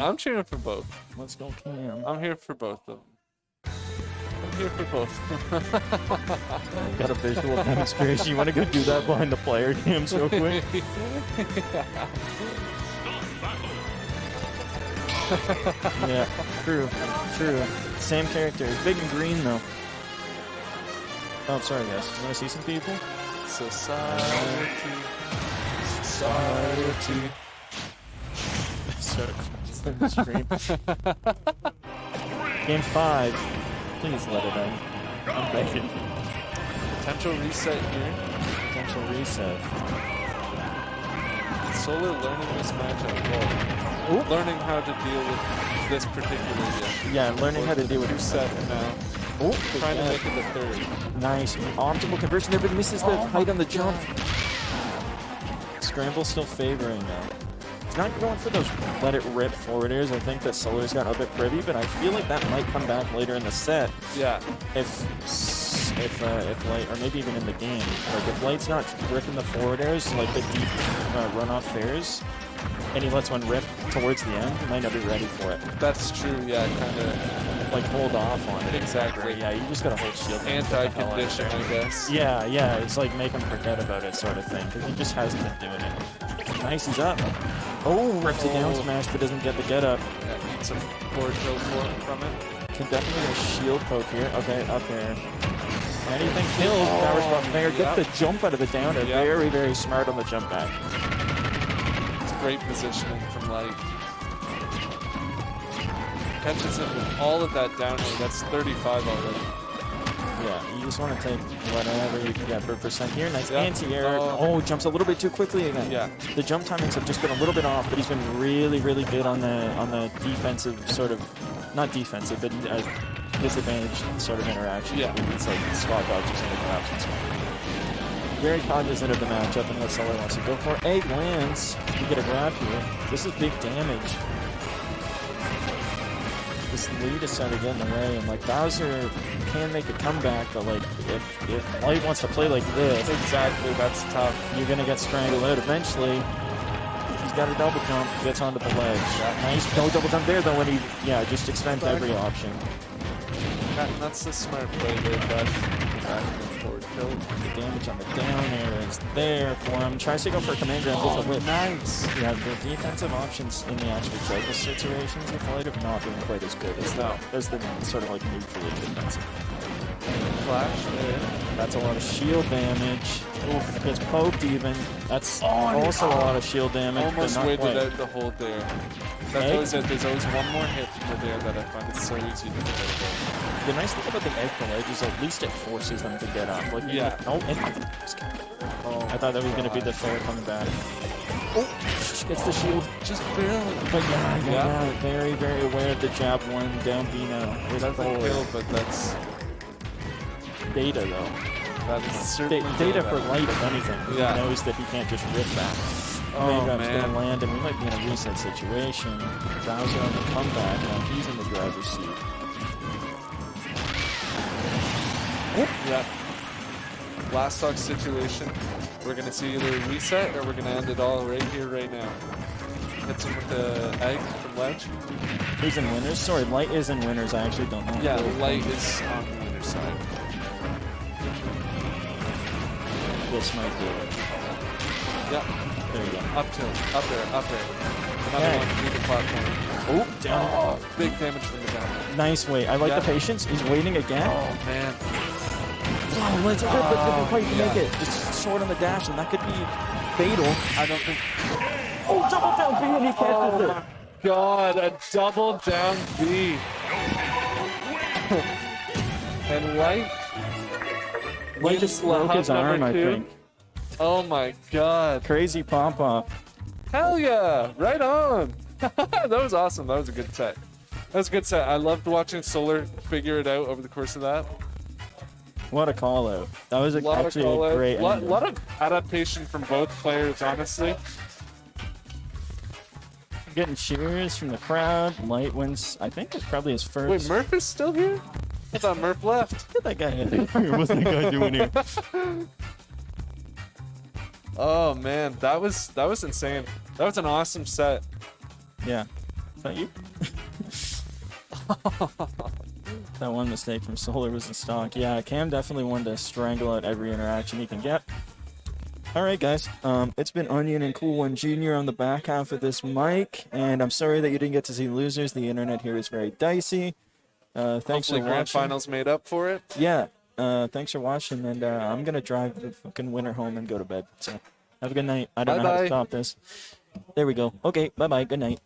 I'm cheering for both. Let's go Cam. I'm here for both of them. I'm here for both. Got a visual demonstration. You want to go do that behind the player cams real quick? Yeah, true. Same character. Big and green though. Oh, sorry guys. You want to see some people? Society. Stream. Game 5. Please let it end. I'm begging. Potential reset here. Potential reset. Solar learning this matchup well. Learning how to deal with this particular issue. Yeah, learning how to deal with reset now. Oh, trying to make it the third. Nice. Optimal conversion there, but misses the height on the jump. Scramble still favoring now. He's not going for those let it rip forwarders. I think that Solar's got a bit privy, but I feel like that might come back later in the set. Yeah. If Light, or maybe even in the game, like if Light's not ripping the forwarders, like the deep runoff fairs, and he lets one rip towards the end, he might not be ready for it. That's true, yeah, kind of like hold off on it. Exactly. Yeah, you just gotta hold shield. Anti-condition, I guess. Yeah, it's like make him forget about it sort of thing, because he just hasn't been doing it. Nice, he's up. Oh, rips a down smash, but doesn't get the get up. Yeah, needs some forward kill from it. Can definitely get a shield poke here. Okay, up there. Anything killed. Power spot there. Get the jump out of the down air. Very, very smart on the jump back. It's great positioning from Light. Catches him with all of that down air. That's 35 already. Yeah, you just want to take whatever you can get per percent here. Nice anti-air. Oh, jumps a little bit too quickly again. Yeah. The jump timings have just been a little bit off, but he's been really, really good on the defensive sort of, not defensive, but disadvantaged sort of interaction. Yeah. It's like spot dodges and grabs and stuff. Very cognizant of the matchup and what Solar wants to go for. Egg lands. You get a grab here. This is big damage. This lead is starting to get in the way, and like Bowser can make a comeback, but like if Light wants to play like this, exactly, that's tough. You're gonna get strangled out eventually. He's got a double jump, gets onto the ledge. Nice, no double jump there though when he just expends every option. That's the smart play there, but forward kill. The damage on the down air is there for him. Tries to go for a command grab with a whip. Nice. Yeah, the defensive options in the actual cycle situations with Light have not been quite as good as the sort of like neutrally defensive. Flash there. That's a lot of shield damage. Oof, gets poked even. That's also a lot of shield damage. Almost but not waited quite. out the whole there. That's always it. There's always one more hit from the there that I find it's so easy to get out. The nice thing about the egg to ledge is at least it forces them to get up. Like, I thought that was going to be the fair coming back. Oh, gets the shield. Just barely. But yeah, very, very aware of the jab one down B now. That's a kill, but that's data though. That's certainly data for Light, if anything. Yeah. He knows that he can't just rip that. Oh, Grab's man. going to land, and we might be in a reset situation. Bowser on the comeback, now he's in the driver's seat. Yeah. Last stock situation. We're going to see either a reset or we're going to end it all right here, right now. Hits him with the egg from ledge. Who's in winners? Sorry, Light is in winners. I actually don't know. Yeah, Light is on the winner side. This might do it. Yep. There you go. Up there. Another one through the platform. Oh, down. Oh, big damage from the down. Nice wait. I like the patience. He's waiting again. Oh, man. Oh, let's rip it. Didn't quite make it. Just short on the dash, and that could be fatal. I don't think... Oh, double down B, and he catches it. God, a double down B. And Light just broke his arm, I think. Oh my god. Crazy pom-pom. Hell yeah, right on. That was awesome. That was a good set. That was a good set. I loved watching Solar figure it out over the course of that. What a call out. That was Lot of actually call a out. great ending. Lot of adaptation from both players, honestly. Getting cheers from the crowd. Light wins, I think it's probably his first. Wait, Murph is still here? I thought Murph left. Look at that guy. What's that guy doing here? Oh man, that was insane. That was an awesome set. Yeah. Is that you? That one mistake from Solar was in stock. Yeah, Cam definitely wanted to strangle out every interaction he can get. Alright guys, it's been Onion and Cool One Jr. on the back half of this mic, and I'm sorry that you didn't get to see losers. The internet here is very dicey. Thanks Hopefully for grand watching. finals made up for it. Yeah, thanks for watching, and I'm gonna drive the fucking winner home and go to bed. So, have a good night. I don't know how to Bye-bye. stop this. There we go. Okay, bye-bye. Good night.